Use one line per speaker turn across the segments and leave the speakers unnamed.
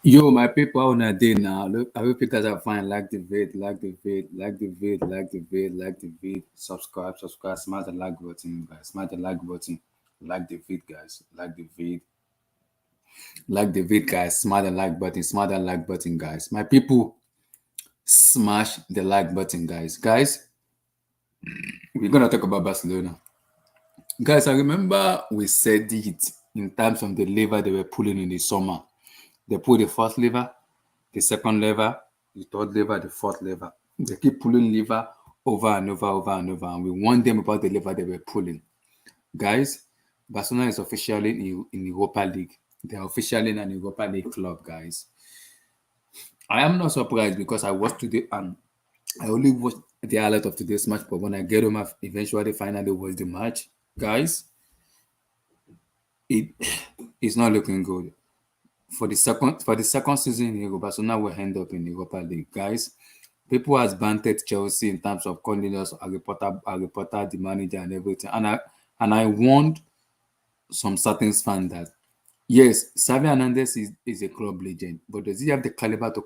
Yo, my people on a day now. Look, I hope you guys are fine. Like the vid, like the vid, like the vid, like the vid, like the vid. Subscribe. Smash the like button, guys. Smash the like button. Like the vid, guys. Like the vid. Like the vid, guys. Smash the like button. Smash the like button, guys. My people, smash the like button, guys. Guys, we're gonna talk about Barcelona. Guys, I remember we said it in terms of the lever they were pulling in the summer. They pulled the first lever, the second lever, the third lever, the fourth lever. They keep pulling lever over and over, and we warned them about the lever they were pulling. Guys, Barcelona is officially in Europa League. They are officially in an Europa League club, guys. I am not surprised because I watched today and I only watched the highlight of today's match, but when I get home, I eventually finally watched the match. Guys, it it's not looking good. For the second season in Europe, Barcelona will end up in the Europa League. Guys, people has bantered Chelsea in terms of calling us a reporter, the manager, and everything. And I warned some certain fans that yes, Xavi Hernandez is a club legend, but does he have the caliber to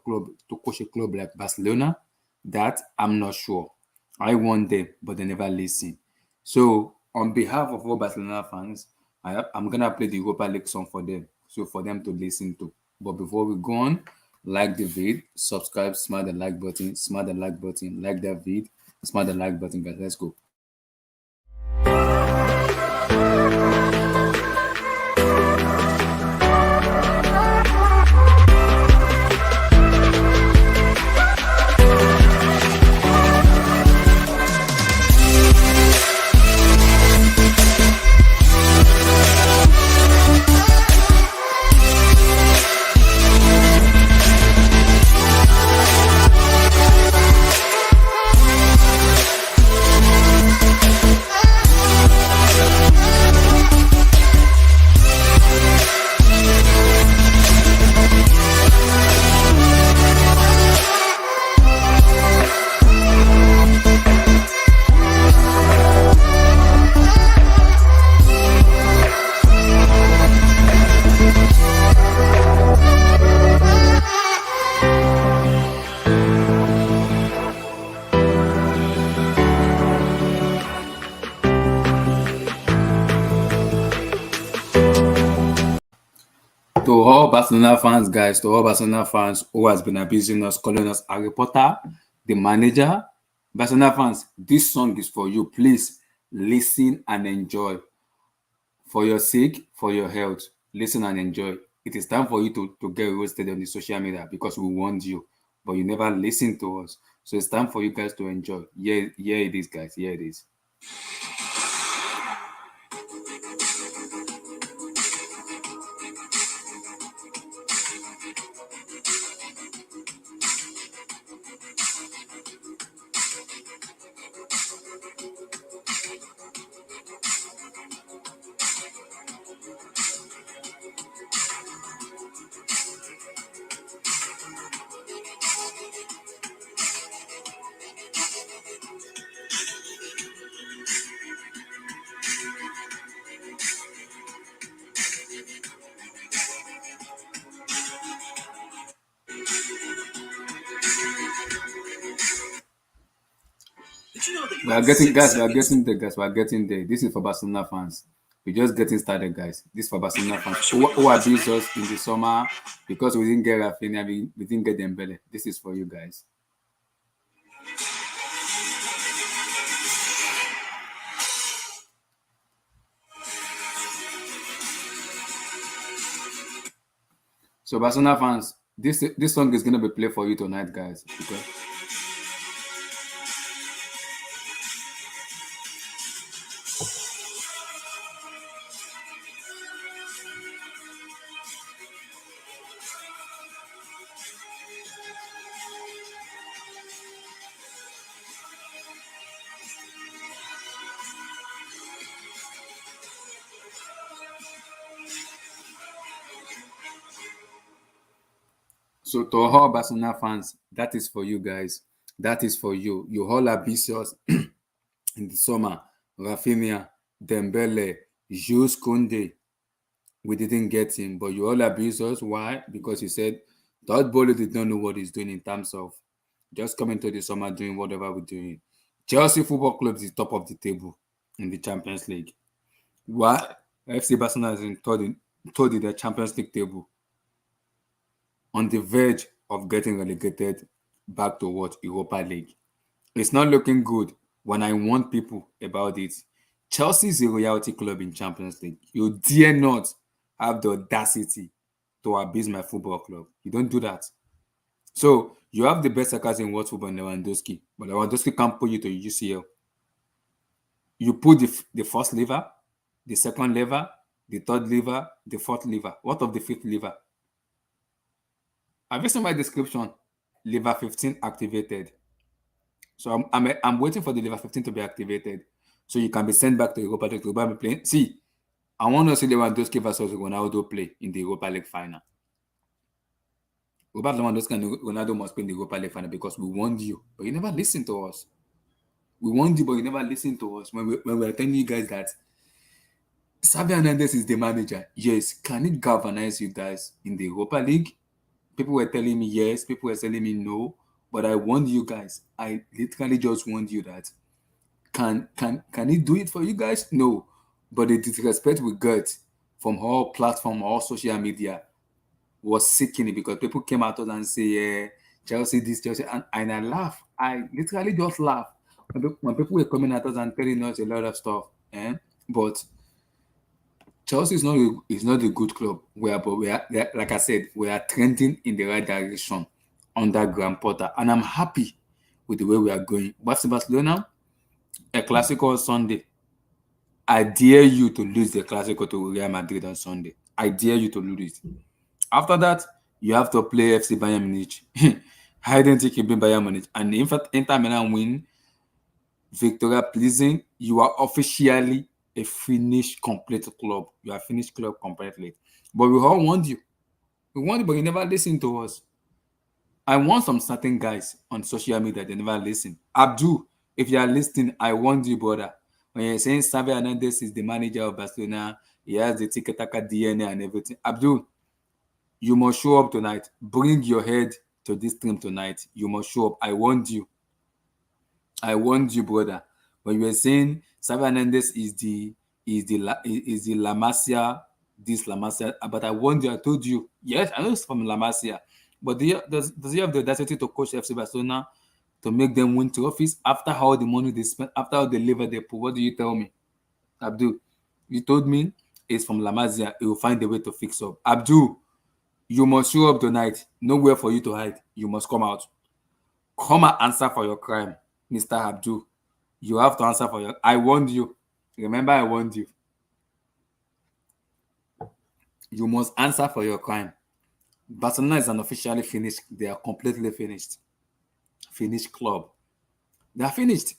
coach a club like Barcelona? That I'm not sure. I warned them, but they never listen. So on behalf of all Barcelona fans, I'm gonna play the Europa League song for them, so for them to listen to. But before we go on, like the vid, subscribe, smash the like button, like that vid, smash the like button, guys. Let's go. To all Barcelona fans, guys, to all Barcelona fans who has been abusing us, calling us a reporter, the manager, Barcelona fans, this song is for you. Please listen and enjoy. For your sake, for your health, listen and enjoy. It is time for you to get roasted on the social media because we warned you, but you never listen to us. So it's time for you guys to enjoy. Yeah, it is, guys. Yeah, it is. We are getting guys, we are getting there, guys. We are getting there. This is for Barcelona fans. We're just getting started, guys. This is for Barcelona fans who abused us in the summer because we didn't get Rafinha, we didn't get Dembele. This is for you guys. So Barcelona fans, this song is gonna be played for you tonight, guys. Okay. So to all Barcelona fans, that is for you guys. That is for you. You all abuse us in the summer. Rafinha, Dembele, Jules Koundé. We didn't get him, but you all abuse us. Why? Because you said Todd Bowley did not know what he's doing in terms of just coming to the summer doing whatever we're doing. Chelsea Football Club is top of the table in the Champions League. Why? FC Barcelona is third in the Champions League table, on the verge of getting relegated back to what Europa League. It's not looking good when I warn people about it. Chelsea is a royalty club in Champions League. You dare not have the audacity to abuse my football club. You don't do that. So you have the best strikers in world football in Lewandowski, but Lewandowski can't put you to UCL. You put the first lever, the second lever, the third lever, the fourth lever. What of the fifth lever? Have you seen my description? Lever 15 activated. So I'm waiting for the lever 15 to be activated, so you can be sent back to Europa League to be playing. See, I want to see Lewandowski versus Ronaldo play in the Europa League final. Robert Lewandowski and Ronaldo must play in the Europa League final because we warned you, but you never listened to us. We warned you, but you never listened to us when we were telling you guys that Xavi Hernandez is the manager. Yes, can it galvanize you guys in the Europa League? People were telling me yes, people were telling me no, but I warned you guys. I literally just warned you that can he do it for you guys? No, but the disrespect we got from all platform, all social media was sickening because people came at us and say, yeah, Chelsea this, Chelsea, and I laugh. I literally just laugh when people were coming at us and telling us a lot of stuff. But Chelsea is not a good club. But we are, like I said, we are trending in the right direction under Graham Potter, and I'm happy with the way we are going. FC Barcelona, a Clasico on Sunday. I dare you to lose the Clasico to Real Madrid on Sunday. I dare you to lose it. After that, you have to play FC Bayern Munich. I don't think you beat Bayern Munich. And in fact, Inter Milan win Victoria pleasing, you are officially a finished complete club. You are a finished club completely. But we all warned you. We warned you, but you never listened to us. I want some certain guys on social media, they never listen. Abdul, if you are listening, I warned you, brother. When you're saying Xavi Hernandez is the manager of Barcelona, he has the tiki-taka DNA and everything. Abdul, you must show up tonight. Bring your head to this stream tonight. You must show up. I warned you. I warned you, brother. When you were saying Xavi Hernandez is the La Masia, this La Masia, but I warned you. I told you. Yes, I know it's from La Masia, but does he have the audacity to coach FC Barcelona to make them win trophies after all the money they spent, after all the labor they put? What do you tell me, Abdul? You told me it's from La Masia. He will find a way to fix up. Abdul, you must show up tonight. Nowhere for you to hide. You must come out. Come and answer for your crime, Mr. Abdul. You have to answer for your. I warned you. Remember, I warned you. You must answer for your crime. Barcelona is unofficially finished. They are completely finished. Finished club. They are finished.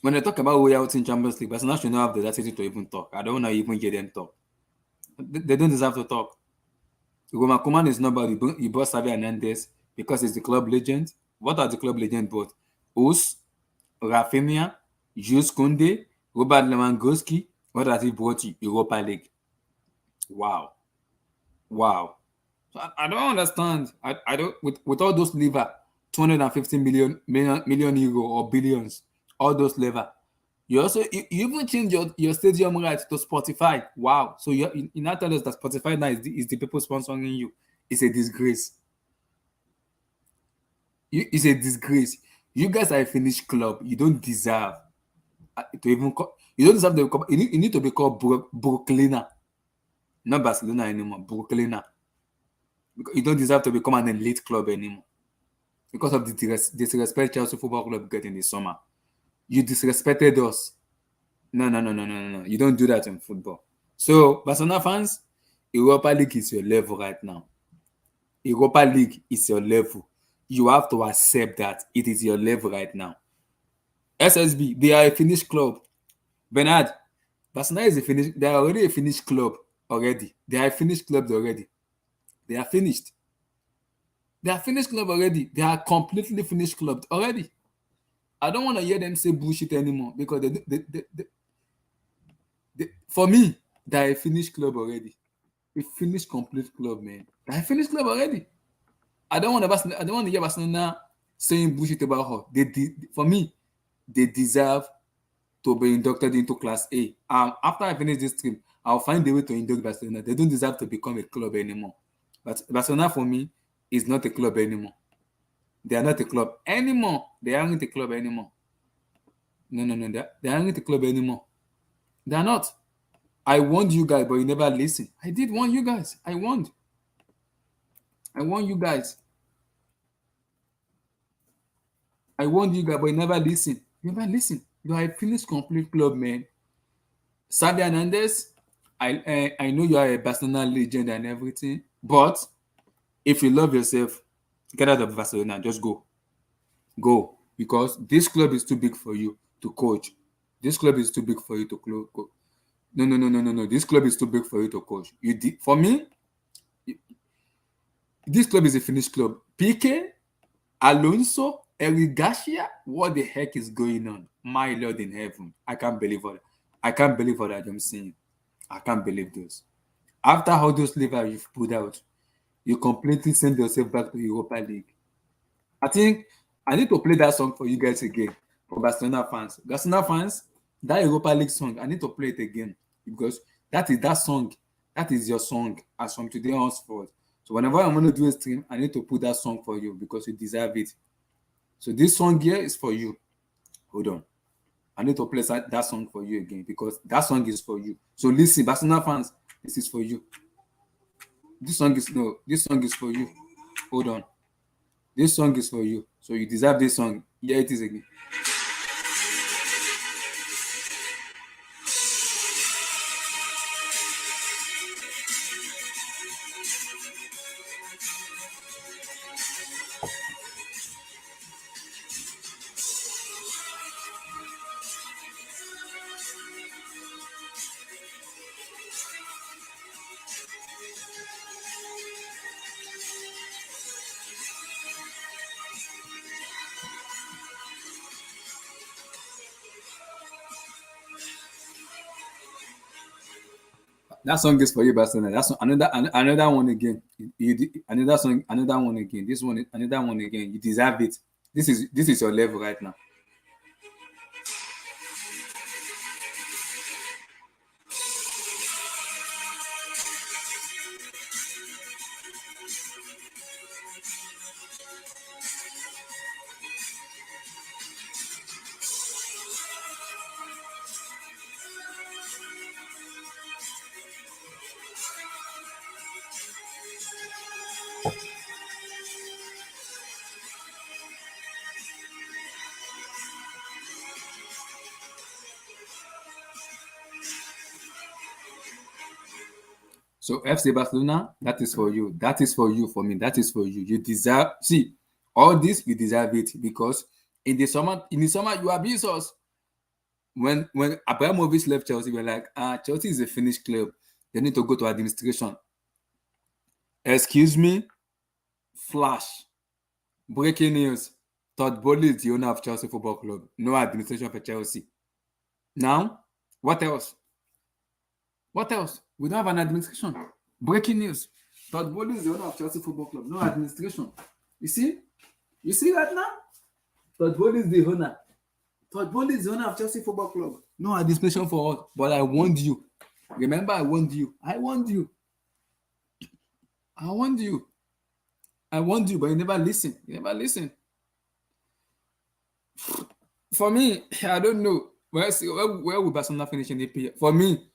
When they talk about royalty in Champions League, Barcelona should not have the audacity to even talk. I don't want to even hear them talk. They don't deserve to talk. Roman Koeman is nobody. He brought Xavi Hernandez because he's the club legend. What are the club legend brought? Us, Rafinha, Jules Koundé, Robert Lewandowski. What has he brought you? Europa League. Wow. Wow. So I don't understand. I don't with all those lever, 250 million euro or billions, all those lever. You even change your stadium rights to Spotify. Wow. So you now tell us that Spotify now is the people sponsoring you. It's a disgrace. It's a disgrace. You guys are a finished club. You don't deserve to even you don't deserve the you need to be called Brooklyner, not Barcelona anymore. Brooklyner. Because you don't deserve to become an elite club anymore because of the disrespect Chelsea Football Club get in the summer. You disrespected us. No. You don't do that in football. So, Barcelona fans, Europa League is your level right now. Europa League is your level. You have to accept that it is your level right now. SSB, they are a finished club. Bernard, Barcelona is a finished. They are already a finished club already. They are finished clubs already. They are finished. They are finished club already. They are completely finished club already. I don't want to hear them say bullshit anymore because for me, they are a finished club already. A finished complete club, man. They are a finished club already. I don't want to hear Barcelona saying bullshit about her. For me, they deserve to be inducted into Class A. After I finish this stream, I'll find a way to induct Barcelona. They don't deserve to become a club anymore. But Barcelona for me is not a club anymore. They are not a club anymore. They aren't a club anymore. No, no, no. They aren't a club anymore. They are not. I warned you guys, but you never listen. I did warn you guys. I warned. I warned you guys. I warned you guys, but you never listen. You never listen. You are a finished complete club, man. Xavi Hernandez, I know you are a Barcelona legend and everything, but if you love yourself, get out of Barcelona. Just go. Go. Because this club is too big for you to coach. This club is too big for you to coach. No, no, no, no, no, no. This club is too big for you to coach. For me, this club is a finished club. Piqué, Alonso, Eric Garcia, what the heck is going on? My Lord in heaven. I can't believe what I'm seeing. I can't believe this. After all those levers you've put out, you completely send yourself back to Europa League. I think I need to play that song for you guys again, for Barcelona fans. Barcelona fans, that Europa League song, I need to play it again because that song. That is your song as from today henceforth. So whenever I'm going to do a stream, I need to put that song for you because you deserve it. So this song here is for you. Hold on. I need to play that song for you again because that song is for you. So listen, Barcelona fans, this is for you. This song is for you. Hold on. This song is for you. So you deserve this song. Here it is again. That song is for you, Barcelona. That's another one again. Another song, another one again. This one, another one again. You deserve it. This is your level right now. So FC Barcelona, that is for you. That is for you. For me, that is for you. You deserve. See, all this you deserve it because in the summer you abuse us. When Abramovich left Chelsea, we were like, Chelsea is a finished club. They need to go to administration. Excuse me, flash. Breaking news. Todd Bowley is the owner of Chelsea Football Club. No administration for Chelsea. Now, what else? What else? We don't have an administration. Breaking news. Todd Bowley is the owner of Chelsea Football Club. No administration. You see? You see that now? Todd Bowley is the owner. Todd Bowley is the owner of Chelsea Football Club. No administration for us. But I warned you. Remember, I warned you. I warned you. I warned you. I warned you, but you never listen. You never listen. For me, I don't know. Where will Barcelona finish in the PL? For me,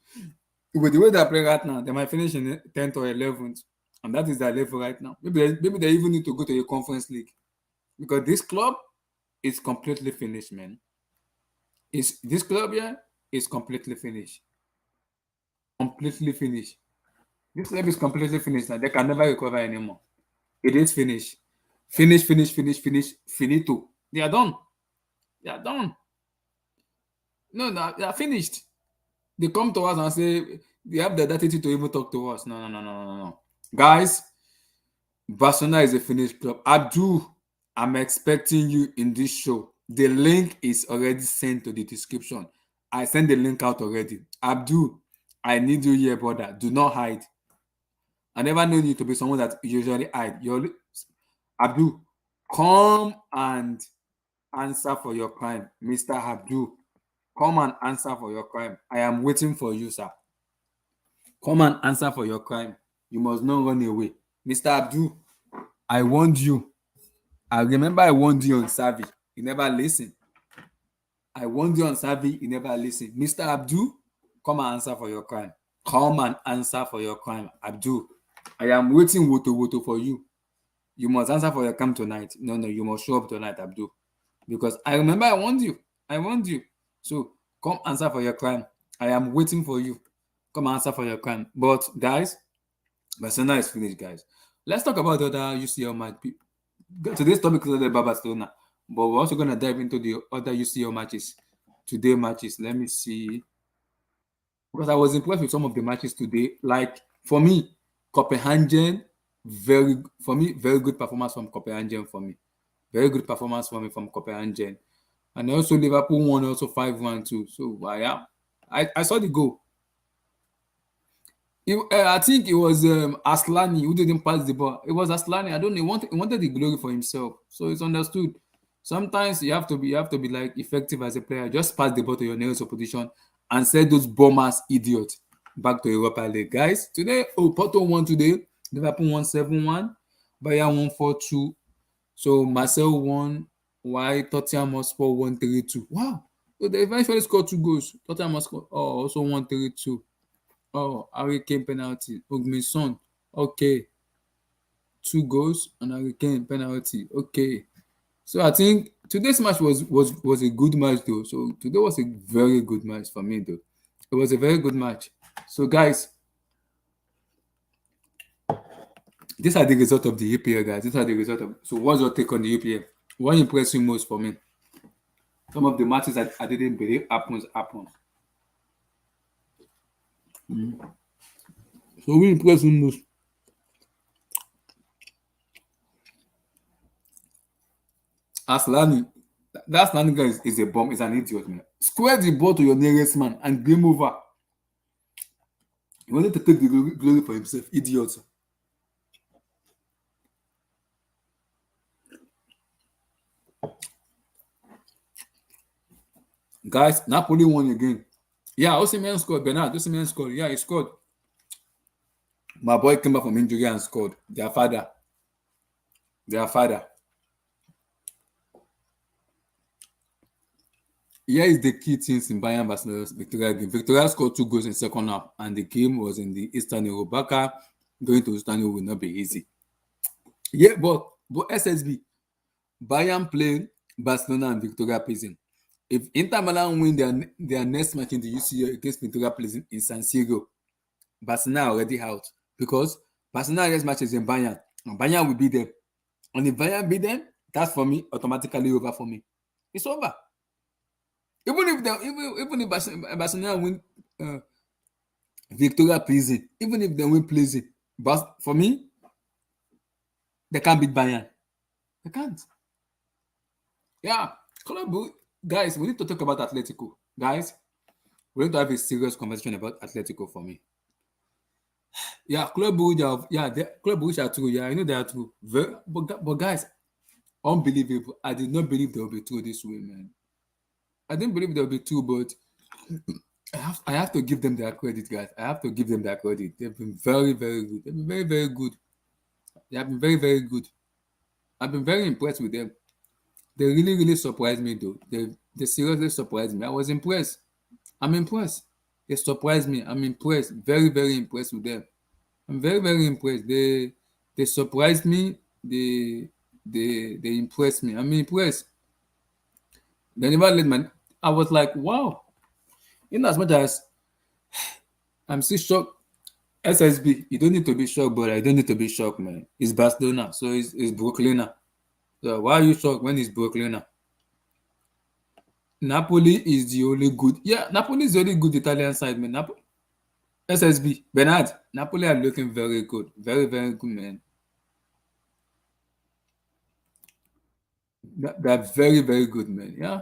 with the way they play right now, they might finish in 10th or 11th. And that is their level right now. Maybe they even need to go to a conference league. Because this club is completely finished, man. This club here is completely finished. Completely finished. This club is completely finished. Now they can never recover anymore. It is finished. Finish, finito. They are done. They are done. No, they are finished. They come to us and say they have the attitude to even talk to us. No. Guys, Barcelona is a finished club. Abdul, I'm expecting you in this show. The link is already sent to the description. I sent the link out already. Abdul, I need you here, brother. Do not hide. I never known you to be someone that usually hide. Abdul, come and answer for your crime. Mr. Abdul, come and answer for your crime. I am waiting for you, sir. Come and answer for your crime. You must not run away. Mr. Abdul, I warned you. I remember I warned you on Savi. You never listen. I warned you on Savi. You never listen. Mr. Abdul, come and answer for your crime. Come and answer for your crime. Abdul, I am waiting woto for you. You must answer for your crime tonight. No, you must show up tonight, Abdul. Because I remember I warned you. I warned you. So come answer for your crime. I am waiting for you. Come answer for your crime. But guys, Barcelona is finished, guys. Let's talk about the other UCL match. Today's topic is about Barcelona, but we're also going to dive into the other UCL matches. Today matches. Let me see. Because I was impressed with some of the matches today. Like for me, Copenhagen, very good performance from Copenhagen for me. Very good performance for me from Copenhagen. And also Liverpool won also 5-1 too. So yeah, I saw the goal. I think it was Aslani who didn't pass the ball. It was Aslani. I don't know. He wanted the glory for himself. So it's understood. Sometimes you have to be like effective as a player. Just pass the ball to your nearest opposition and send those bombers idiots back to Europa League. Guys, today, Porto won today. Liverpool won 7-1. Bayern won 4-2. So Marcel won. Why Tottenham Hotspur won 3-2. Wow. So they eventually scored 2 goals. Tottenham Hotspur also won 3-2. Oh, Harry Kane penalty. Ogminson. Okay. 2 goals and Harry Kane penalty. Okay. So I think today's match was a good match though. So today was a very good match for me though. It was a very good match. So guys, these are the result of the EPL, guys. These are the result of. So what's your take on the EPL? What impressed you most for me? Some of the matches that I didn't believe happens. So we impressed you most. Aslani, that Aslani guy is a bomb. Is an idiot, man. Square the ball to your nearest man and game over. He wanted to take the glory for himself. Idiot. Guys, Napoli won again. Yeah, Osimhen scored. Bernard, Osimhen scored. Yeah, he scored. My boy came back from injury and scored. Their father. Their father. Here is the key things in Bayern Barcelona's Victoria game. Victoria scored 2 goals in second half, and the game was in the Eastern Europa. Going to Eastern Europe will not be easy. Yeah, but SSB, Bayern playing Barcelona and Victoria Prison. If Inter Milan win their next match in the UCL against Victoria Prison in San Siro, Barcelona are already out because Barcelona next match is in Bayern, and Bayern will beat them. And if Bayern beat them, that's for me automatically over for me. It's over. Even if Barcelona win Victoria Prison, even if they win Prison, but for me, they can't beat Bayern. They can't. Yeah, guys, we need to talk about Atletico. Guys, we need to have a serious conversation about Atletico for me. Yeah, Club Brugge, Club Brugge are true. Yeah, I know they are true. But guys, unbelievable. I did not believe they will be true this way, man. I didn't believe they will be true, but I have to give them their credit, guys. I have to give them their credit. They've been very, very good. They've been very, very good. They have been very, very good. I've been very impressed with them. They really, really surprised me, though. They seriously surprised me. I was impressed. I'm impressed. They surprised me. I'm impressed. Very, very impressed with them. I'm very, very impressed. They surprised me. They impressed me. I'm impressed. They never let my. I was like, wow. In as much as I'm still shocked. SSB, you don't need to be shocked, but I don't need to be shocked, man. It's Barcelona, so it's Brooklyn. So why are you shocked when it's Brooklyn? Napoli is the only good. Yeah, Napoli is the only good Italian side, man. SSB, Bernard, Napoli are looking very good. Very, very good, man. They're very, very good, man. Yeah.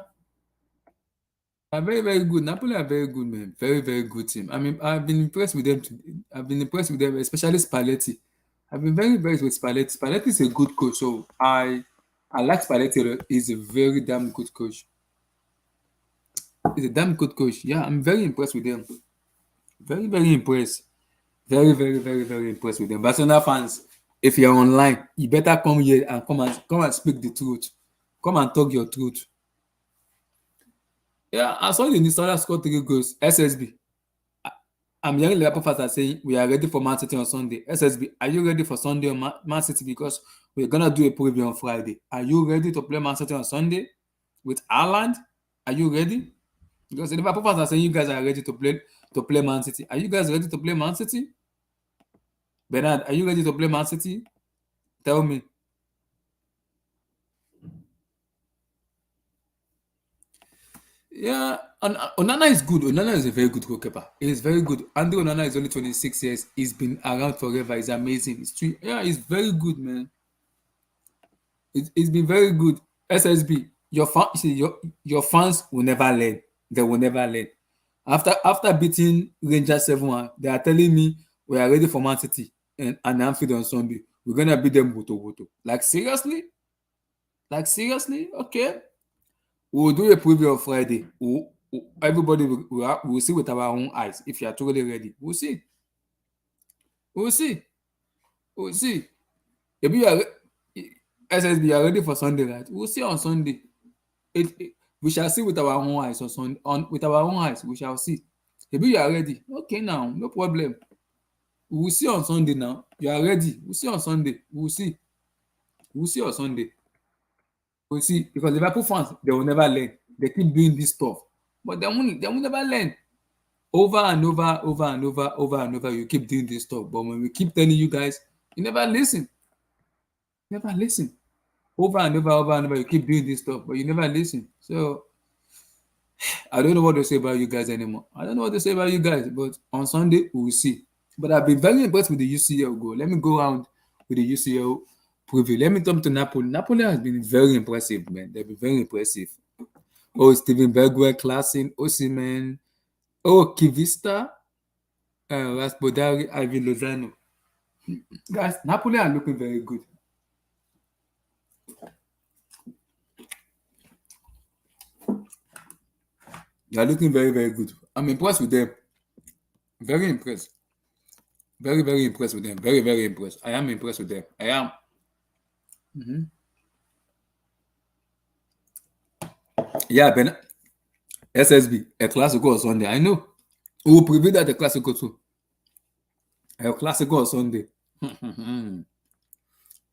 They're very, very good. Napoli are very good, man. Very, very good team. I mean, I've been impressed with them. I've been impressed with them, especially Spalletti. I've been very impressed with Spalletti. Spalletti is a good coach, so I like Spalletti a lot. He's a very damn good coach. He's a damn good coach. Yeah, I'm very impressed with him. Very, very impressed. Very, very, very, very impressed with them. Barcelona fans, if you're online, you better come here and come and speak the truth. Come and talk your truth. Yeah, I saw the Nisara score 3 goals. SSB. I'm hearing Liverpool fans are saying we are ready for Man City on Sunday. SSB, are you ready for Sunday on Man City? Because we're gonna do a preview on Friday. Are you ready to play Man City on Sunday with Haaland? Are you ready? Because the Liverpool fans are saying you guys are ready to play Man City. Are you guys ready to play Man City? Bernard, are you ready to play Man City? Tell me. Yeah, and Onana is good. Onana is a very good goalkeeper. He is very good. Andre Onana is only 26 years. He's been around forever. He's amazing. Yeah, he's very good, man. It's been very good. SSB, your fans will never learn. They will never learn. After beating Rangers 7-1, they are telling me we are ready for Man City and Anfield on Sunday. We're gonna beat them woto woto. Like seriously? Like seriously? Okay. We'll do a preview on Friday. Everybody will see with our own eyes if you are totally ready. We'll see. We'll see. We'll see. If you are SSB, you are ready for Sunday, right? We'll see on Sunday. We shall see with our own eyes on Sunday. With our own eyes, we shall see. If you are ready, okay now, no problem. We'll see on Sunday now. You are ready. We'll see on Sunday. We'll see. We'll see on Sunday. We'll see. Because Liverpool fans, they will never learn. They keep doing this stuff. But they will never learn. Over and over, over and over, over and over, you keep doing this stuff. But when we keep telling you guys, you never listen. Never listen. Over and over, over and over, you keep doing this stuff, but you never listen. So I don't know what to say about you guys anymore. I don't know what to say about you guys, but on Sunday we will see. But I've been very impressed with the UCL goal. Let me go around with the UCL preview. Let me come to Napoli. Napoli has been very impressive, man. They've been very impressive. Oh, Steven Bergwijn, Klassen, Osimhen, Kivista, Rasbodari, Ivy Lozano. Guys, Napoli are looking very good. They are looking very, very good. I'm impressed with them. Very impressed. Very, very impressed with them. Very, very impressed. I am impressed with them. I am. Yeah, Ben. SSB, a Classico on Sunday. I know. We will preview that the Classico too. A Classico on Sunday.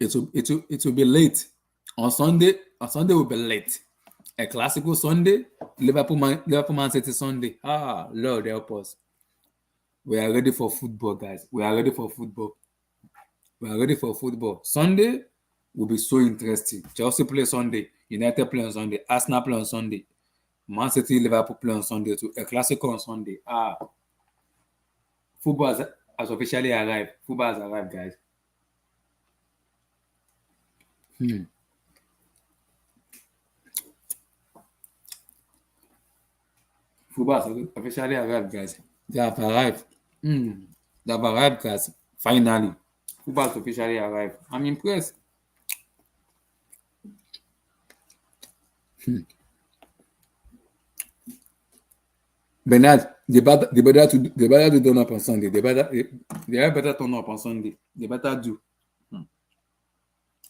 It will be late. On Sunday will be late. A Classico Sunday, Liverpool Man City Sunday. Ah, Lord help us. We are ready for football, guys. We are ready for football. We are ready for football. Sunday will be so interesting. Chelsea play Sunday. United play on Sunday. Arsenal play on Sunday. Man City, Liverpool play on Sunday too. A Classico on Sunday. Ah, football has officially arrived. Football has arrived, guys. Football has officially arrived, guys. They have arrived. They have arrived, guys. Finally. Football has officially arrived. I'm impressed. Bernard, they better turn up on Sunday. They better turn up on Sunday. They better do.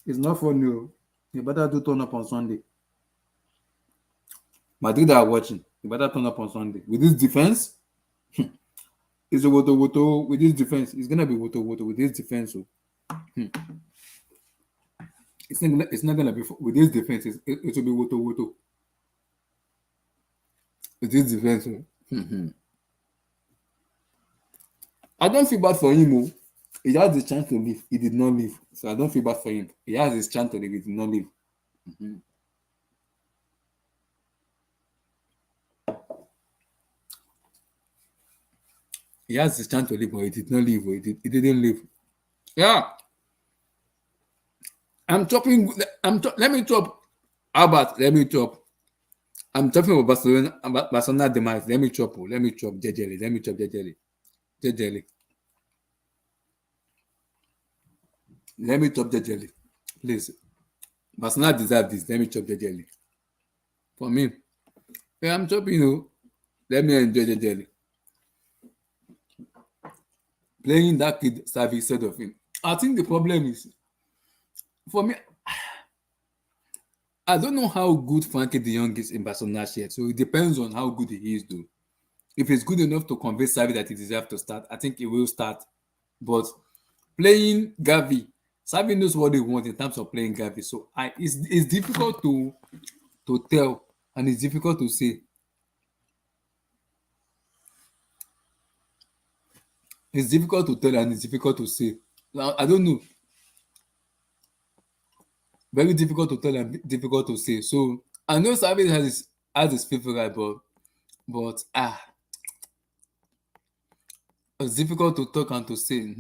It's not for new. They better do turn up on Sunday. Madrid are watching. They better turn up on Sunday. With this defense, it's a woto with this defense. It's gonna be woto with this defense. So. It's not gonna be with this defense. It will be woto with this defense. So. I don't feel bad for him. He has the chance to leave. He did not leave. So I don't feel bad for him. He has his chance to leave. He did not leave. He has his chance to leave, but he did not leave. He didn't leave. Yeah. I'm chopping. Let me chop. Albert, let me chop. I'm talking about Barcelona demise. Let me chop. Jejely. Let me chop Jejely. Let me chop the jelly. Please. Barcelona deserve this. Let me chop the jelly. For me, yeah, I'm chopping you. Let me enjoy the jelly. Playing that kid Savi instead of him. I think the problem is, for me, I don't know how good Frankie de Jong is in Barcelona yet. So it depends on how good he is, though. If he's good enough to convince Savi that he deserves to start, I think he will start. But playing Gavi, Savi knows what they want in terms of playing Gavi. So it's difficult to tell and it's difficult to say. It's difficult to tell and it's difficult to say. Now, I don't know. Very difficult to tell and difficult to say. So I know Savi has his favorite, but it's difficult to talk and to say.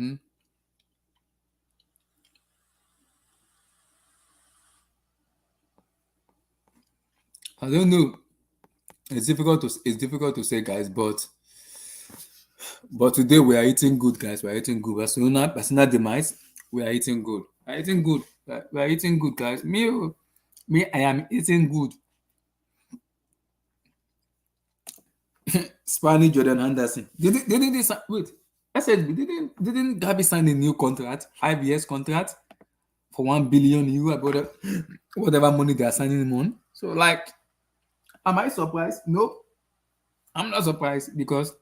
I don't know. It's difficult to say, guys. But today we are eating good, guys. We are eating good. Barcelona demise. We are eating good. We are eating good. We are eating good, guys. Me, I am eating good. Spanish Jordan Anderson. Didn't they wait? SSB didn't Gabi sign a new contract, 5 years contract for €1 billion about whatever money they are signing him on. So like, am I surprised? No, I'm not surprised because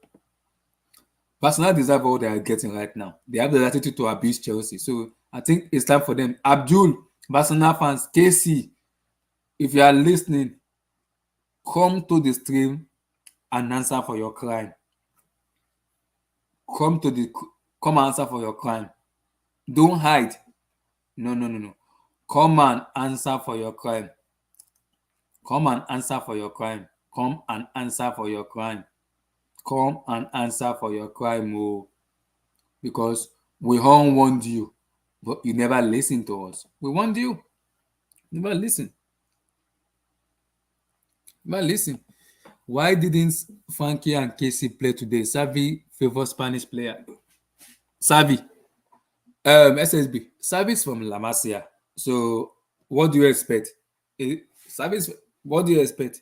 Barcelona deserve all they are getting right now. They have the attitude to abuse Chelsea. So I think it's time for them. Abdul, Barcelona fans, KC, if you are listening, come to the stream and answer for your crime. Come to the come answer for your crime. Don't hide. No. Come and answer for your crime. Come and answer for your crime. Come and answer for your crime. Come and answer for your crime, oh. Because we all warned you, but you never listen to us. We warned you. Never listen. Never listen. Why didn't Frankie and Casey play today? Savi favor Spanish player. Savi. SSB. Savi's from La Masia. So what do you expect? Savi's, what do you expect?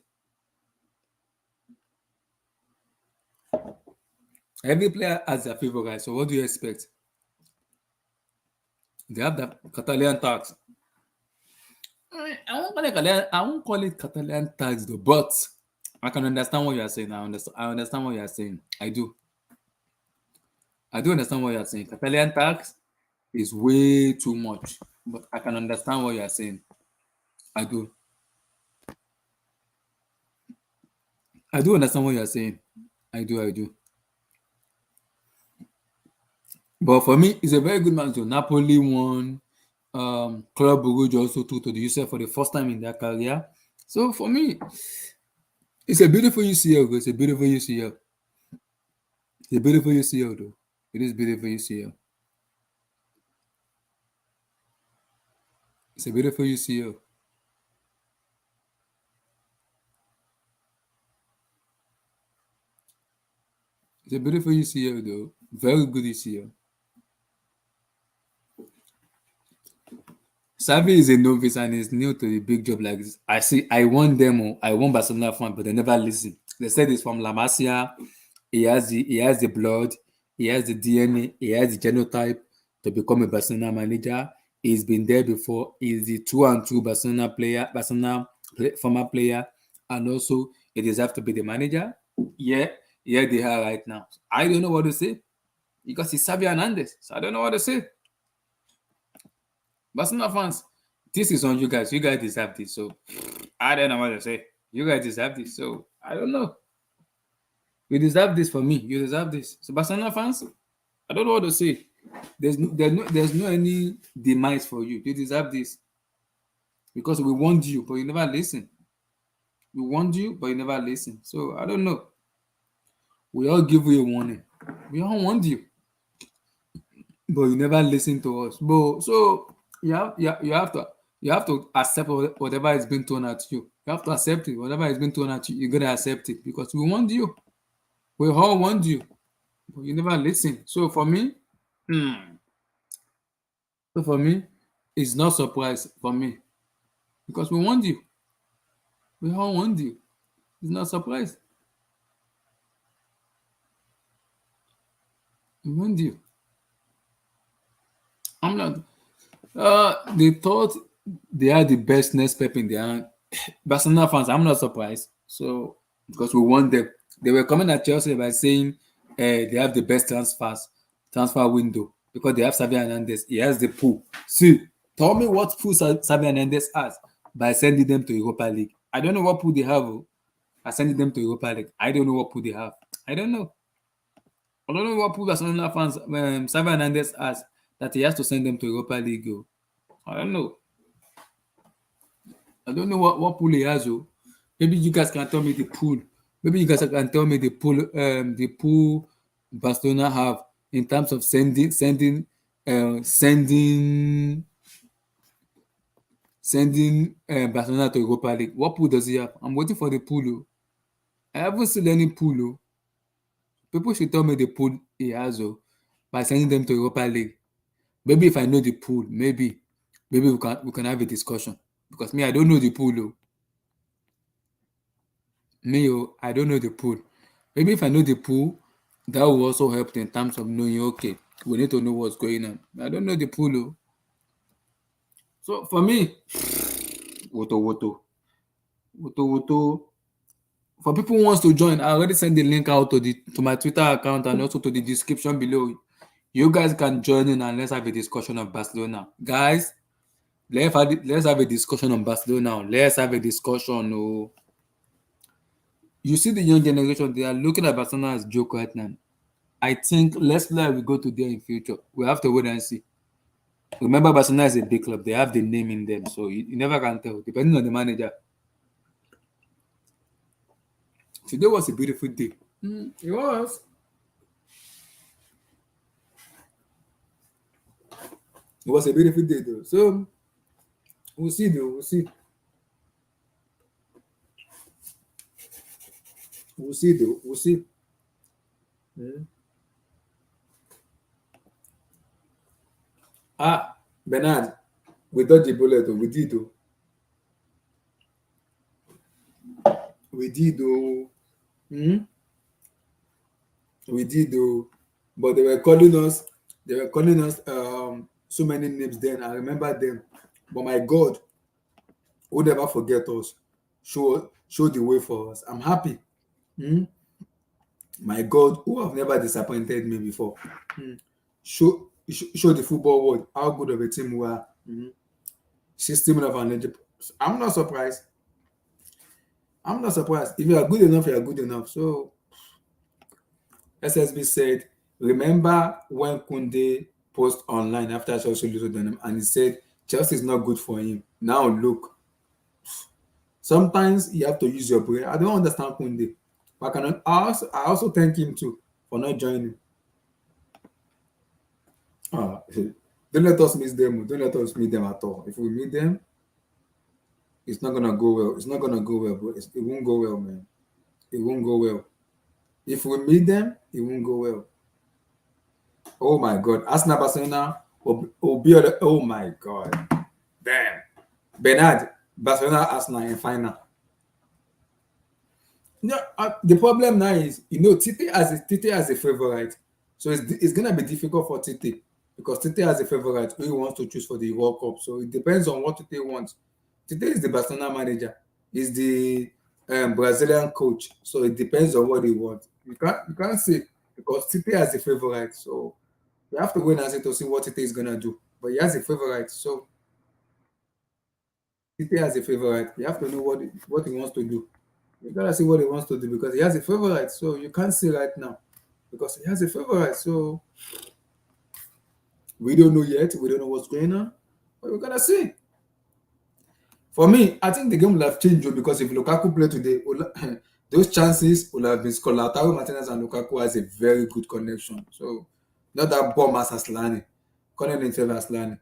Every player has their favorite, so what do you expect? They have that Catalan tax. I won't call it Catalan tax though, but I can understand what you are saying. I understand what you are saying. I do. I do understand what you are saying. Catalan tax is way too much, but I can understand what you are saying. I do. I do understand what you are saying. I do. But for me, it's a very good match. So Napoli won. Club Brugge also took to the UCL for the first time in their career. So for me, it's a beautiful UCL. It's a beautiful UCL. It's a beautiful UCL, though. It is beautiful UCL. It's a beautiful UCL. It's a beautiful UCL, though. Very good UCL. Xavi is a novice and is new to the big job like this. I want them, I want Barcelona fan, but they never listen. They said he's from La Masia. He has the blood, he has the DNA, he has the genotype to become a Barcelona manager. He's been there before. He's the true and true Barcelona player, former player, and also he deserves to be the manager. Yeah, yeah, they are right now. I don't know what to say because it's Xavi Hernandez. So I don't know what to say. Barcelona fans, this is on you guys. You guys deserve this. So I don't know what to say. You guys deserve this. So I don't know. You deserve this for me. You deserve this. So Barcelona fans, I don't know what to say. There's no any demise for you. You deserve this because we warned you, but you never listen. We warned you, but you never listen. So I don't know. We all give you a warning. We all warned you, but you never listen to us. But so you have to accept whatever is being thrown at you. You have to accept it. Whatever is being thrown at you, you're gonna accept it because we warned you. We all warned you, but you never listen. So for me, hmm, So for me, it's not surprise for me because we want you. We all want you. It's not surprise. We want you. I'm not. They thought they had the best next step in their hand. Barcelona fans, I'm not surprised. So because we want them, they were coming at Chelsea by saying they have the best transfer window because they have Xavi Hernandez. He has the pool. See, tell me what pool Xavi Hernandez has by sending them to Europa League. I don't know what pool they have. By sending them to Europa League, I don't know what pool they have. I don't know. I don't know what pool Barcelona fans Xavi Hernandez has that he has to send them to Europa League. Oh. I don't know. I don't know what pool he has. Oh. Maybe you guys can tell me the pool. Maybe you guys can tell me the pool Barcelona have in terms of sending Barcelona to Europa League. What pool does he have? I'm waiting for the pool. Oh. I haven't seen any pool. Oh. People should tell me the pool he has by sending them to Europa League. Maybe if I know the pool, maybe we can have a discussion. Because me, I don't know the pool. Oh. I don't know the pool. Maybe if I know the pool, that will also help in terms of knowing, okay, we need to know what's going on. I don't know the pool. Oh. So for me, woto woto, woto woto. For people who wants to join, I already sent the link out to my Twitter account and also to the description below. You guys can join in and let's have a discussion of Barcelona. Guys, let's have a discussion on Barcelona. Let's have a discussion. Oh. You see the young generation, they are looking at Barcelona as joke right now. I think let's let we go to there in future. We have to wait and see. Remember, Barcelona is a big club. They have the name in them, so you never can tell. Depending on the manager. Today was a beautiful day. It was. It was a beautiful day, though. So we'll see, though. We'll see. We'll see, though. We'll see. Mm. Bernard, we dodged the bullet, though. We did, though. We did, though. Mm? We did, though. But they were calling us. They were calling us so many names then. I remember them. But my God, who never forget us? Show the way for us. I'm happy. Mm? My God, who have never disappointed me before. Mm. Show the football world how good of a team we are. 16 of an age. I'm not surprised. I'm not surprised. If you are good enough, you are good enough. So SSB said, remember when Kunde post online after Chelsea lose to them and he said Chelsea is not good for him. Now look, sometimes you have to use your brain. I don't understand Kunde. But I also thank him too for not joining. Don't let us miss them. Don't let us meet them at all. If we meet them, it's not gonna go well. It's not gonna go well, bro. It won't go well, man. It won't go well. If we meet them, it won't go well. Oh my God, Arsenal Barcelona will be oh my God, damn. Bernard, Barcelona Arsenal in final. No, the problem now is Tite has a favorite, so it's gonna be difficult for Tite because Tite has a favorite who he wants to choose for the World Cup. So it depends on what Tite wants. Tite is the Barcelona manager, is the Brazilian coach, so it depends on what he wants. You can't say because Tite has a favorite, so we have to wait and see to see what Tite is gonna do. But he has a favorite, so Tite has a favorite. You have to know what he wants to do. You gotta see what he wants to do because he has a favorite. So you can't say right now because he has a favorite. So we don't know yet. We don't know what's going on, but we're gonna see. For me, I think the game will have changed because if Lukaku played today, those chances will have been scored. Lautaro Martinez and Lukaku has a very good connection. So not that bomb as Aslani, calling himself Aslani.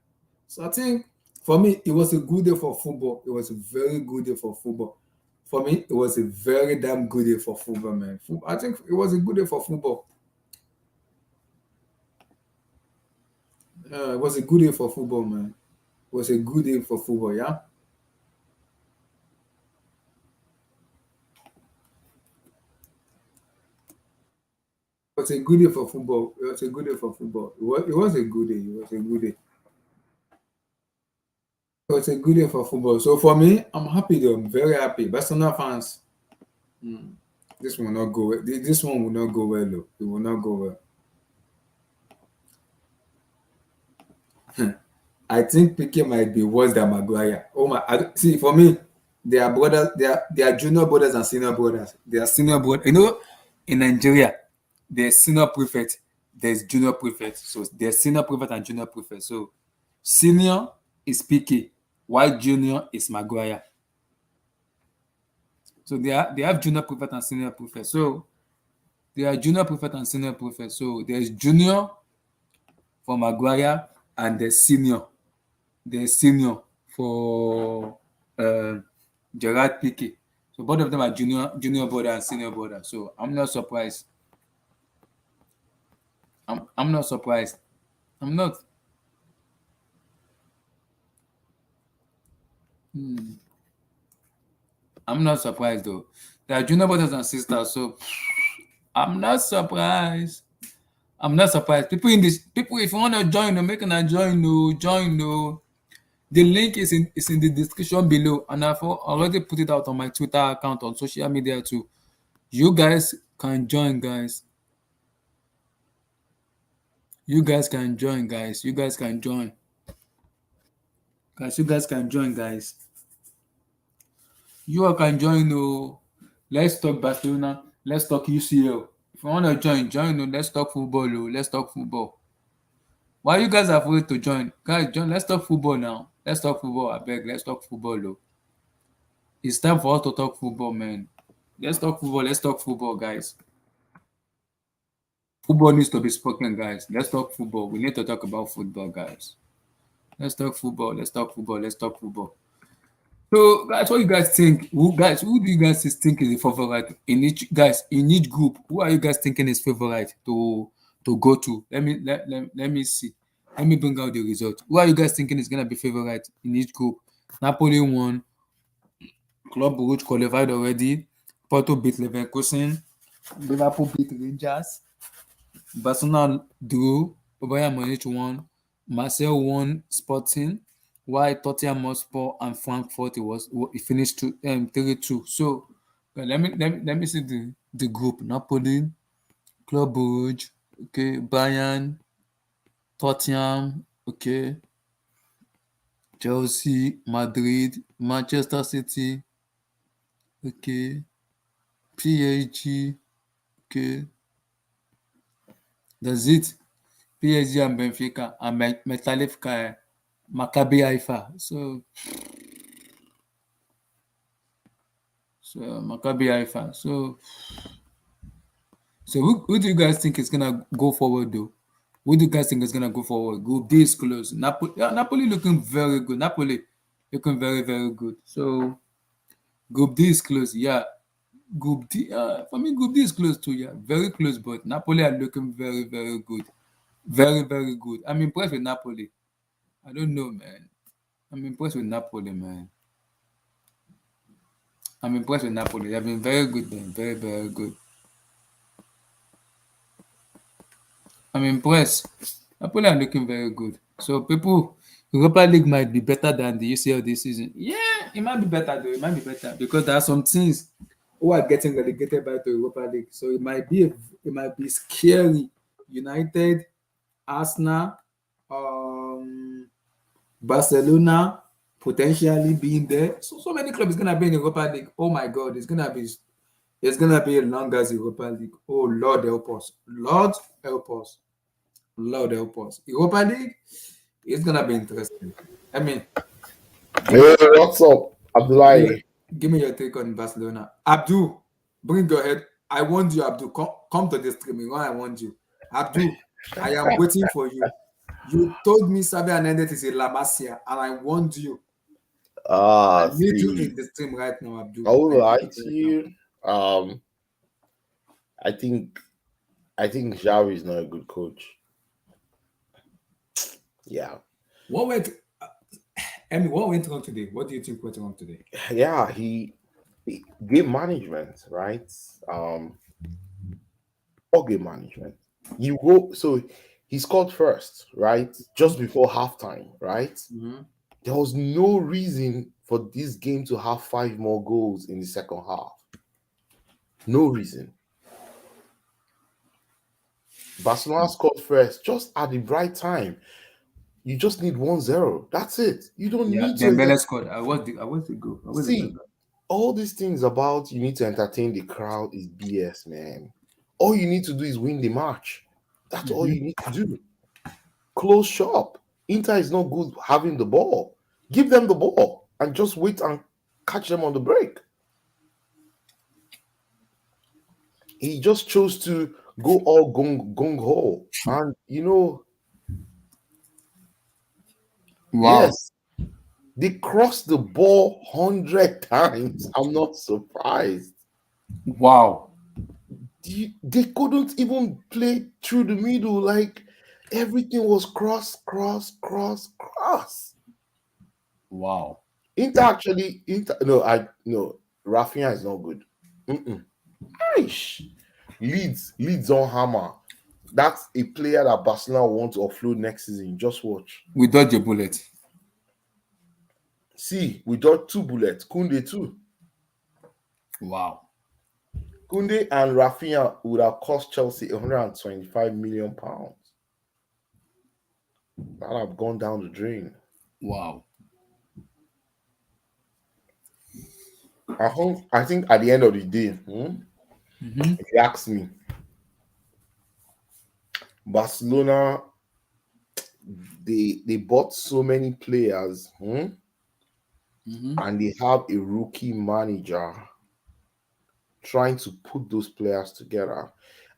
So I think for me, it was a good day for football. It was a very good day for football. For me, it was a very damn good day for football, man. I think it was a good day for football. It was a good day for football, man. It was a good day for football, yeah. It was a good day for football. It was a good day for football. It was a good day. It was a good day. It was a good day for football. So for me, I'm happy though. I'm very happy. Barcelona fans, mm, this will not go well. This one will not go well though. It will not go well. I think Piqué might be worse than Maguire. Oh my! See, for me, they are brothers. They are junior brothers and senior brothers. They are senior brothers. In Nigeria, there's senior prefect. There's junior prefect. So there's senior prefect and junior prefect. So senior is Piqué, while junior is Maguire. So they have junior prefect and senior prefect. So they are junior prefect and senior prefect. So there's junior for Maguire and there's senior for Gerard Piqué. So both of them are junior brother and senior brother. So I'm not surprised. I'm not surprised. I'm not. I'm not surprised though. They are junior brothers and sisters. So I'm not surprised. I'm not surprised. People, if you want to join, make a join, no, join, no. The link is in the description below, and I've already put it out on my Twitter account on social media too. You guys can join, guys. You guys can join, guys. You guys can join. Guys, you guys can join, guys. You all can join. Oh, let's talk Barcelona. Let's talk UCL. If you want to join. Oh, let's talk football. Oh, let's talk football. Why you guys are afraid to join? Guys, join. Let's talk football now. Let's talk football. I beg. Let's talk football. Oh. It's time for us to talk football, man. Let's talk football. Let's talk football, guys. Football needs to be spoken, guys. Let's talk football. We need to talk about football, guys. Let's talk football. Let's talk football. Let's talk football. So, guys, what you guys think? Who do you guys think is the favorite in each group? Who are you guys thinking is favorite to go to? Let me see. Let me bring out the result. Who are you guys thinking is gonna be favorite in each group? Napoli won. Club Brugge qualified already. Porto beat Leverkusen. Liverpool beat Rangers. Barcelona drew. Bayern Munich won. Marseille won Sporting. While Tottenham Hotspur and Frankfurt it finished 3-2. So let me see the group. Napoli, Club Brugge, okay, Bayern, Tottenham, okay, Chelsea, Madrid, Manchester City, okay, PSG, okay. That's it. PSG and Benfica and Metallica, Maccabi Haifa. So Maccabi Haifa. So who do you guys think is gonna go forward though? Who do you guys think is gonna go forward? Group D is close. Napoli looking very good. Napoli looking very very good. So Group D is close. Yeah. Group D. For me, Group D is close too. Yeah, very close. But Napoli are looking very very good. Very very good. I'm impressed with Napoli. I don't know, man. I'm impressed with Napoli, man. I'm impressed with Napoli. They've been very good, man. Very, very good. I'm impressed. Napoli are looking very good. So people, Europa League might be better than the UCL this season. Yeah, it might be better though. It might be better because there are some teams who are getting relegated by the Europa League. So it might be scary. United, Arsenal, um, Barcelona potentially being there. So many clubs gonna be in the Europa League. Oh my God, it's gonna be as long as Europa League. Oh Lord help us. Lord help us. Lord help us. Europa League is gonna be interesting. I mean, give me
Hey, what's up,
give me
Abdullahi?
give me your take on Barcelona. Abdul, bring your head. I want you, Abdul. Come to the streaming. Why I want you. Abdul, I am waiting for you. You told me Sabi Hernandez is a La Masia, and I want you. I need you in
See,
the stream right now,
I
Abdul. I
will lie
need you
to
right now.
you. Um, I think I think Xavi is not a good coach. Yeah,
What went? What went wrong today? What do you think went wrong today?
yeah. He game management, right? Um, or game management. You go so he scored first, right? Just before halftime, right?
Mm-hmm.
There was no reason for this game to have five more goals in the second half. No reason. Barcelona scored first just at the right time. You just need 1-0. That's it. You don't
Yeah,
need to
Dembele scored. I was the goal. I was the best
see all these things about you need to entertain the crowd is BS, man. All you need to do is win the match. That's all
Mm-hmm.
you need to do. Close shop. Inter is not good having the ball. Give them the ball and just wait and catch them on the break. He just chose to go all gung ho. And
Wow.
yes, they crossed the ball 100 times. I'm not surprised.
Wow.
They couldn't even play through the middle. Like everything was cross, cross, cross, cross.
Wow.
Inter. No, no. Rafinha is not good. Mm-mm. Aish. Leeds on hammer. That's a player that Barcelona want to offload next season. Just watch.
We dodged a bullet.
See, we got two bullets. Kunde too.
Wow.
Kunde and Rafinha would have cost Chelsea 125 million pounds. That have gone down the drain.
Wow.
I think at the end of the day,
Mm-hmm.
if you ask me, Barcelona they bought so many players,
Mm-hmm.
and they have a rookie manager trying to put those players together.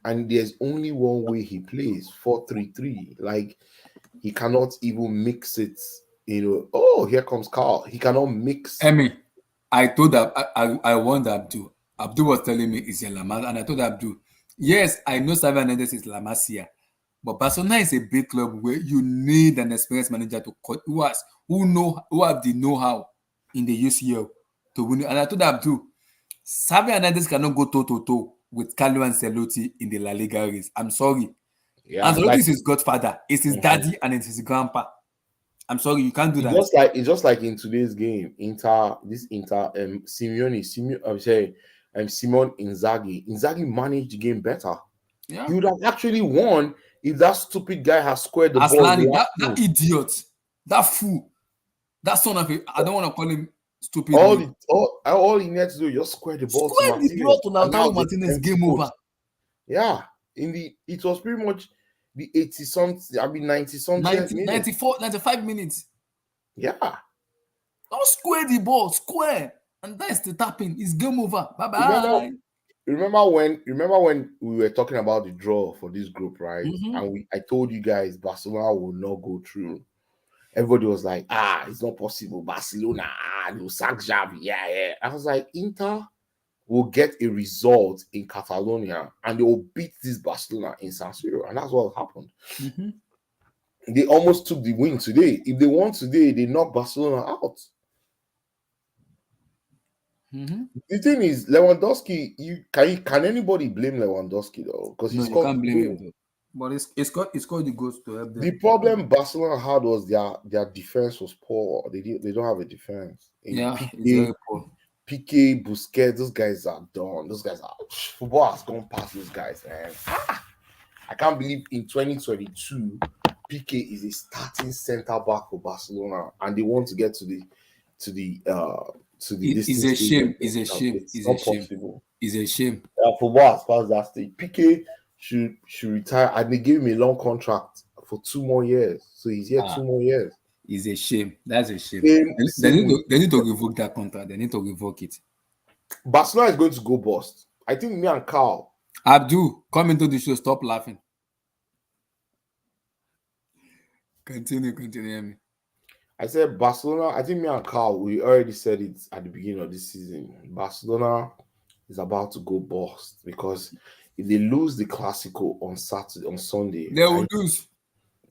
And there's only one way he plays 4-3-3. Like he cannot even mix it. Oh, here comes Carl. He cannot mix.
Emmy, I told I warned Abdul. Abdul was telling me it's a Lamas, and I told Abdul, yes, I know Xavi Hernandez is La Masia, but Barcelona is a big club where you need an experienced manager to cut who have the know-how in the UCL to win it. And I told Abdul, Xavi Hernandez cannot go toe to toe with Carlo Ancelotti in the La Liga race. I'm sorry.
Yeah,
Ancelotti
like
is his godfather, it's his daddy, and it's his grandpa. I'm sorry, you can't do that.
it's just like in today's game, I'm saying, Simon Inzaghi managed the game better.
Yeah.
He would have actually won if that stupid guy has squared the ball in the
Aslani,
last
that
minute.
idiot, that fool, that son of a, I don't want to call him stupid
All
name.
the, all he needed to do is just square the ball to
Square the ball
Martinez,
to
and now
Lautaro
the
Martinez,
empty
game over.
post. Yeah, it was pretty much the 80 something, 90 something
90,
minute.
94, 95 minutes.
Yeah.
Don't square the ball, square. And that's the tapping. It's game over.
Remember,
Bye-bye.
remember when we were talking about the draw for this group, right?
Mm-hmm.
And I told you guys Barcelona will not go through. Everybody was like, it's not possible. Barcelona, they'll sack Xavi. Yeah, yeah. I was like, Inter will get a result in Catalonia and they will beat this Barcelona in San Siro. And that's what happened.
Mm-hmm.
They almost took the win today. If they won today, they knock Barcelona out.
Mm-hmm.
The thing is, Lewandowski, can anybody blame Lewandowski though? Because he
No, you
scored
can't
the
blame him
goal.
though. But it's called the ghost to help
The
them.
problem Barcelona had was their defense was poor. They don't have a defense. In
Yeah, it's very poor.
PK, Busquets, those guys are done. Those guys are football has gone past those guys, man. I can't believe in 2022 PK is a starting centre back for Barcelona, and they want to get to the
It's
distance
a
stage of
shame. It's
the
a shame.
It's
It's a
not
shame.
possible.
It's a shame.
Football has passed that stage. PK should retire, and they gave him a long contract for 2 more years. So he's here
Ah,
2 more years.
it's a shame. That's a shame.
Same
They
same
need
with
to they need to revoke that contract. They need to revoke it.
Barcelona is going to go bust. I think me and Carl.
Abdul, come into the show. Stop laughing. Continue, Emmy.
I said Barcelona. I think me and Carl, we already said it at the beginning of this season. Barcelona is about to go bust because if they lose the Clasico on Saturday, on Sunday,
They will
right?
lose.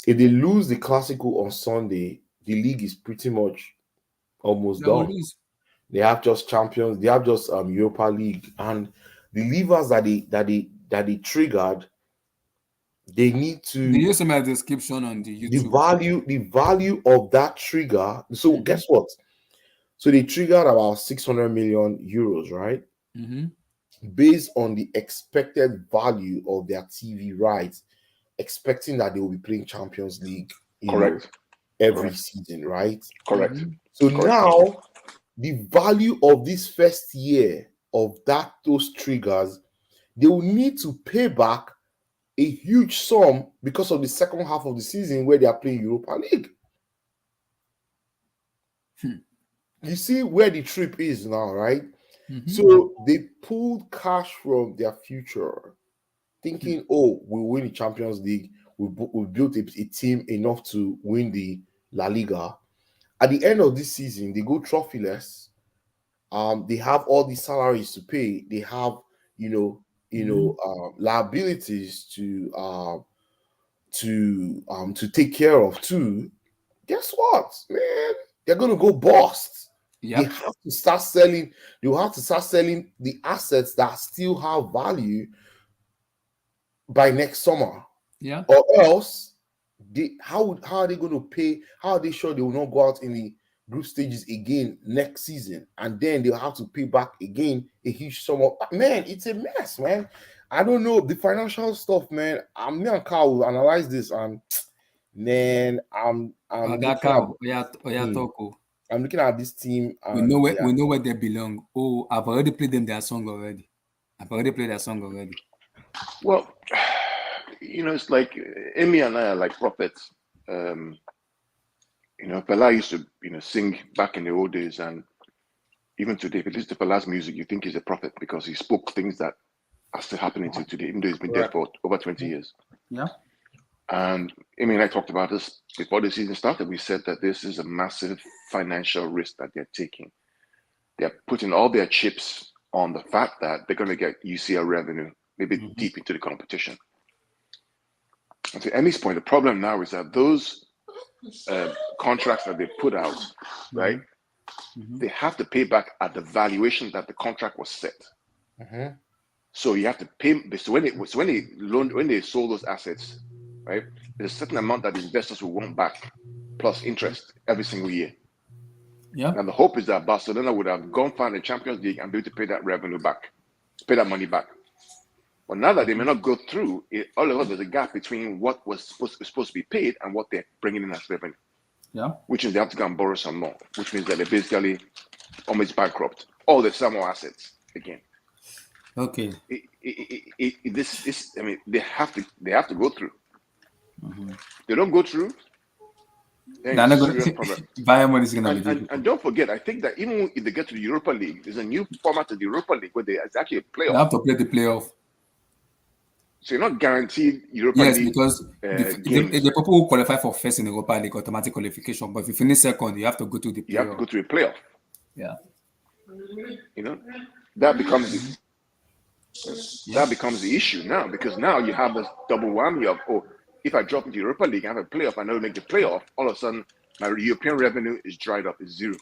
If they lose the Classical on Sunday, the league is pretty much almost
They will
done.
lose.
They have just champions. They have just Europa League, and the levers that they triggered. They need
They
to
use my description on the
the
YouTube.
value of that trigger. So
Mm-hmm.
guess what? So they triggered about 600 million euros, right?
Mm-hmm.
Based on the expected value of their TV rights, expecting that they will be playing Champions League,
Correct.
every
Correct.
season, right?
Correct.
Mm-hmm.
So
Correct.
now the value of this first year of those triggers, they will need to pay back a huge sum because of the second half of the season where they are playing Europa League. You see where the trip is now, right?
Mm-hmm.
So they pulled cash from their future, thinking, oh, we'll win the Champions League. We built a team enough to win the La Liga. At the end of this season, they go trophyless. They have all the salaries to pay. They have, liabilities to take care of too. Guess what, man? They're gonna go bust. They
Yep.
have to start selling. They will have to start selling the assets that still have value by next summer,
Yeah.
or else how are they going to pay? How are they sure they will not go out in the group stages again next season, and then they'll have to pay back again a huge sum of man? It's a mess, man. I don't know the financial stuff, man. Me and Carl will analyze this, and man, I'm
That
looking at
cow. Oya
hmm,
talk. Oh.
I'm looking at this team,
We know
and
where
yeah,
we know where they belong. Oh, I've already played them their song already. I've already played their song already.
Well, it's like Amy and I are like prophets. Fela used to, sing back in the old days, and even today, if you listen to Fela's music, you think he's a prophet because he spoke things that are still happening to today, even though he's been dead
correct.
for over 20 years.
Yeah.
And Amy and I talked about this before the season started. We said that this is a massive financial risk that they're taking. They're putting all their chips on the fact that they're going to get UCL revenue, maybe deep into the competition. And to Emmy's point, the problem now is that those contracts that they put out, right, they have to pay back at the valuation that the contract was set.
Mhm.
So you have to pay. So when they sold those assets, right, there's a certain amount that the investors will want back, plus interest every single year.
Yeah.
And the hope is that Barcelona would have gone far in the Champions League and be able to pay that revenue back, pay that money back. But now that they may not go through, all of a sudden there's a gap between what was supposed to be paid and what they're bringing in as revenue.
Yeah.
Which means they have to go and borrow some more, which means that they're basically almost bankrupt. Or they sell more assets again.
Okay.
I mean, they have to go through. They don't go through,
They're not
then
gonna
serious problem.
Bayern is gonna be
And
difficult.
don't forget, I think that even if they get to the Europa League, there's a new format of the Europa League where there's actually a
They
playoff.
have to play the playoff.
So you're not guaranteed Europa
Yes,
League
because
games.
the people who qualify for first in Europa League automatic qualification, but if you finish second, you have to go to the
You have to go
playoff.
to a playoff.
Yeah.
That becomes the issue now, because now you have this double whammy of, if I drop into Europa League, I have a playoff, I never make the playoff, all of a sudden my European revenue is dried up, it's zero.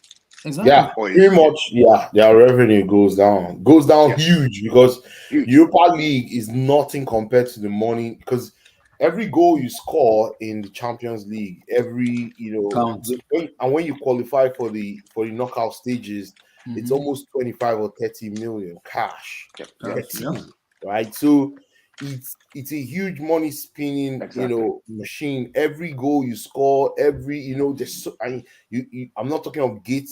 Exactly.
Yeah, pretty much. Yeah, their revenue goes down huge, because
Huge.
Europa League is nothing compared to the money, because every goal you score in the Champions League, every
Counts.
when you qualify for the knockout stages, it's almost 25 or 30 million cash per team, right? So it's a huge money spinning machine. Every goal you score, every there's so, I mean, I'm not talking of gate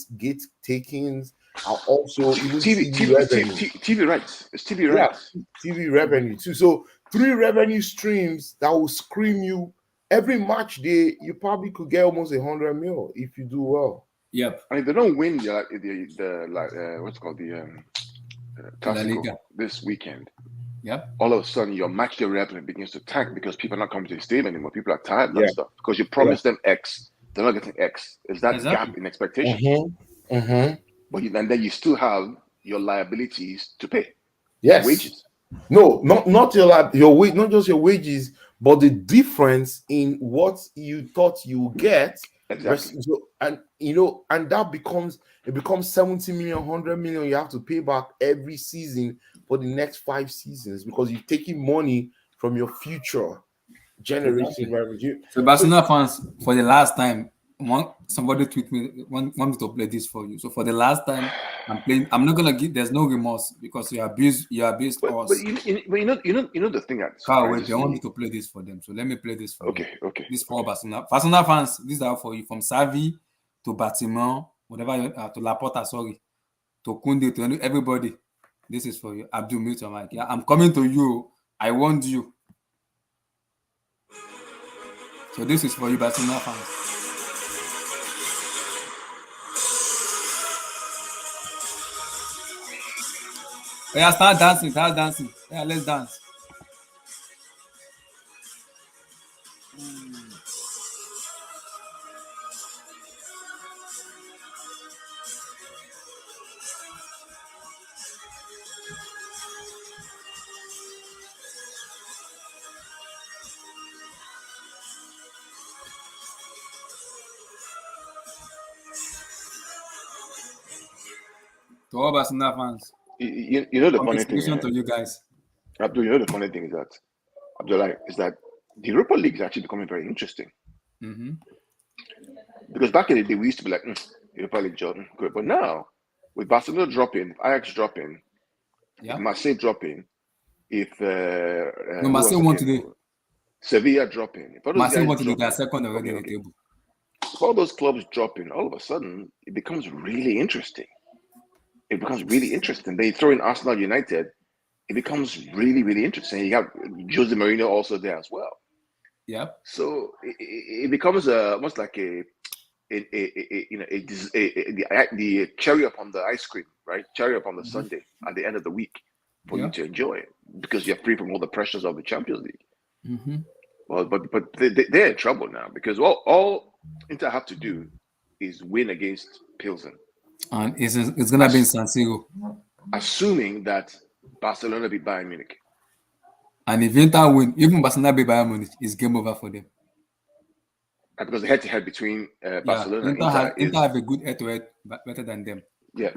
takings, and also even TV revenue.
TV rights. It's TV rights.
Yeah, TV revenue too. So 3 revenue streams that will scream you every match day. You probably could get almost 100 mil if you do well.
Yep.
And if they don't win the what's called the Classico this weekend, all of a sudden your match day revenue begins to tank because people are not coming to the stadium anymore. People are tired of that stuff because you promised them X, they're not getting X. Is that gap in expectations? But and then you still have your liabilities to pay.
Yes.
Wages.
No, not your wage, not just your wages, but the difference in what you thought you would get
Exactly.
versus, and and that becomes, it becomes 70 million, 100 million you have to pay back every season for the next 5 seasons, because you're taking money from your future generation
Exactly.
revenue.
So
So
Barcelona fans, for the last time, somebody tweet me want me to play this for you. So for the last time, I'm playing. I'm not gonna give. There's no remorse because you abused
But
us.
the thing that
Carl, wait,
surprises
they want me
me.
to play this for them. So let me play this for you.
Okay, okay,
This for
okay.
Barcelona fans. These are for you, from Savi to Batiman, whatever to Laporta. Sorry, to Kunde, to everybody. This is for you. Abdul, mute your mic. Yeah, I'm coming to you. I want you. So this is for you, Barcelona fans. Yeah, start dancing, start dancing. Yeah, let's dance. To all Barcelona fans,
You know the funny thing,
congratulations to you guys.
Abdul. You know the funny thing is that the Europa League is actually becoming very interesting.
Mm-hmm.
Because back in the day, we used to be like, Europa League, Jordan, good. But now, with Barcelona dropping, Ajax dropping, if
Yeah.
Marseille dropping, if
No,
who else
Marseille won
again?
today.
Sevilla dropping, if all those
Marseille
guys
won today. They are
dropping,
second already
okay,
in the
okay.
table.
If all those clubs dropping, all of a sudden, it becomes really interesting. It becomes really interesting. Then you throw in Arsenal United, it becomes really, really interesting. You got Jose Mourinho also there as well.
Yep.
So it becomes almost like the cherry upon the ice cream, right? Cherry upon the
Mm-hmm.
sundae at the end of the week for you
Yeah.
to enjoy it, because you're free from all the pressures of the Champions League.
Mm-hmm.
Well, but they're in trouble now, because all Inter have to do is win against Pilsen,
And it's gonna be in
As,
San Siro.
assuming that Barcelona beat Bayern Munich.
And if Inter win, even Barcelona beat Bayern Munich, it's game over for them.
Because the head-to-head between
Yeah.
Barcelona and
Inter
Inter is,
have a good head-to-head, but better than them.
yeah.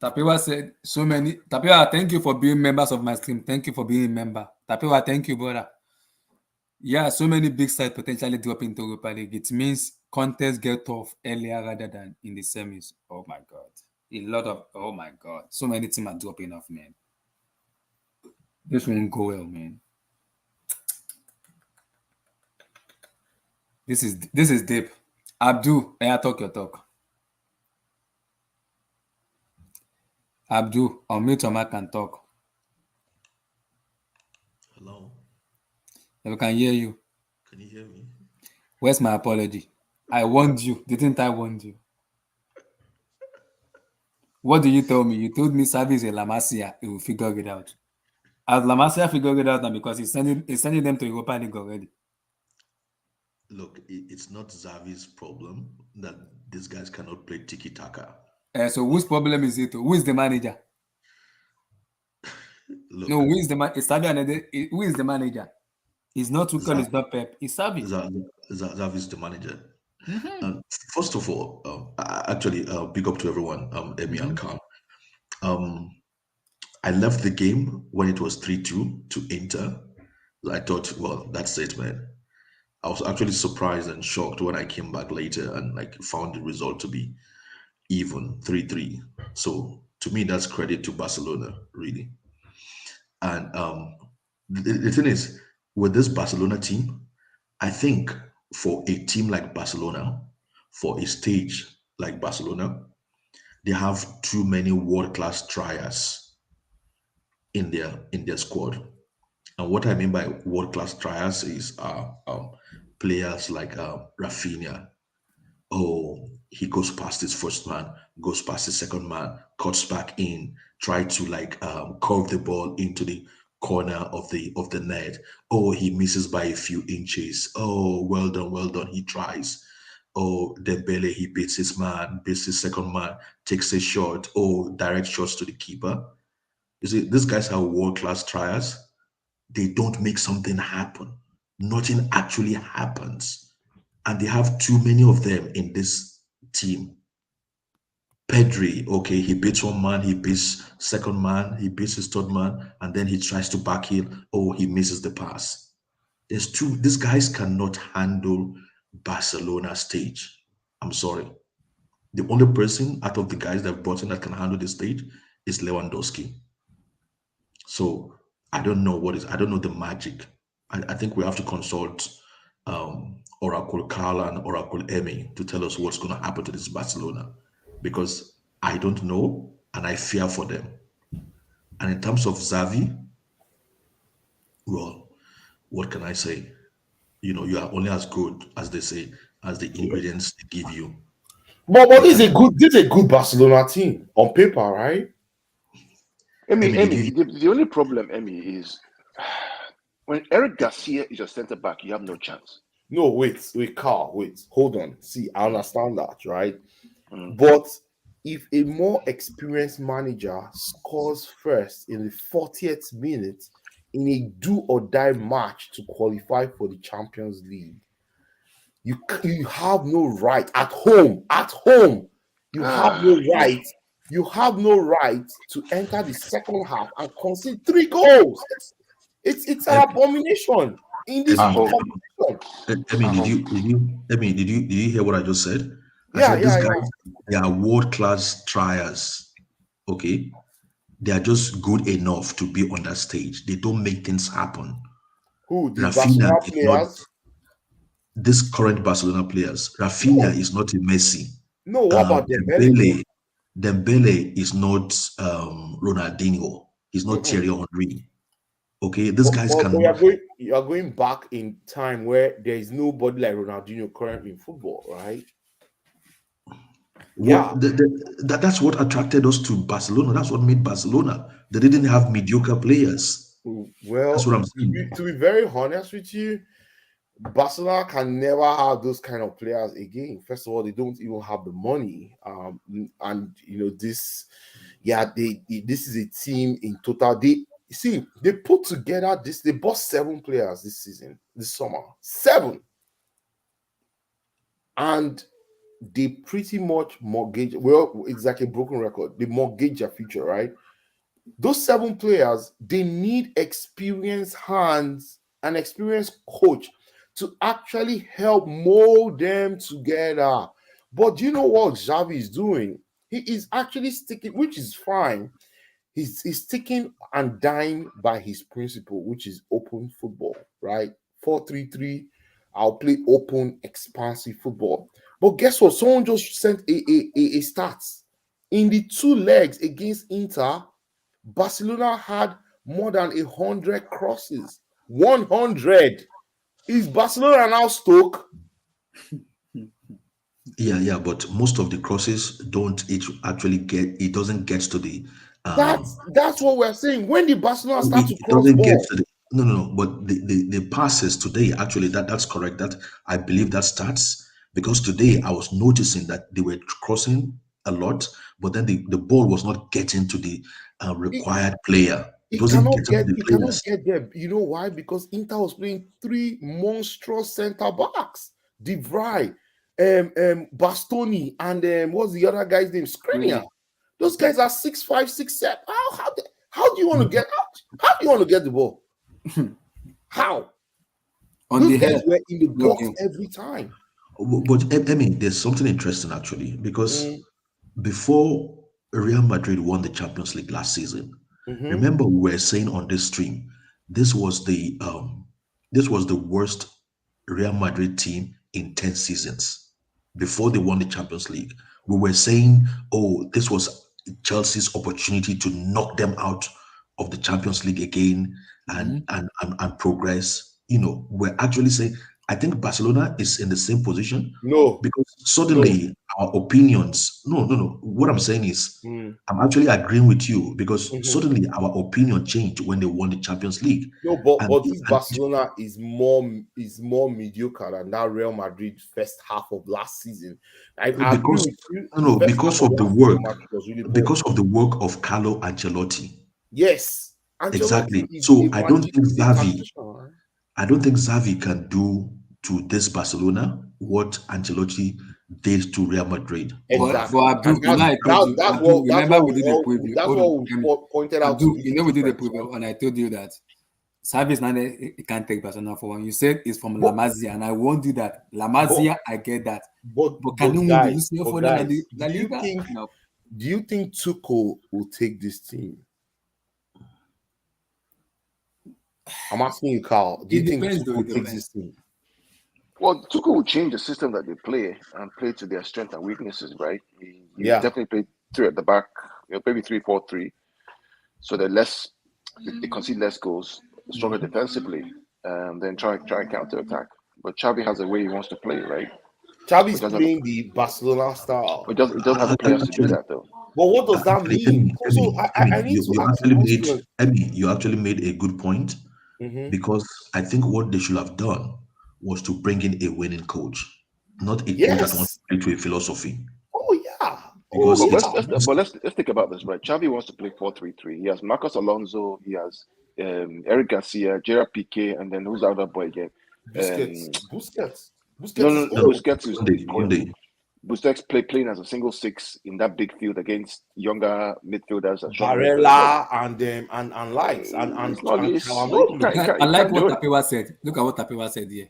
Tapiwa said so many. Tapiwa, thank you for being members of my stream. Thank you for being a member. Tapiwa, thank you, brother. Yeah, so many big sides potentially drop into Europa League. It means contests get off earlier rather than in the semis. Oh my god. Oh my god. So many teams are dropping off, man. This won't go well, man. This is deep. Abdul, I talk your talk. Abdul, unmute your mic and talk.
Hello,
We can hear you.
can you hear me?
Where's my apology? I warned you. Didn't I warn you? What do you tell me? You told me Service a La Masia, he will figure it out. As La Masia figured it out now because he's sending them to Europa League already.
Look, it's not Xavi's problem that these guys cannot play tiki taka.
So whose problem is it? Who is the manager?
Look,
No, who is the man? It's Savi and who is the manager? It's not Tuchel, it's
Xavi,
not Pep. It's Savi.
Xavi's the manager.
Mm-hmm.
First of all, actually, big up to everyone, Emmy
Mm-hmm.
and Khan. I left the game when it was 3-2 to Inter. I thought, well, that's it, man. I was actually surprised and shocked when I came back later and like found the result to be even 3-3. So to me, that's credit to Barcelona, really. And the thing is, with this Barcelona team, I think for a team like Barcelona, for a stage like Barcelona, they have too many world-class triers in their squad. And what I mean by world-class triers is players like Rafinha. Oh, he goes past his first man, goes past his second man, cuts back in, try to like curve the ball into the corner of the net. Oh, he misses by a few inches. Oh, well done, he tries. Oh, Dembele, he beats his man, beats his second man, takes a shot. Oh, direct shots to the keeper. You see, these guys are world-class triers. They don't make something happen. Nothing actually happens. And they have too many of them in this team. Pedri, okay, he beats one man, he beats second man, he beats his third man, and then he tries to back heel. Oh, he misses the pass. There's two, these guys cannot handle Barcelona stage. I'm sorry. The only person out of the guys they've brought in that can handle the stage is Lewandowski. So I don't know the magic. I think we have to consult Oracle Carla and Oracle Emmy to tell us what's going to happen to this Barcelona because I don't know and I fear for them. And in terms of Xavi, well, what can I say? You know, you are only as good as they say, as the ingredients they give you.
But
They
this
can,
is a good Barcelona team on paper, right?
Emmy,
Emmy, did you?
the only problem, Emmy, is when Eric Garcia is your centre back, you have no chance.
No, wait, Carl, wait, hold on. See, I understand that, right?
Mm.
But if a more experienced manager scores first in the 40th minute in a do or die match to qualify for the Champions League, you have no right at home. At home, you have no
Yeah.
right. You have no right to enter the second half and concede 3 goals. It's an
Em-
abomination in this
At
Emmy,
home.
competition.
Emmy,
At home.
Emmy, did you hear what I just said? I
Yeah,
said these
yeah, yeah.
guys, they are world-class triers. Okay, they are just good enough to be on that stage. They don't make things happen.
Who the
Rafinha
Barcelona
is not
players?
this current Barcelona players. Rafinha
No,
is not a Messi.
no. What about Dembele though?
Dembele is not Ronaldinho. He's not
Mm-mm.
Thierry Henry. Okay, these guys
But
cannot.
you are going back in time where there is nobody like Ronaldinho currently in football, right? Yeah.
That's what attracted us to Barcelona. That's what made Barcelona. They didn't have mediocre players. That's
Well,
what I'm saying.
to be very honest with you, Barcelona can never have those kind of players again. First of all, they don't even have the money. And this, yeah, this is a team in total. They put together this. They bought 7 players this season, this summer, 7, and they pretty much mortgage. Well, it's like a broken record. They mortgage their future, right? Those 7 players, they need experienced hands, an experienced coach to actually help mold them together. But do you know what Xavi is doing? He is actually sticking, which is fine. He's sticking and dying by his principle, which is open football, right? 4-3-3. I'll play open, expansive football. But guess what? Someone just sent a stats. In the 2 legs against Inter, Barcelona had more than 100 crosses. 100. Is Barcelona now Stoke?
Yeah, but most of the crosses don't it actually get it doesn't get to the
That's what we're saying. When did Barcelona start to
it
cross
doesn't get
ball?
to the no, but the passes today actually that's correct. That I believe that starts because today I was noticing that they were crossing a lot, but then the ball was not getting to the
It,
required player. It wasn't getting to the
it cannot
players.
get there. You know why? Because Inter was playing 3 monstrous center backs. De Vrij, Bastoni, and what's the other guy's name? Skriniar. Those guys are 6'5", 6'7". How do you want to get out? How do you want to get the ball? How?
On
Those
the
guys
head,
were in the box
looking.
every time.
But I mean, there's something interesting actually because
Mm,
before Real Madrid won the Champions League last season,
mhm.
remember we were saying on this stream, this was the worst Real Madrid team in 10 seasons before they won the Champions League. We were saying, oh, this was Chelsea's opportunity to knock them out of the Champions League again
Mhm.
and progress. You know, we're actually saying, I think Barcelona is in the same position
No,
because
no.
suddenly our opinions, no. What I'm saying is,
Mm,
I'm actually agreeing with you because
mhm.
suddenly our opinion changed when they won the Champions League.
No,
And,
but this Barcelona is more mediocre than that Real Madrid first half of last season. I agree
because
with you.
no,
The
no,
first half of last season, Madrid was really poor.
because of the work of Carlo Ancelotti.
Yes,
Exactly.
Ancelotti is
So
a tactician, right?
I don't think Xavi can do to this Barcelona what Ancelotti did to Real Madrid or
But
Exactly,
Abdul,
and
you know, I told you, Abdul, remember we did the preview.
that's
Hold
what
on,
we
Emi.
pointed out to
Abdul,
be
you
the
know we did the
difference, right?
preview, and I told you that Service now he can't take Barcelona for one. You said it's from La
But
Masia, and I won't do that. La
but
Masia, I get that. But can you win the UCL
but
for them and the
guys,
La Liga? No.
do you think Tuchel will take this team? I'm asking you, Carl. Do you
It
think
depends, though. It
Tuchel takes this
depends.
team?
Well, Tuchel will change the system that they play and play to their strengths and weaknesses, right? He
Yeah.
definitely play three at the back, maybe 3-4-3, so they're they concede less goals, stronger defensively, then try and counter attack. But Xavi has a way he wants to play, right?
Xavi's
But doesn't
playing the Barcelona style.
it doesn't have the players to do
actually,
that though.
But what does that
actually,
mean? So I need to
You
ask a
actually made
question.
You actually made a good point
Mhm.
because I think what they should have done was to bring in a winning coach, not a coach that wants
Yes.
to play to a philosophy.
Oh yeah. Oh
Because
But
it's
yeah.
let's think about this, right? Xavi wants to play 4-3-3. He has Marcos Alonso, he has Eric Garcia, Gerard Piqué, and then who's the other boy again?
Busquets. Busquets.
No,
Busquets is
no,
no,
old.
Busquets is
one
yeah.
day,
Busquets playing as a single six in that big field against younger midfielders and stronger midfielders.
Barella and likes
It's not.
and
You
Chalanoglu.
can't.
I
You
like
can't
what
do it.
Tapewa said. Look at what Tapewa said here.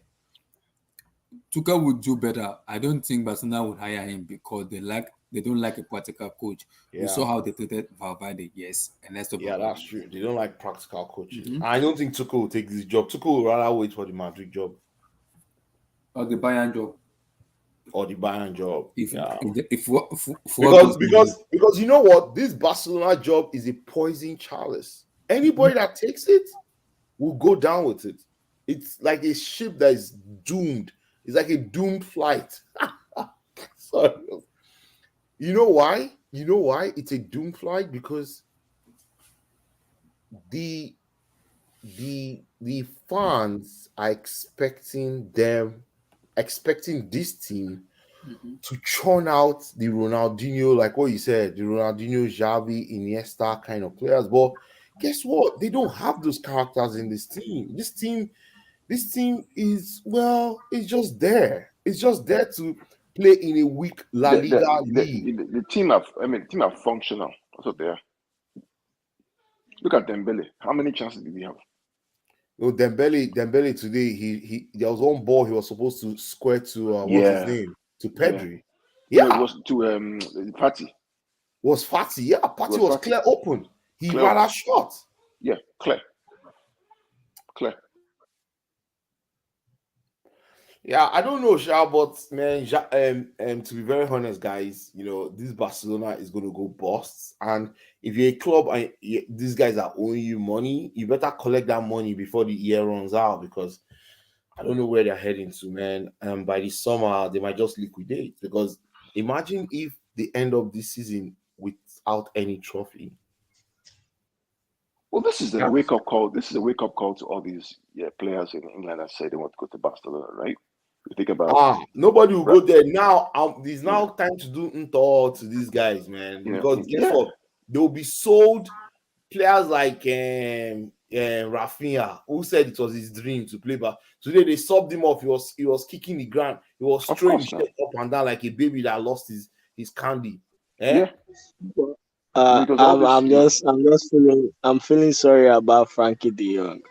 Tuchel would do better. I don't think Barcelona would hire him because they don't like a practical coach. We
Yeah.
saw how they treated Valverde, yes, and Ernesto
Yeah,
Valverde.
that's true. They don't like practical coaches.
Mm-hmm.
I don't think Tuchel will take this job. Tuchel will rather wait for the Madrid job
Or the Bayern job.
or the Bayern job.
If
Yeah.
if what goes wrong,
Because you know what? This Barcelona job is a poison chalice. Anybody that takes it will go down with it. It's like a ship that is doomed. It's like a doomed flight. Sorry. You know why? You know why it's a doomed flight? Because the the fans are expecting this team to churn out the Ronaldinho, like what you said, the Ronaldinho, Xavi, Iniesta kind of players. But guess what? They don't have those characters in this team. This team is, well, it's just there. It's just there to play in a weak La
The
Liga league.
the team have. I mean, the team are functional. That's what they are. Look at Dembele. How many chances did he have?
You know, Dembele today, he there was one ball he was supposed to square to what's his
Yeah,
name, to
yeah.
Pedri.
No, it
Yeah,
was to Fatty.
was Fati. Yeah,
It
Fati
was
was
Fatty.
clear open. He
Clear
rather
open.
shot.
Yeah, clear.
Yeah, I don't know, Sha, but man, to be very honest, guys, you know, this Barcelona is going to go bust. And if you're a club and these guys are owing you money, you better collect that money before the year runs out because I don't know where they're heading to, man. By the summer, they might just liquidate because imagine if they end up this season without any trophy.
Well, this is a
That's
wake up call. This is a wake up call to all these players in England that say they want to go to Barcelona, right? You think about
nobody will go
right?
there now. There's
Yeah,
now time to do untold to these guys, man.
you know,
Because guess
yeah,
what? They'll be sold players like Rafinha, who said it was his dream to play back. Today they subbed him off. He was kicking the ground. He was
of
throwing
course, now,
shit up and down like a baby that lost his candy. Eh?
yeah. I mean, because all this,
I'm feeling sorry about Frankie De Jong.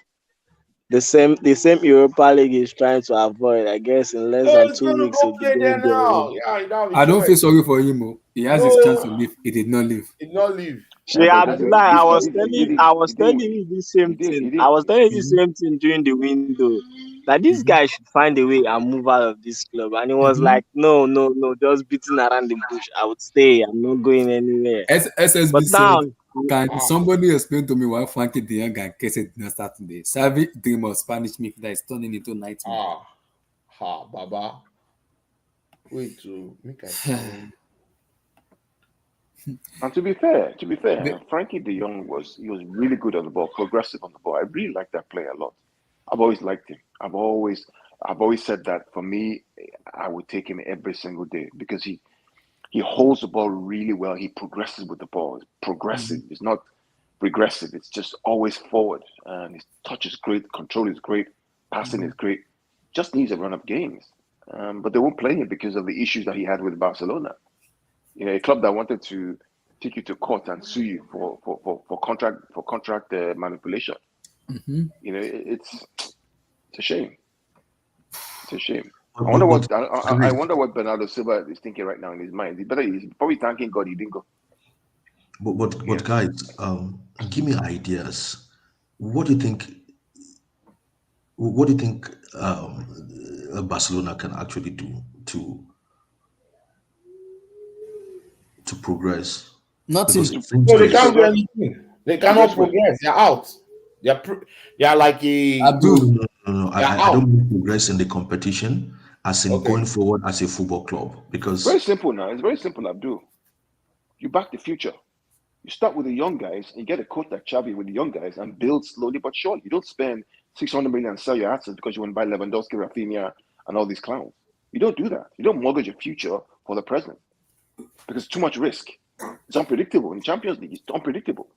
The same Europa League is trying to avoid. I guess in less
No,
than
he's
2
gonna
weeks
go
he'll be
play there
going there
now.
already.
Yeah, you don't have a
I don't feel
choice.
sorry for him. He has his chance to
No,
leave. He did not leave.
he did not leave.
She
but
I
Abdullah,
don't think
he did,
I was
he
telling
didn't,
you the same
he
thing.
did,
I was telling you the
Mm-hmm.
same thing during the window. That this
Mm-hmm.
guy should find a way and move out of this club. And he was
Mm-hmm.
like, no, no, no, just beating around the bush. I would stay. I'm not going anywhere.
SSB
But now,
said, "Can
ah
somebody explain to me why Frankie De Jong and Kessie did not start today? Savvy dream of Spanish midfielder is turning into nightmare."
Baba. Wait to make I find.
And to be fair, Frankie De Jong was really good on the ball, progressive on the ball. I really like that player a lot. I've always liked him. I've always said that for me, I would take him every single day because he holds the ball really well. He progresses with the ball. It's progressive.
Mhm.
It's not regressive. It's just always forward. And his touch is great, control is great, passing is great. Just needs a run of games. But they won't play him because of the issues that he had with Barcelona. You know, a club that wanted to take you to court and sue you for contract manipulation. You know, it's a shame. It's a shame. I wonder what Bernardo Silva is thinking right now in his mind. He's probably thanking God he didn't go.
But guys, give me ideas. What do you think? What do you think Barcelona can actually do to progress? Because
Nothing.
it seems
So they
like
can't do
Progress.
anything. They cannot progress. They're out. They're like a.
no,
Abdul,
no, no, no.
They're
I
out.
don't mean progress in the competition, as in
Okay.
going forward as a football club.
It's very
Because
simple now. It's very simple, Abdul. You back the future. You start with the young guys and you get a coach like Xavi with the young guys and build slowly but surely. You don't spend 600 million and sell your assets because you want to buy Lewandowski, Rafinha, and all these clowns. You don't do that. You don't mortgage your future for the present because it's too much risk. It's unpredictable. In Champions League, it's unpredictable.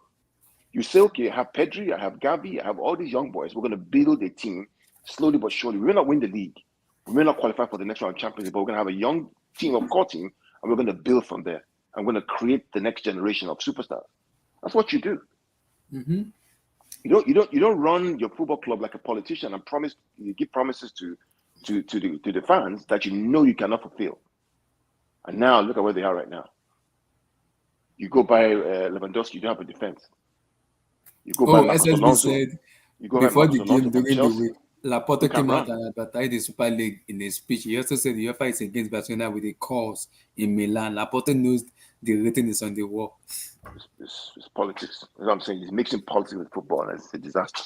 You say, okay, I have Pedri, I have Gavi, I have all these young boys. We're going to build a team slowly but surely. We may not win the league. We may not qualify for the next round of Champions League, but we're going to have a young team, a core team, and we're going to build from there. I'm going to create the next generation of superstars. That's what you do. You don't run your football club like a politician and you give promises to the fans that you know you cannot fulfill. And now look at where they are right now. You go buy Lewandowski, you don't have a defense. You go buy Marcos
SSB
Alonso.
said
You go buy
before the
Marcos Alonso
game
from
during the
Chelsea.
week, Laporte
Who can
came out
run?
and advertised the Super League in a speech. He also said the UEFA is against Barcelona with a cause in Milan. Laporte knows the rating is on the wall.
It's politics. That's what I'm saying. He's mixing politics with football, and it's a disaster.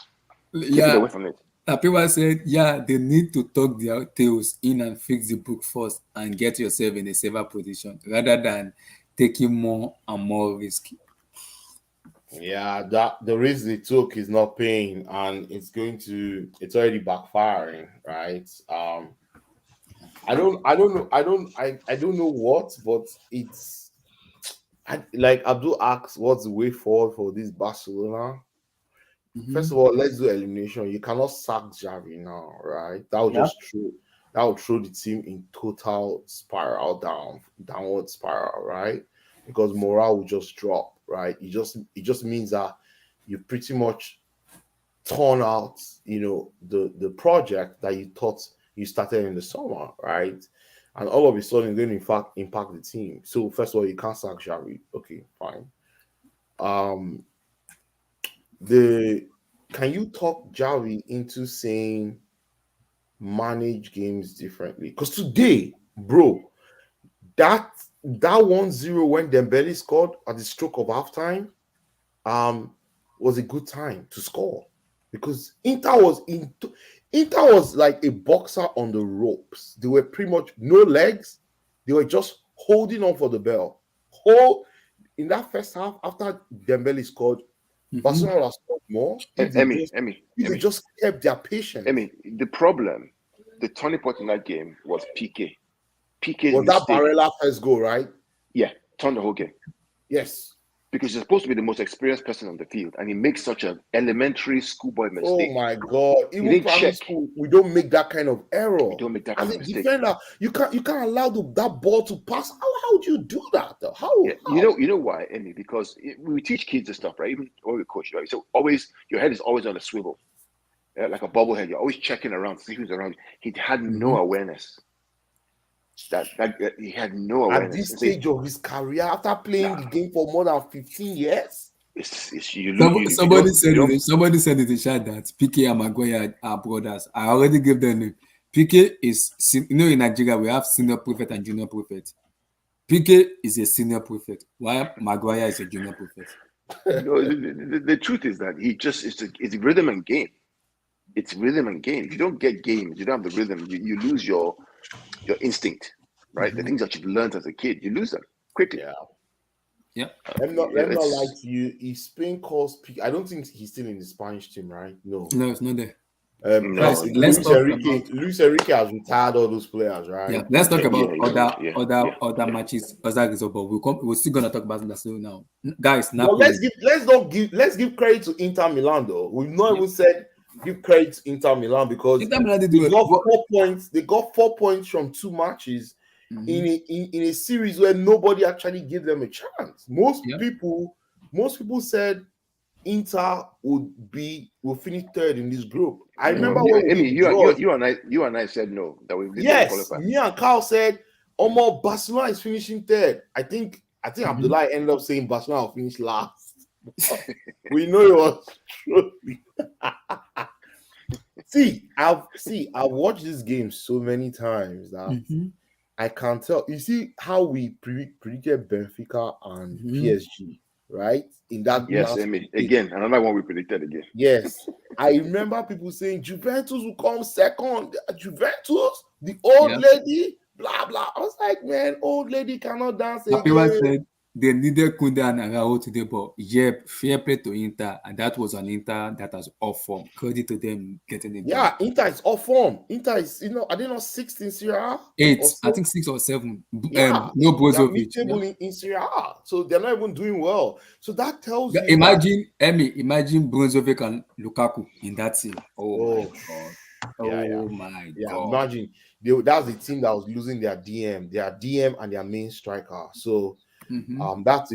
Keep it
Yeah,
away from it.
people said, yeah, they need to talk their tails in and fix the book first and get yourself in a safer position rather than taking more and more risk.
Yeah, that the risk they took is not paying, and it's already backfiring, right? I don't know, I don't know what, but it's like Abdul asks, what's the way forward for this Barcelona? First of all, let's do elimination. You cannot sack Xavi now, right? That will throw the team in total downward spiral, right? Because morale will just drop, right? It just means that you pretty much torn out, the project that you thought you started in the summer, right? And all of a sudden, it's going to in fact impact the team. So first of all, you can't sack Xavi. Okay, fine. Can you talk Xavi into saying manage games differently? Because today, bro, that 1-0 when Dembele scored at the stroke of halftime, was a good time to score because Inter was like a boxer on the ropes. They were pretty much no legs. They were just holding on for the bell. In that first half, after Dembele scored, Barcelona would have scored more if they just kept their patience.
The problem, the turning point in that game was PK. PK's
Was that
mistake.
Barella first goal, right?
Yeah, turned the whole game.
Yes.
Because he's supposed to be the most experienced person on the field, and he makes such an elementary schoolboy mistake.
Oh my God! Even primary school, we don't make that kind of error.
We don't make that kind of mistake.
As a defender, you can't allow that ball to pass. How would you do that? Though? How?
You know why, Emmy? Because we teach kids this stuff, right? Even when we coach, right? So always your head is always on a swivel, like a bobblehead. You're always checking around, see who's around. He had no awareness. That he had no awareness.
At this stage of his career, after playing the game for more than 15 years,
somebody said in the chat that PK and Maguire are brothers. I already gave them name. PK is, in Nigeria we have senior prefect and junior prefect. PK is a senior prefect, while Maguire is a junior prefect.
The truth is that it's rhythm and game. It's rhythm and game. If you don't get game, if you don't have the rhythm, you lose your instinct, right? The things that you've learned as a kid, you lose them quickly.
Yeah.
Let me not lie to you. If Spain calls PK, I don't think he's still in the Spanish team, right? No,
it's not there. Guys,
No,
let's
Luis
talk
Enrique.
about
Luis Enrique has retired all those players,
yeah.
right?
Let's talk about
yeah,
other matches, other results. But we're still gonna talk about Barcelona now, guys.
But
Napoli.
let's give credit to Inter Milan though. We've not even said give credit to Inter Milan because
Inter Milan did
they
well.
got 4 points. They got 4 points from 2 matches in a series where nobody actually gave them a chance. Most people said Inter will finish third in this group. I remember when we
Amy,
did draws.
you and I said no, that we didn't
Yes,
qualify.
me and Carl said, Omo, Barcelona is finishing third. I think Abdullah ended up saying Barcelona will finish last. We know it was true. I've watched this game so many times that I can't tell. You see how we predicted Benfica and PSG, right? In that
Yes,
last
Amy.
game.
Again, another one we predicted again.
Yes. I remember people saying Juventus will come second. Juventus, the old lady, blah blah. I was like, man, old lady cannot dance
People
again.
said they needed Kunde and Araujo today, but fair play to Inter, and that was an Inter that has off form. Credit to them getting it done.
Inter is off form. Inter is, are they not 6th in Serie A?
8, I think 6 or 7. No
they're
Brozovic.
mid-table in Serie A, so they're not even doing well. So that tells you.
Imagine Brozovic and Lukaku in that team. Oh my God!
Imagine that's the team that was losing their DM and their main striker. So that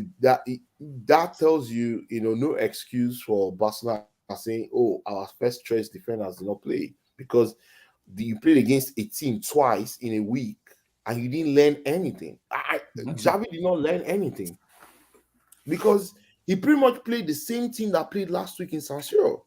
tells you, no excuse for Barcelona saying, "Oh, our first choice defenders did not play," because you played against a team twice in a week and you didn't learn anything. Xavi did not learn anything because he pretty much played the same team that played last week in San Siro.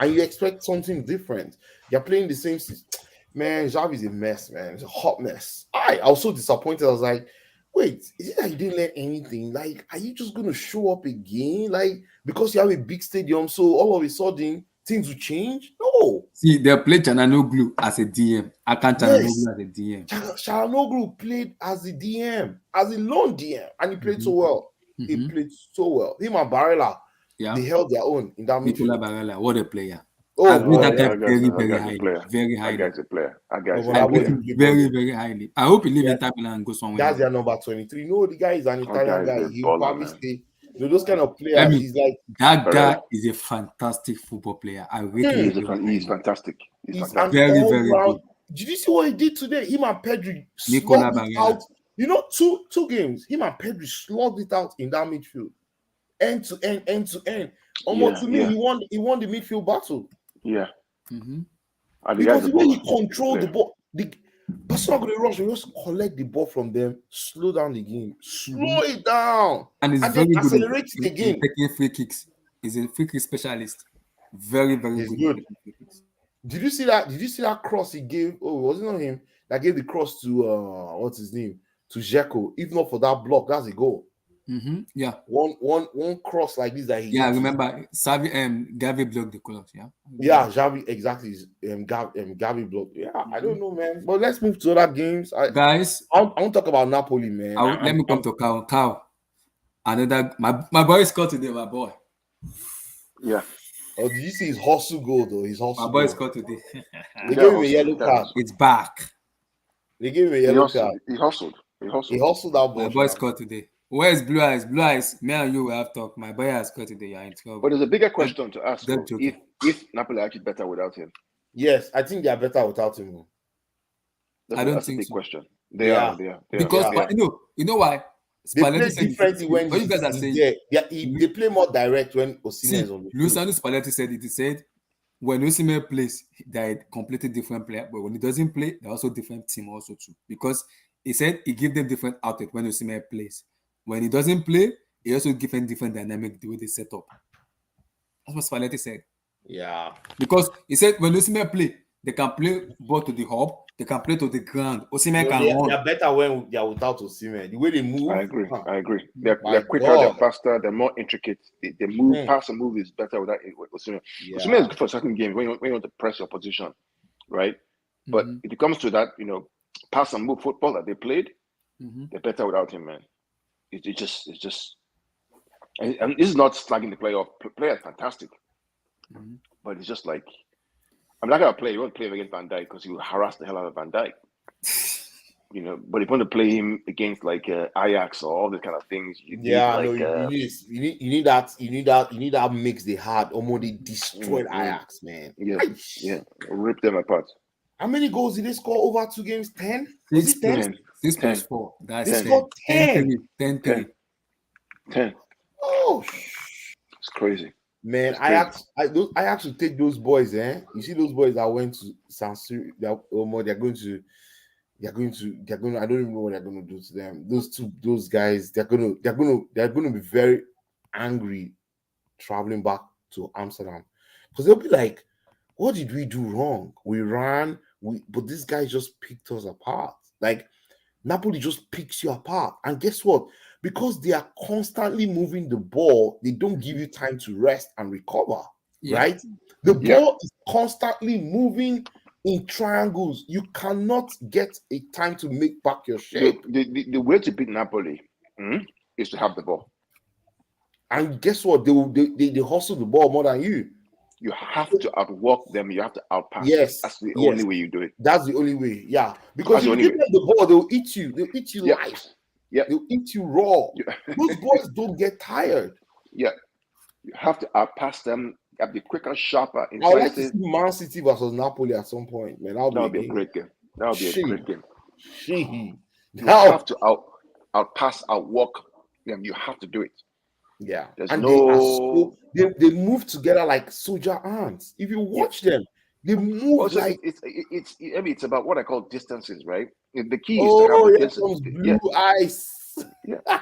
And you expect something different. You're playing the same system. Man, Xavi's a mess, man. It's a hot mess. I was so disappointed. I was like, wait, is it that you didn't learn anything? Like, are you just going to show up again? Like, because you have a big stadium, so all of a sudden, things will change? No.
See, they played Çalhanoğlu as a DM. I can't Çalhanoğlu as a DM.
Çalhanoğlu played as a DM, as a lone DM, and he played so well. He played so well. Him and Barella, they held their own in that midfield.
Nicola Barella, what a player.
Oh,
I rate that guy
very,
very highly. Very highly.
That guy's a player.
I rate him very, very highly. I hope he leaves Inter Milan and goes somewhere.
That's their number 23. No, the guy is an Italian guy. He will probably stay. Those kind of players. He's like
that guy is a fantastic football player. I rate him.
He's fantastic.
He's
very, very good.
Did you see what he did today? Him and Pedri
Nicola
slugged it out. Two games. Him and Pedri slugged it out in that midfield, end to end. Almost to me, he won the midfield battle.
Yeah.
Because the way he controlled the ball, Barcelona going to rush, we just collect the ball from them, slow down the game, slow it down,
and very good.
Accelerate it again.
Taking free kicks. He's a free kick specialist. Very, very good.
Did you see that? Did you see that cross he gave? Oh, was it not him that gave the cross to what's his name? To Dzeko. If not for that block, that's a goal.
Yeah.
One cross like this that he.
Yeah, remember Gavi blocked the cross. Yeah.
Yeah, Xavi exactly. Gavi blocked. Yeah, I don't know, man. But let's move to other games.
Guys,
I want to talk about Napoli, man.
Let me come to Carl. Carl, another my boy scored today. My boy.
Yeah.
Oh, did you see his hustle goal though? His hustle.
My boy scored today.
They gave him a yellow card.
It's back.
They gave him a yellow card.
He hustled. He
hustled that ball.
My boy scored today. Where's Blue Eyes? Blue Eyes, me and you will have talk. My boy has scored today. You're in trouble.
But there's a bigger question to ask. If Napoli are actually better without him.
Yes, I think they are better without him.
I don't think
a big
so.
Question. They are.
Because you know why?
They play differently when
you guys are saying
they play more direct when Osimhen is on the field.
Luciano Spalletti said it. He said when Osimhen plays, they're a completely different player. But when he doesn't play, they're also different team also too. Because he said he gives them different outlet when Osimhen plays. When he doesn't play, he also gives them different dynamic the way they set up. That's what Spalletti said.
Yeah.
Because he said when Osimhen play, they can play ball to the hub, they can play to the ground. Osimhen can run.
They're better when they are without Osimhen. The way they move.
I agree. They're quicker, they're faster, they're more intricate. They move, pass and move is better without Osimhen. Yeah. Osimhen is good for certain games when you want to press your position, right? But if it comes to that, pass and move football that they played, they're better without him, man. It's just, and this is not slagging the player off. Player is fantastic. But it's just like I'm not gonna play. You won't play him against Van Dijk because he will harass the hell out of Van Dijk. You know, but if you want to play him against like Ajax or all these kind of things, you need
Yeah,
like
no, you need that mix they had. Almost they destroyed Ajax, man.
yeah, rip them apart.
How many goals did they score over 2 games? 10? Was it 10?
10,
6
10,
plus 4.
They
That's 10.
scored 10.
10 3.
10, 10.
Oh,
It's crazy.
man,
It's crazy.
Ajax will take those boys, eh? You see those boys that went to San Siro, they're going to I don't even know what they're going to do to them. Those guys, they're going to be very angry traveling back to Amsterdam, because they'll be like, what did we do wrong? We ran, but this guy just picked us apart. Like, Napoli just picks you apart. And guess what? Because they are constantly moving the ball, they don't give you time to rest and recover, right? The ball is constantly moving in triangles. You cannot get a time to make back your shape.
The way to beat Napoli is to have the ball.
And guess what? They hustle the ball more than you.
You have to outwork them. You have to outpass.
Yes,
that's the only way you do it.
That's the only way. Yeah, because if you give them the ball, they'll eat you. They'll eat you live.
Yeah,
they'll eat you raw. Those boys don't get tired.
Yeah, you have to outpass them. You have to be quicker, sharper.
I would like to see Man City versus Napoli at some point, man. That'll be a
great game. That'll be a great game. You have to outpass, outwork them. You have to do it.
Yeah,
there's
and
no.
They move together like soldier ants. If you watch them, they move like
it's about what I call distances, right? The key is to have the distance.
Blue ice.
Yeah.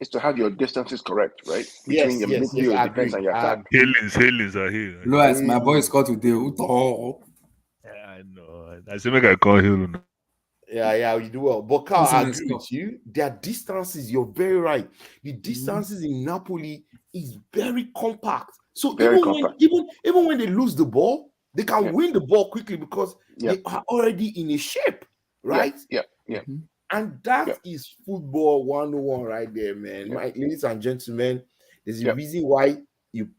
Is to have your distances correct, right? Between your midfield, defense, and your attack.
Hailings are here.
Louis, my boy is called today.
Yeah, I know. I say make I call him.
Yeah, you do well. But Carl, I agree with you. Their distances, you're very right. The distances in Napoli is very compact. So even when they lose the ball, they can win the ball quickly because they are already in a shape, right?
Yeah.
And that is football 101 right there, man. My ladies and gentlemen, there's a reason why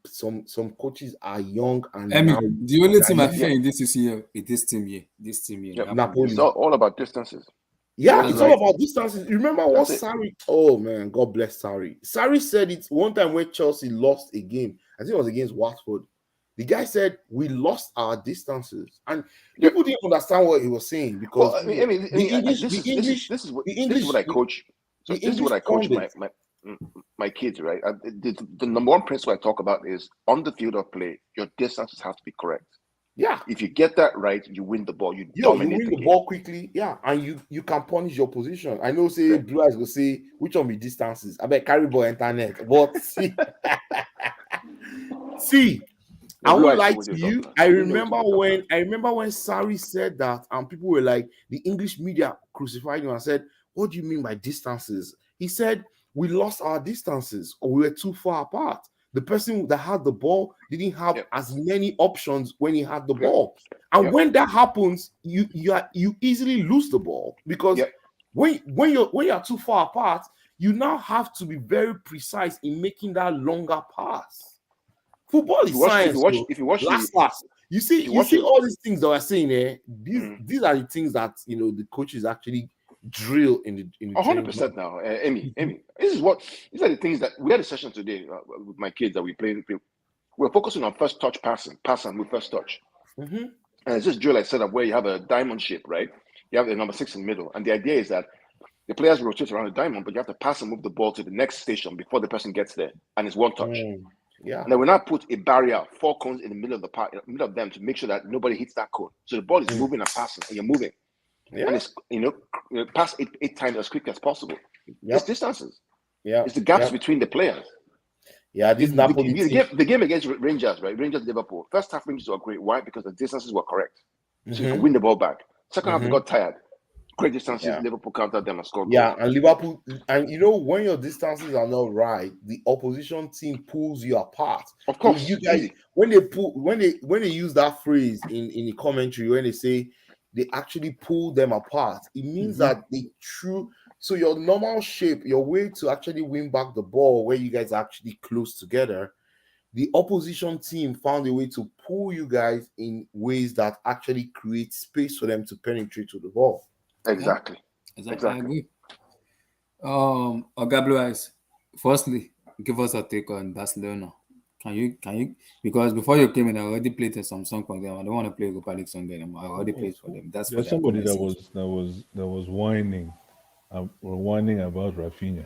some coaches are young and
the only team I fear in this year is this team here.
Napoli. It's all about distances.
Yeah, it's all about distances. Remember what Sarri? Oh man, God bless Sarri. Sarri said it one time when Chelsea lost a game. I think it was against Watford. The guy said we lost our distances, and people didn't understand what he was saying because
this is what I coach. So this is what I coach my kids, right? The number one principle I talk about is on the field of play, your distances have to be correct.
Yeah.
If you get that right, you win the ball. You dominate
the ball quickly. Yeah, and you can punish your position. I know. Say Blue Eyes will say which one be distances. I bet carry ball internet. But see. I won't lie to you. I remember when Sarri said that, and people were like, the English media crucified him and said, "What do you mean by distances?" He said, "We lost our distances, or we were too far apart. The person that had the ball didn't have as many options when he had the ball, and when that happens, you easily lose the ball because when you're too far apart, you now have to be very precise in making that longer pass." Football is science.
If you watch
you see all these things that we're saying here. These are the things that the coaches actually drill in the
100% now. Amy, these are the things that we had a session today with my kids that we played. We're focusing on first touch passing with first touch. And it's just drill I set up where you have a diamond shape, right? You have the number 6 in the middle, and the idea is that the players rotate around the diamond, but you have to pass and move the ball to the next station before the person gets there, and it's one touch.
Yeah.
And then we now put a barrier, 4 cones in the middle of the middle of them to make sure that nobody hits that cone. So the ball is moving and passing, and you're moving. Yeah. And it's pass 8 times as quick as possible. It's distances.
Yeah.
It's the gaps between the players.
Yeah, this Napoli
the game against Rangers, right? Rangers Liverpool. First half Rangers were great. Why? Because the distances were correct. So you could win the ball back. Second half they got tired. Great distances, Liverpool countered them and scored.
Yeah, and Liverpool, and when your distances are not right, the opposition team pulls you apart.
Of course,
so you guys when they use that phrase in the commentary when they say they actually pull them apart, it means that so your normal shape, your way to actually win back the ball, where you guys are actually close together, the opposition team found a way to pull you guys in ways that actually create space for them to penetrate to the ball.
Exactly.
I agree. Oga Blue Eyes, firstly, give us a take on Barcelona. Can you because before you came in, I already played some song for them. I don't want to play Europa League song anymore. I already played for them. That's for
There's
their
somebody
comment
that
section.
was whining, whining about Rafinha.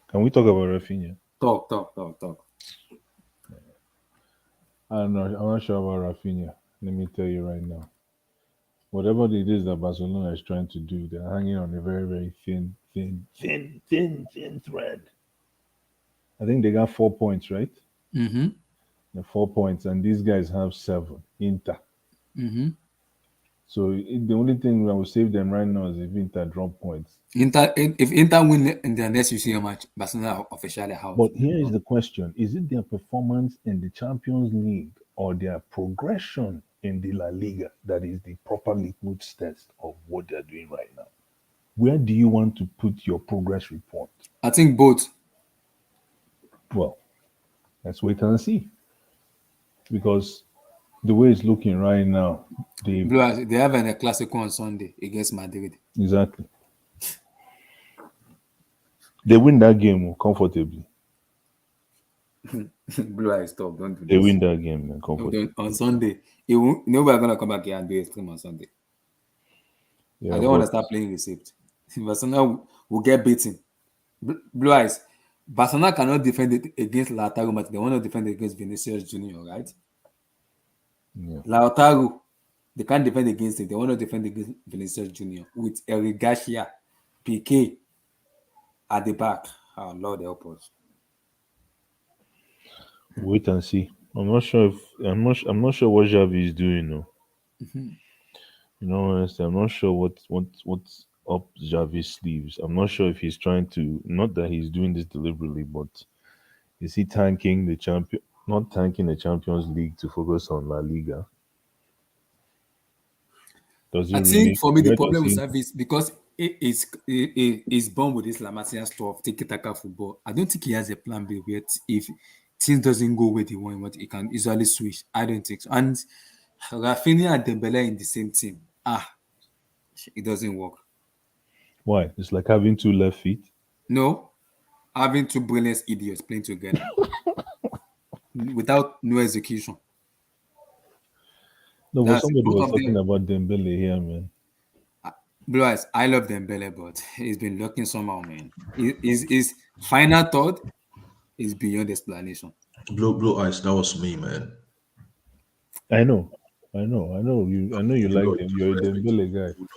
Can we talk about Rafinha?
Talk.
I'm not sure about Rafinha. Let me tell you right now. Whatever it is that Barcelona is trying to do, they're hanging on a very, very thin thread. I think they got 4 points, right?
Mm-hmm.
The 4 points, and these guys have seven. Inter.
Mm-hmm.
So the only thing that will save them right now is if Inter drop points.
If Inter win in their next UCL match, Barcelona are officially out.
But here is the question: is it their performance in the Champions League or their progression in the La Liga that is the proper litmus test of what they're doing right now? Where do you want to put your progress report?
I think both.
Well, let's wait and see. Because the way it's looking right now,
Blue Eyes, they have a Clasico on Sunday against Madrid.
exactly. They win that game comfortably.
Blue Eyes, stop! Don't do
They
this.
win that game
No,
comfortably.
on Sunday, nobody gonna come back here and do a stream on Sunday. I
Yeah,
don't want to
but
start playing receipt. Barcelona will get beaten. Blue Eyes, Barcelona cannot defend it against Lautaro Martinez. They want to defend it against Vinicius Junior, right?
yeah.
Lautaro, they can't defend against it. They want to defend against Vinicius Junior with Eric Garcia, PK at the back. Oh, Lord help us.
Wait and see. I'm not sure what Xavi is doing. No, you know, honestly, I'm not sure what's up Xavi's sleeves. I'm not sure if he's trying to. Not that he's doing this deliberately, but is he tanking the champion? Not tanking the Champions League to focus on La Liga. Does he
I think
really?
for me the
Where does
problem with
he?
Service because it is born with this La Masia stuff, tiki taka football. I don't think he has a plan B yet. If things doesn't go where they want, he can easily switch. I don't think so. And Rafinha and Dembele in the same team. It doesn't work.
Why? It's like having two left feet.
No, having two brilliant idiots playing together without no execution.
No, but
That's it.
somebody
Both
was
of
talking
them.
about Dembele here, man.
Blue Eyes, I love Dembele, but he's been looking somehow, man. His final thought is beyond explanation.
Blue eyes, that was me, man.
I know, I know you
You
like
know,
them.
you
You're a
respect
Dembele guy.
you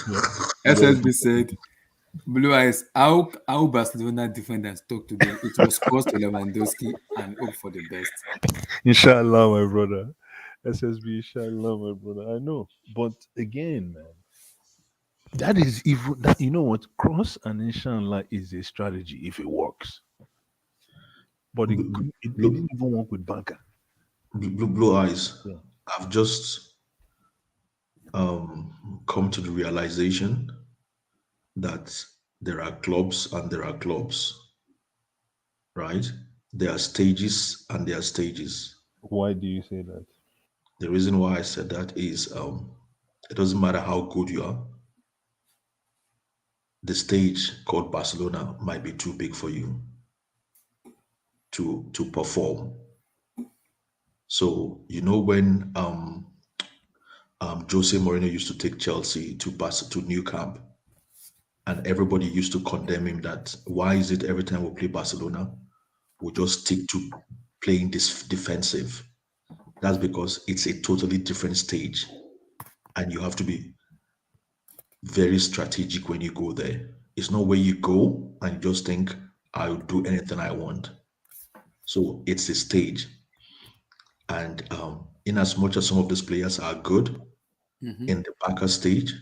Yeah, you're
SSB said, Blue Eyes, how Barcelona defenders talk today. It was cross to Lewandowski and hope for the best.
Inshallah, my brother. SSB, inshallah, my brother. I know, but again, man, that is even that. You know what? Cross and inshallah is a strategy if it works, but it
blue,
didn't even work with Banca.
blue eyes.
Yeah.
I've just come to the realization that there are clubs and there are clubs, right? There are stages and there are stages.
Why do you say that?
The reason why I said that is it doesn't matter how good you are, the stage called Barcelona might be too big for you to perform. So you know when Jose Mourinho used to take Chelsea to New Camp, and everybody used to condemn him that why is it every time we play Barcelona, we just stick to playing this defensive. That's because it's a totally different stage, and you have to be very strategic when you go there. It's not where you go and you just think I'll do anything I want. So it's a stage, and in as much as some of these players are good
Mm-hmm.
in the backer stage,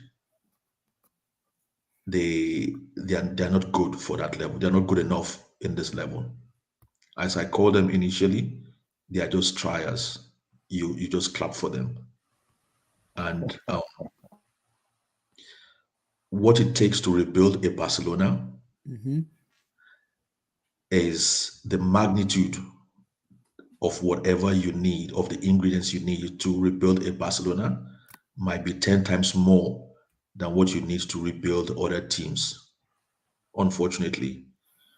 they're not good for that level. They're not good enough in this level. As I call them initially, they are just triers. You just clap for them, and what it takes to rebuild a Barcelona
Mm-hmm.
is the magnitude of whatever you need, of the ingredients you need to rebuild a Barcelona, might be 10 times more than what you need to rebuild other teams, unfortunately.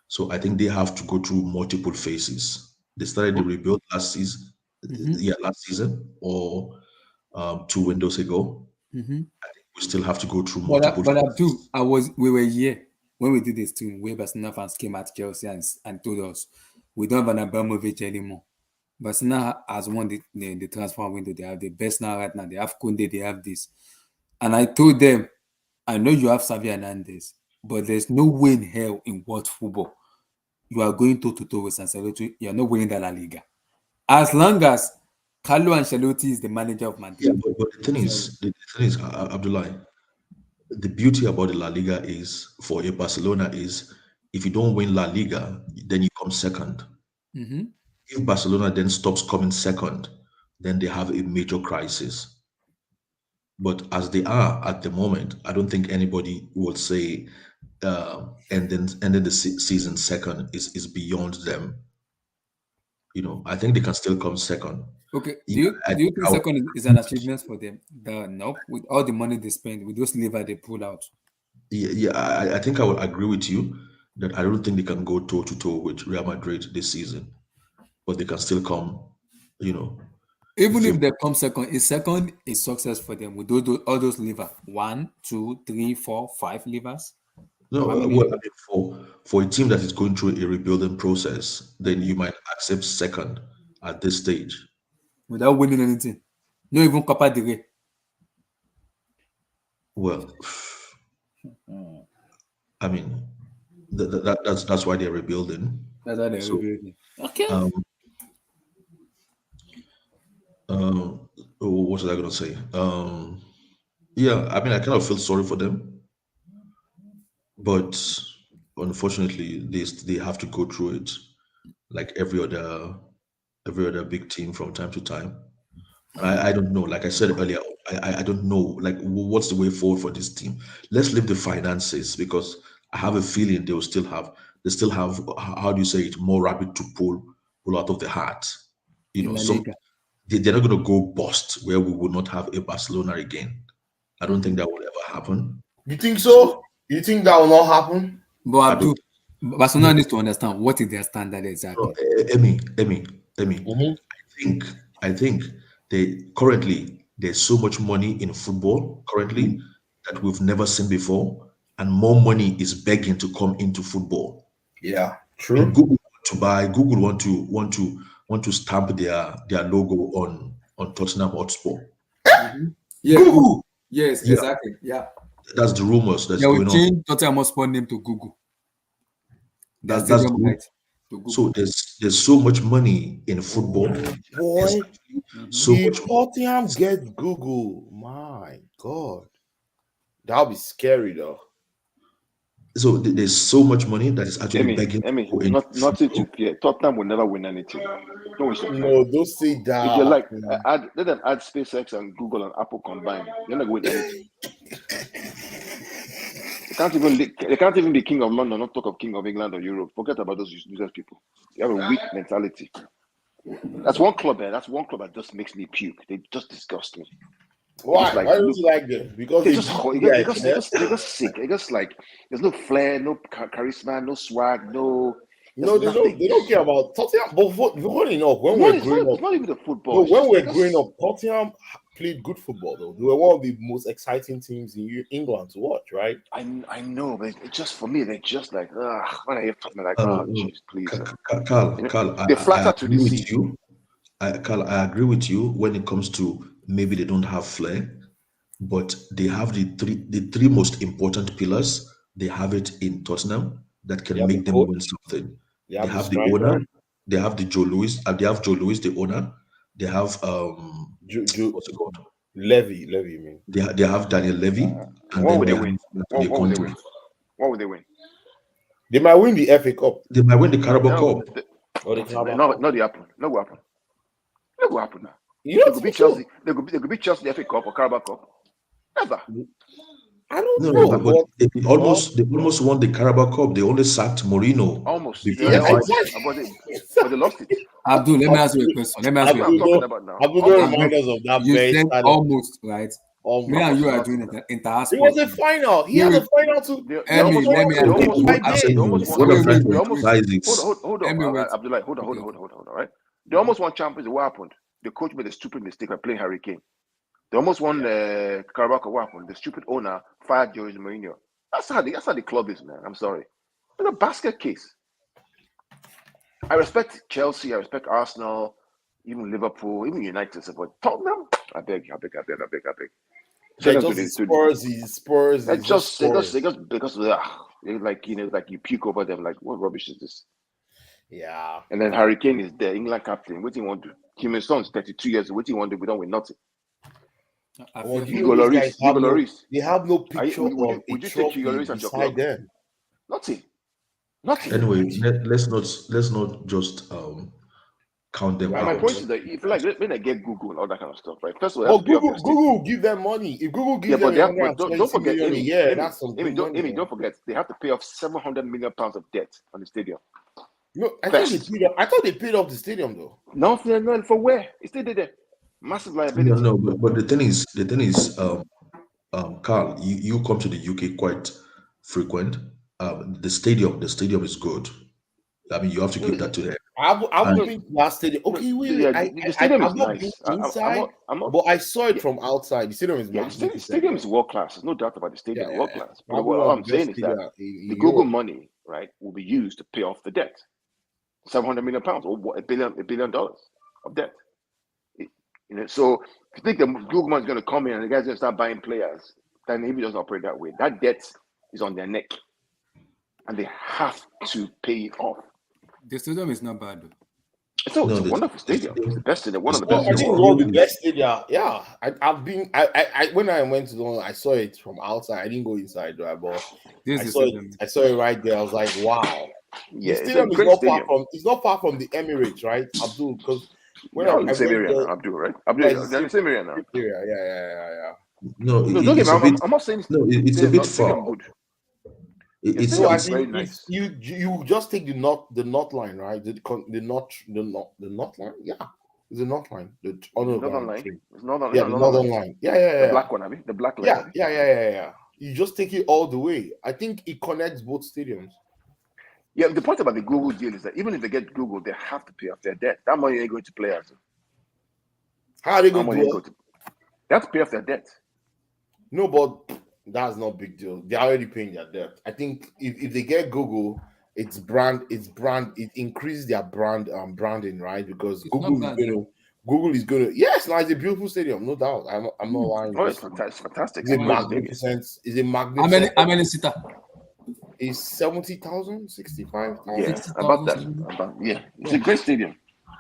So I think they have to go through multiple phases. They started the rebuild last season,
Mm-hmm.
last season or 2 windows ago.
Mm-hmm.
We still have to go through
But
multiple
Abdul,
phases.
we were here when we did this team where Barcelona fans came at Chelsea and told us we don't have an Abramovich anymore. Barcelona has won the transfer window. They have the best now right now. They have Kunde, they have this. And I told them, I know you have Xavi Hernandez, but there's no way in hell in world football you are going toe to toe with Ancelotti. You are not winning the La Liga. As long as Carlo Ancelotti is the manager of
Yeah,
Madrid.
but
Sorry.
the thing is, Abdullah, the beauty about the La Liga is for a Barcelona is if you don't win La Liga, then you come second.
Mm-hmm.
If Barcelona then stops coming second, then they have a major crisis. But as they are at the moment, I don't think anybody will say ending the season second is beyond them. I think they can still come second.
Okay. Do
Yeah,
you
I
do you
think
think second is an achievement for them? No, with all the money they spend, with those liver they pull out.
I think I will agree with you that I don't think they can go toe to toe with Real Madrid this season, but they can still come, you know,
Even if
fifth.
they come second is success for them with all those liver. 1, 2, 3, 4, 5 livers.
No,
Or how many
well, I
livers?
mean, for a team that is going through a rebuilding process, then you might accept second at this stage.
Without winning anything. Not even Copa del Rey.
Well, I mean, that's why they're rebuilding.
That's how they're
So,
rebuilding. Okay.
um, what was I gonna say? Yeah, I mean, I kind of feel sorry for them, but unfortunately, they have to go through it like every other big team from time to time. And I don't know. Like I said earlier, I don't know. Like what's the way forward for this team? Let's leave the finances because I have a feeling they still have how do you say it, more rabbit to pull out of the hat.
In La
Some
Liga.
they're not gonna go bust where we will not have a Barcelona again. I don't think that will ever happen.
You think
So
so? You think that will not happen?
But
I don't
Abdul, Barcelona
no,
needs to understand what is their standard
no,
exactly.
Emmy.
Mm-hmm.
think I think they currently there's so much money in football currently
Mhm.
that we've never seen before, and more money is begging to come into football.
Yeah,
I mean,
true.
Google want to stamp their logo on Tottenham Hotspur.
Mhm. Yeah,
Google.
Google. Yes,
Yeah,
exactly. Yeah.
that's the rumors
They
that's
will
going on.
change Tottenham Hotspur name to Google. Their
That's
stadium
the rumor.
right to
So
Google.
there's so much money in football.
Oh
There's
boy.
actually
Mhm.
so
If
much money.
Tottenham get Google, my God, that'll be scary though.
So there's so much money that is actually begging to
Emmy,
go into
nothing to
football.
fear. Tottenham will never win anything. Don't waste your time.
No, don't say
If you
that.
like, let them add SpaceX and Google and Apple combined. They're not going to win anything. They can't even be king of London, not talk of king of England or Europe. Forget about those useless people. They have a weak mentality. That's one club there. That's one club that just makes me puke. They just disgust me. They just
Why?
like
Why don't
look.
you like them? Because
They
they
just
beat
ho-
you
they
guys,
just they
man.
just they're just sick. They just like there's no flair, no charisma, no swag, no. There's
No, they don't.
nothing.
They don't care about Tottenham. But funny enough, when we were growing
It's
up,
not even the football.
no,
It's
when
just
we
they
were growing
just
up, Tottenham played good football though. They were one of the most exciting teams in England to watch, right?
I know, but it's just for me, they're just like when I hear Tottenham, like
Uh,
jeez, please.
Carl,
They
I
flatter to
agree with
deceive.
you. Carl, I agree with you when it comes to maybe they don't have flair, but they have the three most important pillars. They have it in Tottenham that
They
can
have the
make them win
coach.
something.
They
They
have the
have the owner.
striker.
They have the Joe Louis. They have Joe Louis, the owner. They have what's it called?
Levy. I mean,
They have Daniel Levy, and
What
then
would
they
they
have
win?
Antonio
What would they
Conte.
win? What would they win?
they might win the FA Cup
They might win the
No,
Carabao Cup.
or the
nothing.
Carabao
No,
Cup.
not the happen. No go happen. No go happen now.
You
They
don't
could beat
think so?
Chelsea. They could beat Chelsea the FA Cup or Carabao Cup. Never.
I don't
No,
know,
but
but
they almost won the Carabao Cup. They only sacked Mourinho
Almost.
before
Yeah,
the
yeah,
final.
almost.
exactly.
But they lost it.
Abdul, let me ask you a question. Let me ask
That's
you
what
a
I'm
Abdul,
talking
question.
about now.
Abdul, don't
Almost.
remind us of that
You
very
said
start of
almost, right? Me and
almost.
you are
Almost.
doing inter
It
sport.
was a final. He
Wait,
had a
wait,
final to
They
Emmy,
almost
let
won.
me
They
ask you.
almost
What
by
won.
I'm
then.
They
saying
almost
is,
won.
what
Wait,
I'm
wait,
trying to
They
wait,
almost.
wait.
emphasize is
Hold on,
Emmy, wait.
Abdullah. Hold on, hold
Okay,
on, hold
okay.
on, hold on, hold on. Right? They almost won champions. What happened? The coach made a stupid mistake by playing Harry Kane. They almost won
Yeah.
the Carabao Cup. What happened? The stupid owner fired Jose Mourinho. That's how the club is, man. I'm sorry. It's a basket case. I respect Chelsea. I respect Arsenal, even Liverpool, even United. But Tottenham, I beg, I beg, I beg, I beg, I beg.
They're
Send them
just the
to the.
Spurs, Spurs,
That's
just
just
Spurs.
because like like you puke over them. Like what rubbish is this?
Yeah.
And then Harry Kane is there, England captain. What do you want to do? Kim Il Sung is 32 years old. What do you want to do? We don't win nothing.
I
Well,
feel
do you
for
know
you.
those guys
Hugo Lloris.
they have no
Are you,
picture of a
would you take Hugo
trophy
Lloris at your
beside
club?
them.
Nothing. Nothing.
No
anyway.
picture.
Let's not just count them
And my
Right.
point
out.
is that if like when I get Google and all that kind of stuff, right? First of all, they have
Oh,
to pay off their state.
Google will give them money. If Google
Yeah,
gives them
but they have, but don't
120
forget,
million a year,
Amy,
that's some good money, man.
Don't forget, they have to pay off 700 million pounds of debt on the stadium.
No,
First,
I thought they paid off the stadium though.
no, for where? It's still there. Massive
No,
liability.
no, but the thing is, Carl, you come to the UK quite frequent. The stadium is good. I mean, you have to
No,
give that to them.
I haven't
no,
been to that stadium.
no,
Okay, wait.
yeah, the stadium is
I've not been
nice.
inside,
I'm not.
but I saw it
Yeah,
from outside. The stadium is
yeah, the
magnificent,
stadium
man.
is world class. There's no doubt about the
Yeah,
stadium,
yeah,
world
yeah.
class. But
Probably
what
one of the
I'm
best
saying is that
stadium
the
in
Google
Europe.
money, right, will be used to pay off the debt. 700 million pounds or what, $1 billion of debt. So if you think the Google money is going to come in and the guys going to start buying players, then he doesn't operate that way. That debt is on their neck, and they have to pay it off.
The stadium is not bad though.
So
No,
it's a wonderful stadium. It's the best stadium, one of the best
I
in the
think it's
world.
one of the
is
best stadium. Yeah, I've been. I when I went to the one, I saw it from outside. I didn't go inside, right? But
This
I
is the
saw it.
stadium.
I saw it right there. I was like, wow.
Yeah,
The
it's a
stadium is
great
not far
stadium.
from. It's not far from the Emirates, right, Abdul? Because when
They're all in
I
the same
went
area
there,
now, Abdul, right?
yeah,
Abdul,
it's
they're
the
in the same area now.
same area. Yeah.
no,
No, don't get
it's
me
a
wrong.
bit
I'm not saying
no, it's a
stadium
bit
not
far.
stadium good. The
It's
No,
stadium
as
is
it's
in
very
if
nice.
you just take the north line, right? The north line. Yeah, it's the north line. The
Northern
underground
line.
train.
It's northern.
Yeah,
Yeah,
the
northern
northern
line.
line. Yeah,
The black one, I mean, the black line, I mean.
yeah. You just take it all the way. I think it connects both stadiums.
Yeah, the point about the Google deal is that even if they get Google, they have to pay off their debt. That money ain't going to players.
How are they
That
going to
money
do
ain't
it?
going to. They have to pay off their debt.
No, but that's not big deal. They're already paying their debt. I think if they get Google, it increases their branding, right? Because
It's not bad.
Google is gonna yes, now it's a beautiful stadium, no doubt. I'm not lying.
Oh, it's fantastic. It's fantastic.
It's
It's
a
a great stadium.
magnificent.
How many seater?
It's 70,000, 65,000.
Yeah,
60,000,
about that.
70.
It's a great stadium.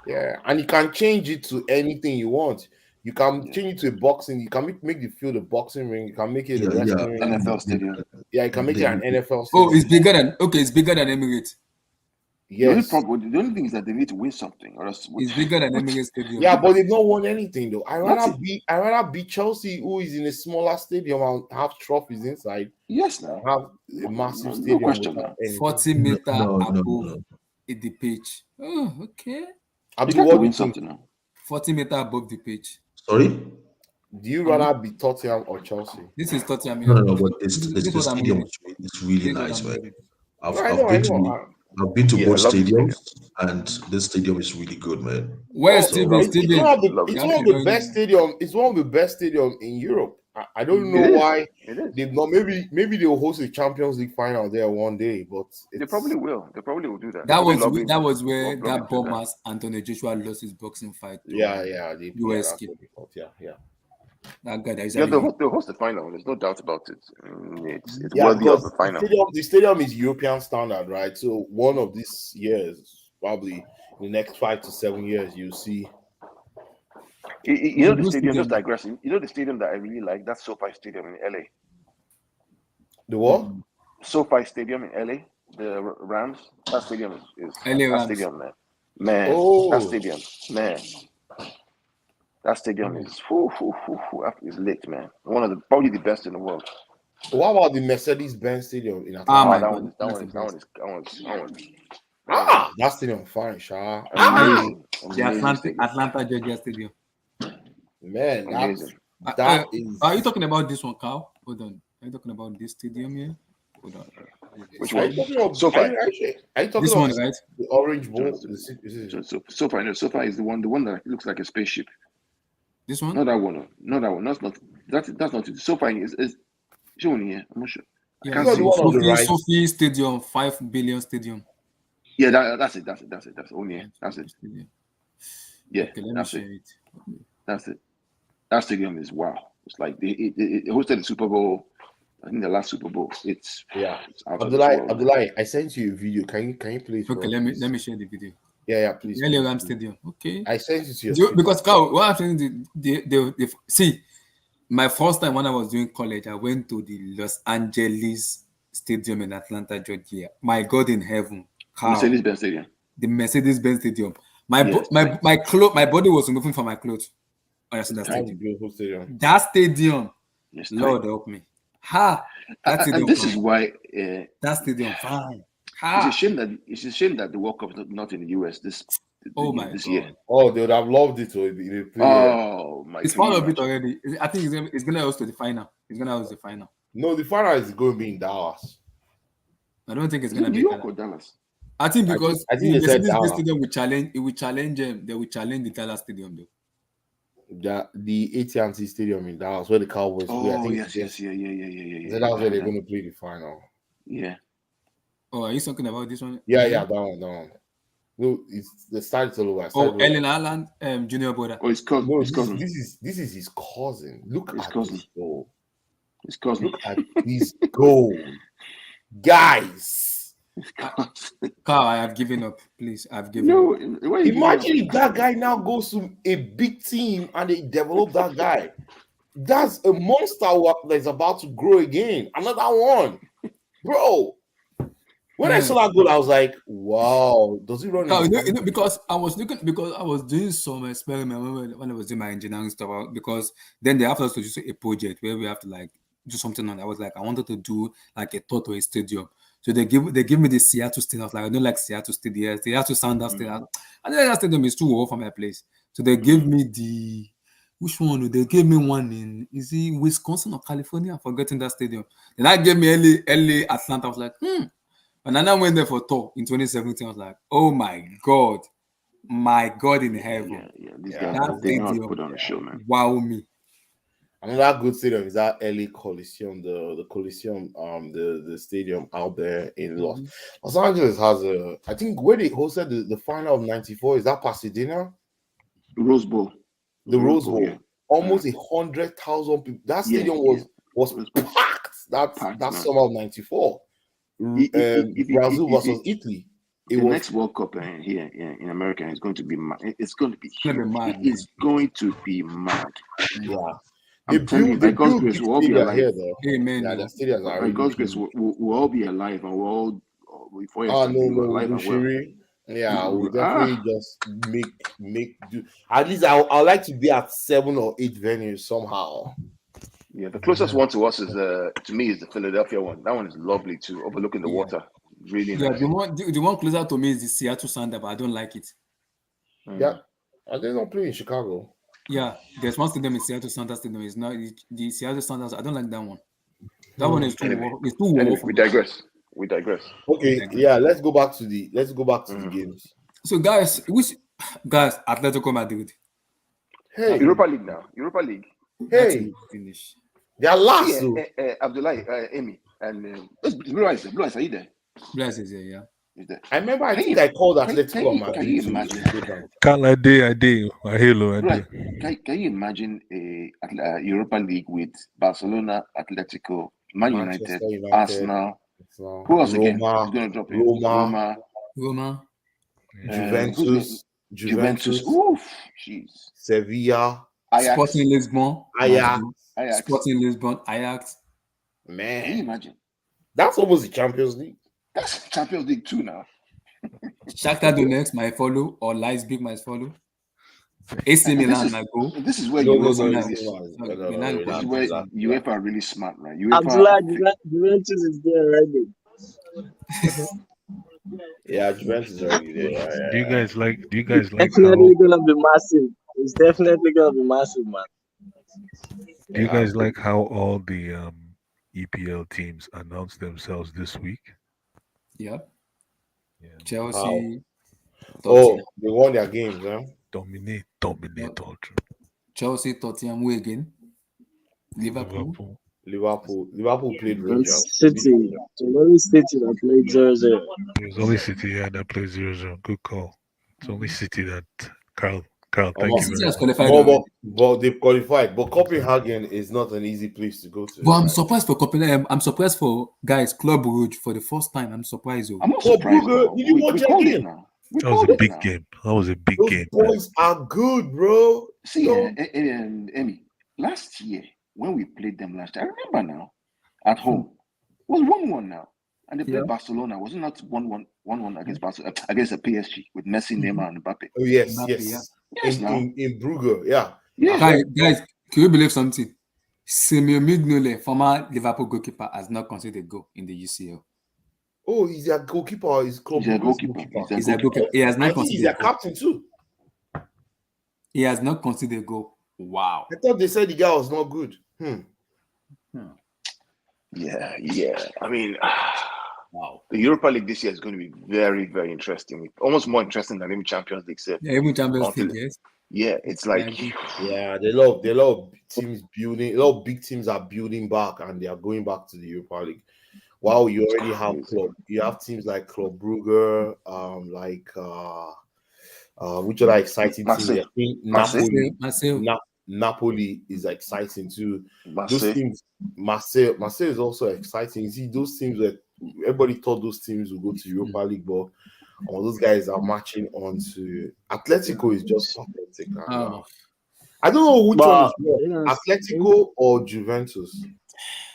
Yeah, and you can change it to anything you want. You can
Yeah.
change it to a boxing. You can make the field a boxing ring. You can make it a
yeah.
wrestling ring.
NFL stadium.
Yeah, you can make it an NFL
Oh, it's
stadium.
bigger than it's bigger than Emirates.
Yes.
The only thing is that they need to win something, or else
It's bigger than Emirates Stadium.
Yeah, but they've not won anything though.
Nothing.
I rather beat Chelsea, who is in a smaller stadium and have trophies inside,
Yes,
than
now.
have a massive
No
stadium
question
without
now.
anything.
40-meter above
no.
the pitch. Oh, okay.
You
Abdul,
got to
what do you
win
think?
something now.
40-meter above the pitch.
Sorry.
Do you
I'm,
rather be Tottenham or Chelsea?
this is Tottenham.
No. But
This is
the
what I'm
stadium
reading.
is really
This is what
nice,
I'm
man.
reading.
No,
I've been to
Yeah, I
both
love the
stadiums,
stadium.
and this stadium is really good, man.
Where's
Well,
Yeah,
Steven?
love the
it's
stadium.
Steven,
Love the
you
it's
have
one
to
of
stadium.
the
join
best
me.
stadium. It's one of the best stadium in Europe. I don't know
It is.
why
It is.
they've not. Maybe they'll host a Champions League final there one day, but
They probably will. They probably will do that. They're
That
probably
was
lobbying
that
to
was where
lobby
that
to do that.
Bombers Anthony Joshua lost his boxing fight
yeah,
to
that's
USK.
what they thought. Yeah.
That guy that
Yeah,
usually
they'll host the final. There's no doubt about it. It's
Yeah,
worthy of
because
the final.
the stadium is European standard, right? So one of these years, probably in the next 5 to 7 years, you'll see.
You
it's
know
a
the
good
stadium. Just
stadium.
digressing. You know the stadium that I really like. That's SoFi Stadium in LA.
The what?
SoFi Stadium in LA. The Rams. That stadium is
LA
that
Rams.
stadium, man. Man, that
Oh,
stadium, man. That stadium is is lit, man. One of the probably the best in the world.
What about the Mercedes-Benz Stadium in
Oh
Atlanta?
my
that
God,
one is that
that's
one
the
is that one
best.
is that one is that one.
That stadium fine, Sha.
Amazing,
The
amazing stadium.
Atlanta Georgia Stadium.
Man,
Amazing.
that
Are you
is.
talking about this one, Carl? Hold on. Are you talking about this stadium here? Hold on.
Which
Are you
one?
talking of?
SoFi.
Are you talking
This
of
one, right?
the Orange Bowl?
So,
Is it?
SoFi. No, SoFi is the one that looks like a spaceship.
This one?
Not that one. No. Not that one. That's not it. SoFi is showing here. I'm not sure. I
Yeah,
can't
Not the
see it.
one on the right.
Sophie Stadium, 5 billion stadium.
Yeah, that's it. That's only here. That's it.
Stadium.
Yeah,
Okay, let me
that's it.
share it.
That's it. That stadium is wow. It's like it hosted the Super Bowl. I think the last Super Bowl. It's
Yeah.
out of this world. Man.
Abdullah, I sent you a video. Can you play it for
Okay,
us,
let
please?
me share the video.
Yeah, please.
The LA Ram Stadium. Okay.
I sent it to your
Because Carl, what happened? See, my first time when I was doing college, I went to the Los Angeles Stadium in Atlanta, Georgia. My God in heaven, Carl,
Mercedes-Benz Stadium.
the Mercedes-Benz Stadium. My
Yes,
my body was removing from my clothes. Oh, I said that
That's a
stadium.
beautiful stadium.
That stadium,
Yes,
Lord help me. Ha! That stadium.
And this
fine.
is why
That stadium fine.
it's a
Ha!
shame that the World Cup is not in the US this
God.
year.
Oh, they would have loved it. So they play.
Oh my!
It's
can
part
you
of it
imagine?
already. I think it's gonna host to the final. It's gonna host the final.
No, the final is going to be in Dallas.
I don't think it's
Is it
gonna
New
be
York
Dallas.
or Dallas?
I think because
I think
the
they said
Mercedes-Benz
Dallas.
Stadium will challenge. It will challenge them. They will challenge the Dallas Stadium though.
The AT&T Stadium in Dallas, where the Cowboys play. I
Oh
think
yes,
against-
yeah.
that's where they're going to play the final.
Yeah.
Oh, are you talking about this one?
Yeah, that one. No, it's the start all over.
Oh, Ellen Haaland, junior brother.
Oh, his cousin.
No,
his cousin.
this is his cousin. Look
His
at
cousin.
this goal.
His cousin.
Look at this goal, guys.
His cousin.
Carl, I have given up. Please, I've given
No,
up.
why are you giving
Imagine
up?
if that guy now goes to a big team and they develop that guy. That's a monster that's about to grow again. Another one, bro. When I saw that goal, I was like, "Wow!" Does he run?
Carl, because I was doing some experiment when I was doing my engineering stuff. Because then they asked us to do a project where we have to like do something on. I was like, I wanted to do like a tour to a stadium. So they give me the Seattle Stadium. I was like, I don't like Seattle Stadium. Seattle Sounders Stadium. And then that stadium is too old for my place. So they gave me which one? They gave me one in Wisconsin or California? I'm forgetting that stadium. Then I gave me LA Atlanta. I was like, And then I went there for tour in 2017. I was like, oh my God in heaven.
Yeah. These
Yeah.
guys, they know how to
stadium,
put on a show, man.
wow me.
Another good stadium is that LA Coliseum, the Coliseum, the stadium out there in Los Angeles has I think where they hosted the final of '94 is that Pasadena,
Rose Bowl.
the Rose Bowl.
Yeah.
Almost 100,000 people. That stadium was packed. That summer of '94. Brazil versus Italy.
The next World Cup here in America is going to be mad. It's going to be huge.
Mad,
it is going to be mad.
Yeah.
I'm telling you, by God's grace, we'll all be alive.
Here, though.
Amen.
Yeah, the stadiums are
by God's grace, we'll all be alive, and we'll all before we're alive and well.
Yeah, we'll definitely just make do. At least I'd like to be at 7 or 8 venues somehow.
Yeah, the closest one to us is to me is the Philadelphia one. That one is lovely too, overlooking the water. Really nice.
The one closer to me is the Seattle Sounders, but I don't like it.
Yeah, and they don't play in Chicago.
Yeah, there's one stadium in Seattle Sounders Stadium. It's not the Seattle Sounders. I don't like that one. That one is too
anyway, we digress.
Okay, yeah, let's go back to the games.
So guys, Atletico Madrid.
Hey,
Europa League now. Europa League.
Hey,
finish.
They are last.
Abdullahi, Amy, and Blue Eyes. Blue Eyes, are you there?
Blue Eyes is there, yeah.
I remember. I think I called Atletico Madrid.
Can you imagine?
Can't I did. My halo, I
Right.
did.
Can you imagine a Europa League with Barcelona, Atletico, Man United, Arsenal? Who else again? Who's going to drop in?
Roma.
Juventus.
Oof, jeez.
Sevilla.
Ajax.
Sporting Lisbon.
Ajax.
Sporting Lisbon. Ajax.
Man,
can you imagine?
That's almost the Champions League.
That's Champions League 2 now.
Shakhtar Donetsk might follow, or Leipzig might follow. AC
And this
Milan
is
might go.
this is where
No,
UEFA
Milan-
really
Milan
this is
go.
where
Milan.
UEFA are really smart, right?
Abdullah,
UEFA
Juventus is there already.
Yeah, Juventus is already there. Yeah,
Do you
yeah.
guys like? Do you guys like
Definitely
how?
gonna be massive. It's definitely gonna be massive, man.
Do you
Yeah,
guys like how all the EPL teams announced themselves this week?
Yeah.
Yeah,
how?
Chelsea,
Oh,
Tottenham.
they won their games, huh?
dominate all through.
Chelsea, Tottenham, who again? Liverpool.
Liverpool played
And
Rangers.
City, so only City that played 0-0.
It was only City that played 0-0. Good call. It's only City that Carl, thank you
City
very
has
much.
qualified
But,
already.
but they've qualified. But Copenhagen is not an easy place to go to.
But I'm
Like,
surprised for Copenhagen. I'm surprised for guys, Club Brugge for the first time. I'm surprised.
I'm not
Club
surprised
Brugge,
now.
did you watch
We
their
called it
game?
now. We
That was
called
a
it
big
now.
game. That was a big
Those
game. Man.
boys are good, bro.
See,
So,
Emmy, last year when we played them last year, I remember now, at home, it was 1-1 now. And they played Barcelona. Wasn't that 1-1 against Barcelona, against a PSG with Messi, Neymar, and Mbappe?
oh, yes,
Mbappe,
yes.
Yes, now.
In Brugge, yeah.
Yeah.
Guys, can you believe something? Samuel Mignolet, former Liverpool goalkeeper, has not conceded a goal in the UCL.
Oh, he's their goalkeeper. He's Club
He's a
Brugge's
goalkeeper.
He's a goalkeeper. He has
I
not
think he's
conceded
their
a goal.
captain too.
He has not conceded a goal. Wow.
I thought they said the guy was not good.
Yeah. I mean,
Wow.
the Europa League this year is going to be very, very interesting. Almost more interesting than even Champions League.
Yeah, even Champions
Until-
League, yes.
Yeah, it's like
Yeah, they love teams building. A lot of big teams are building back and they are going back to the Europa League. Wow, you already have teams like Club Brugge, which other exciting teams?
Marseille.
I think
Marseille.
Napoli is exciting too.
Marseille.
Those teams, Marseille is also exciting. You see, those teams that everybody thought those teams would go to Europa League, but all those guys are marching on to Atletico is just pathetic. I don't know which one is worse, Atletico or Juventus.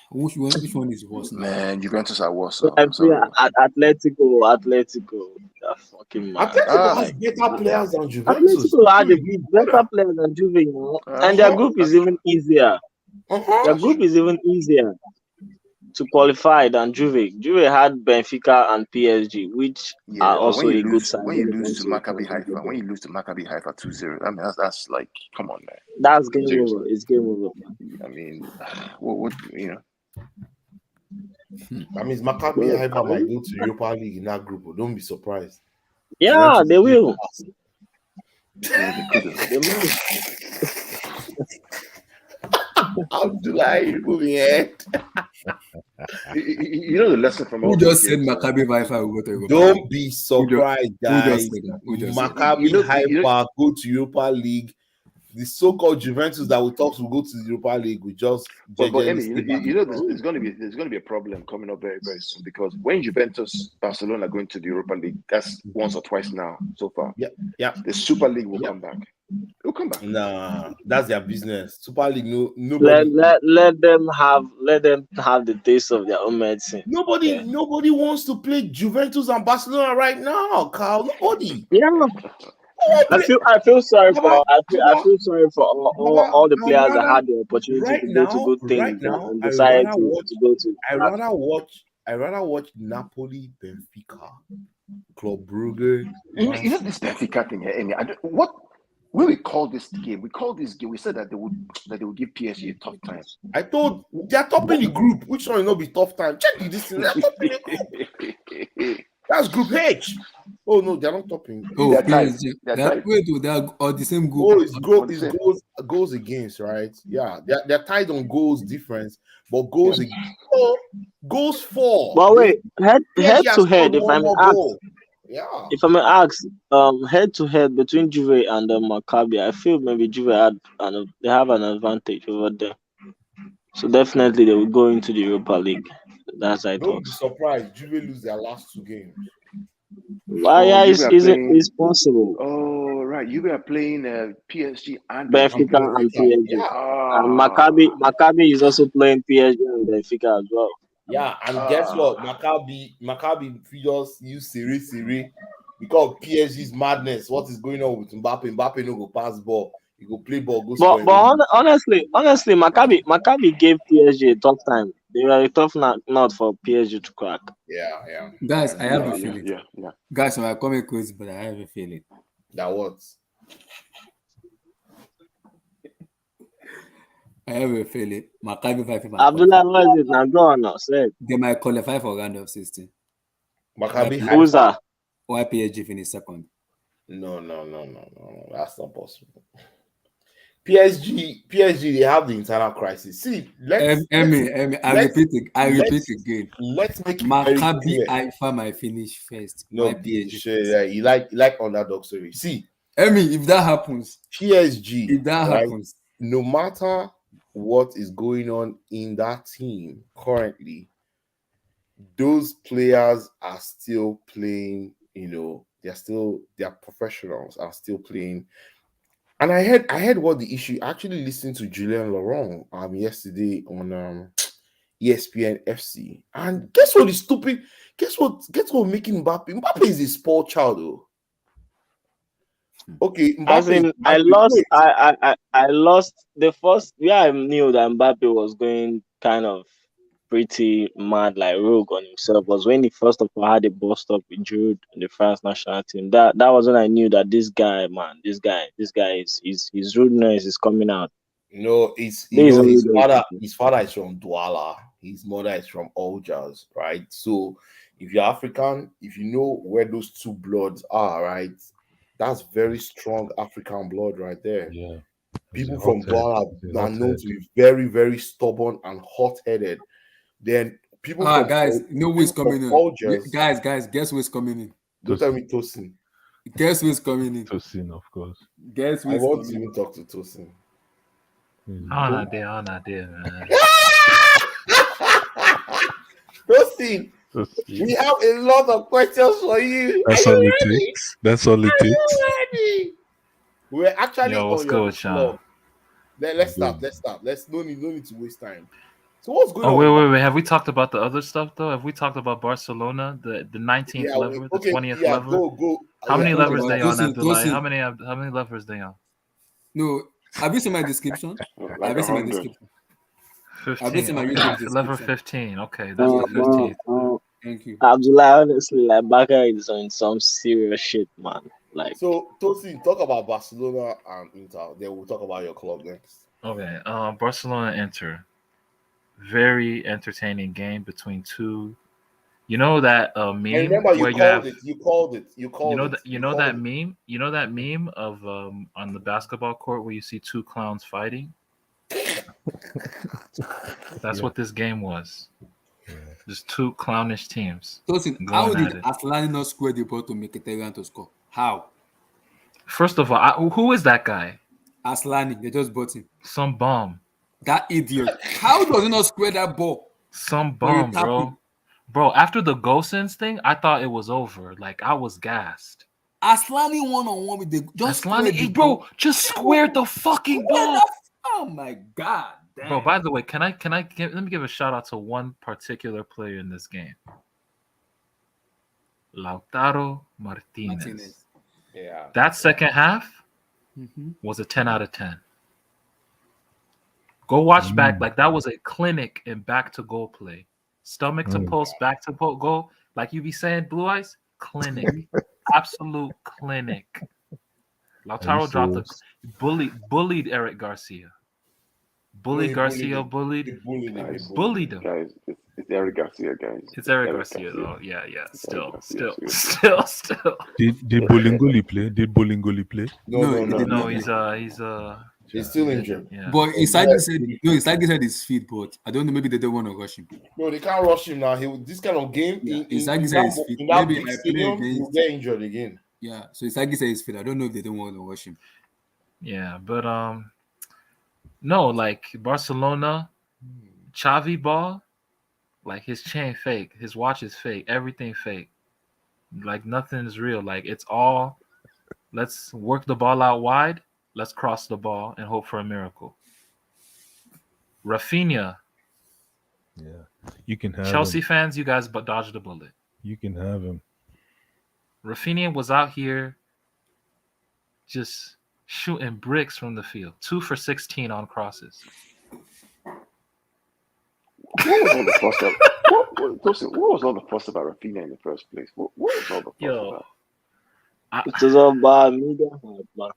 Which one is worse now?
Man, Juventus are worse.
I feel Atletico, they're fucking mad.
Atletico has better players than Juventus.
Atletico had better players than Juve, you know? And their group is even easier. Their group is even easier to qualify than Juve. Juve had Benfica and PSG, which are also a good side.
When you lose to Maccabi Haifa, 2-0, I mean that's like, come on, man.
That's game over. It's game over.
I mean, what you know?
That means Maccabi Haifa might go to Europa League in that group. Don't be surprised.
Yeah, they will.
Yeah, they could have.
Abdullah, you moving head.
You know the lesson from all
Who
these
just said
games,
Maccabi Haifa will go to Europa?
Don't be surprised, guys.
Who just said that?
Maccabi Haifa go to Europa League. The so-called Juventus that we thought will go to the Europa League, we just.
But Emmy, you know there's going to be a problem coming up very, very soon, because when Juventus, Barcelona are going to the Europa League, that's once or twice now so far.
Yeah.
The Super League will come back. It'll come back.
Nah, that's their business. Super League, nobody.
Let them have the taste of their own medicine.
Nobody wants to play Juventus and Barcelona right now, Carl. Nobody.
Yeah. I feel sorry for all the players that had the opportunity to go to good things and decided to go to.
I rather watch Napoli, Benfica, Club Brugge.
You know this Benfica thing here, Amy. When we called this game, we said that they would give PSG a tough time.
I thought they're topping the group. Which one will not be tough time? Check this thing. They're topping the group. That's Group H. Oh no, they're not topping.
Oh,
They're
PSG.
tied.
They are all the same group.
Oh, it's goals against, right? Yeah, they're tied on goals difference, but goals goals for.
But wait, head to head, if I may ask.
Yeah.
If I may ask, head to head between Juve and Maccabi, I feel maybe Juve they have an advantage over them. So definitely they will go into the Europa League. That's I
Don't
thought.
be surprised. Juve lose their last 2 games.
It's possible.
Oh right, you were playing PSG and
Benfica and PSG.
Yeah.
And Maccabi is also playing PSG and Benfica as well.
Yeah, and guess what? Maccabi just use Siri. because PSG's madness. What is going on with Mbappe? Mbappe no go pass ball. He go play ball, go
But
score.
honestly, Maccabi gave PSG a tough time. They were a tough nut for PSG to crack.
Yeah.
Guys, I have a
Yeah,
feeling.
yeah.
Guys, I'm coming crazy, but I have a feeling.
That what?
I have a feeling. Maccabi 5
Abdullah, what is it now? Go on now, say it.
They might qualify for round of 16.
Maccabi
Who's that?
Why PSG finish second?
No. That's not possible. PSG, they have the internal crisis. See,
I repeat again.
Let's make it very
Maccabi
clear.
Haifa might finish first.
No,
Why PSG?
sure, you like underdog story. See,
If that happens,
PSG, right,
happens,
no matter what is going on in that team currently, those players are still playing. They're professionals, are still playing. And I heard what the issue. I actually listened to Julien Laurent yesterday on ESPN FC. And guess what is stupid? Guess what making Mbappe? Mbappe is a spoiled child, though. Okay, Mbappe.
As in, I lost the first. Yeah, I knew that Mbappe was going kind of pretty mad, like rogue on himself. Was when he first of all had a bust up with Giroud in the France national team. That was when I knew that this guy is his rudeness is coming out.
No, his father is from Douala. His mother is from Algiers, right? So if you're African, if you know where those two bloods are, right, that's very strong African blood right there.
Yeah.
People from Douala are known to be very, very stubborn and hot-headed. Then people from
guys, know who is coming in.
Algiers,
Guys, guess who is coming in?
Don't tell me Tosin.
Guess who is coming in?
Tosin, of course.
Guess who
I
is
want to
coming
even talk to Tosin.
On idea, man.
Tosin, we have a lot of questions for you.
That's all it takes. That's all it takes.
Ready? We're actually
what's
on
good
your
with
floor.
y'all?
Let's start. Let's no need to waste time. So what's going on?
Wait. Have we talked about the other stuff though? Have we talked about Barcelona, the 19th lever, the 20th lever?
Go.
How many levers they on,
Tosin,
Abdullah?
Tosin.
How many levers they on?
No, have you seen my description?
Like
Have you seen my
100.
description?
15.
Okay.
Lever 15. Okay, that's the 15th.
Thank you.
Abdullah, honestly, like Baka is on some serious shit, man. Like,
so Tosin, talk about Barcelona and Inter. Then we'll talk about your club next.
Okay, Barcelona Inter. Very entertaining game between two. You know that meme
remember
where
you called it.
You know that meme of on the basketball court where you see two clowns fighting. That's what this game was. Yeah. Just two clownish teams.
Tosin, how did Aslani not square the ball to Mkhitaryan to score? How?
First of all, who is that guy?
Aslani, they just bought him.
Some bum.
That idiot. How does he not square that ball?
Some bum, bro. Bro, after the Gosens thing, I thought it was over. Like, I was gassed.
Aslani one-on-one with the...
Bro, just squared the fucking ball.
Oh, my God. Damn.
Bro, by the way, let me give a shout-out to one particular player in this game. Lautaro Martinez.
Yeah.
That second half was a 10 out of 10. Go watch back. Like, that was a clinic in back-to-goal play. Stomach to post, back to goal. Like you be saying, Blue Eyes, clinic. Absolute clinic. Lautaro dropped bullied Eric Garcia. Bullied him.
Guys, it's Eric Garcia, guys.
It's Eric Garcia, though. Yeah. Still.
Did Bolingoli play?
No,
he's still injured.
Yeah.
But Isagi said his feet, but I don't know, maybe they don't want to rush him.
No, they can't rush him now. This kind of game,
Isagi said his feet.
Maybe he'll get injured again.
Yeah, so Isagi said his feet. I don't know if they don't want to rush him.
Yeah, but no, like Barcelona, Xavi ball, like his chain fake, his watch is fake, everything fake. Like nothing's real. Like it's all, let's work the ball out wide, let's cross the ball and hope for a miracle. Rafinha.
Yeah, you can have
Chelsea
him.
fans, you guys dodged the bullet.
You can have him.
Rafinha was out here just shooting bricks from the field. 2 for 16 on crosses.
What was all the fuss about? What was all the fuss about Rafinha in the first place? What was all the fuss about?
It was all bad media, man.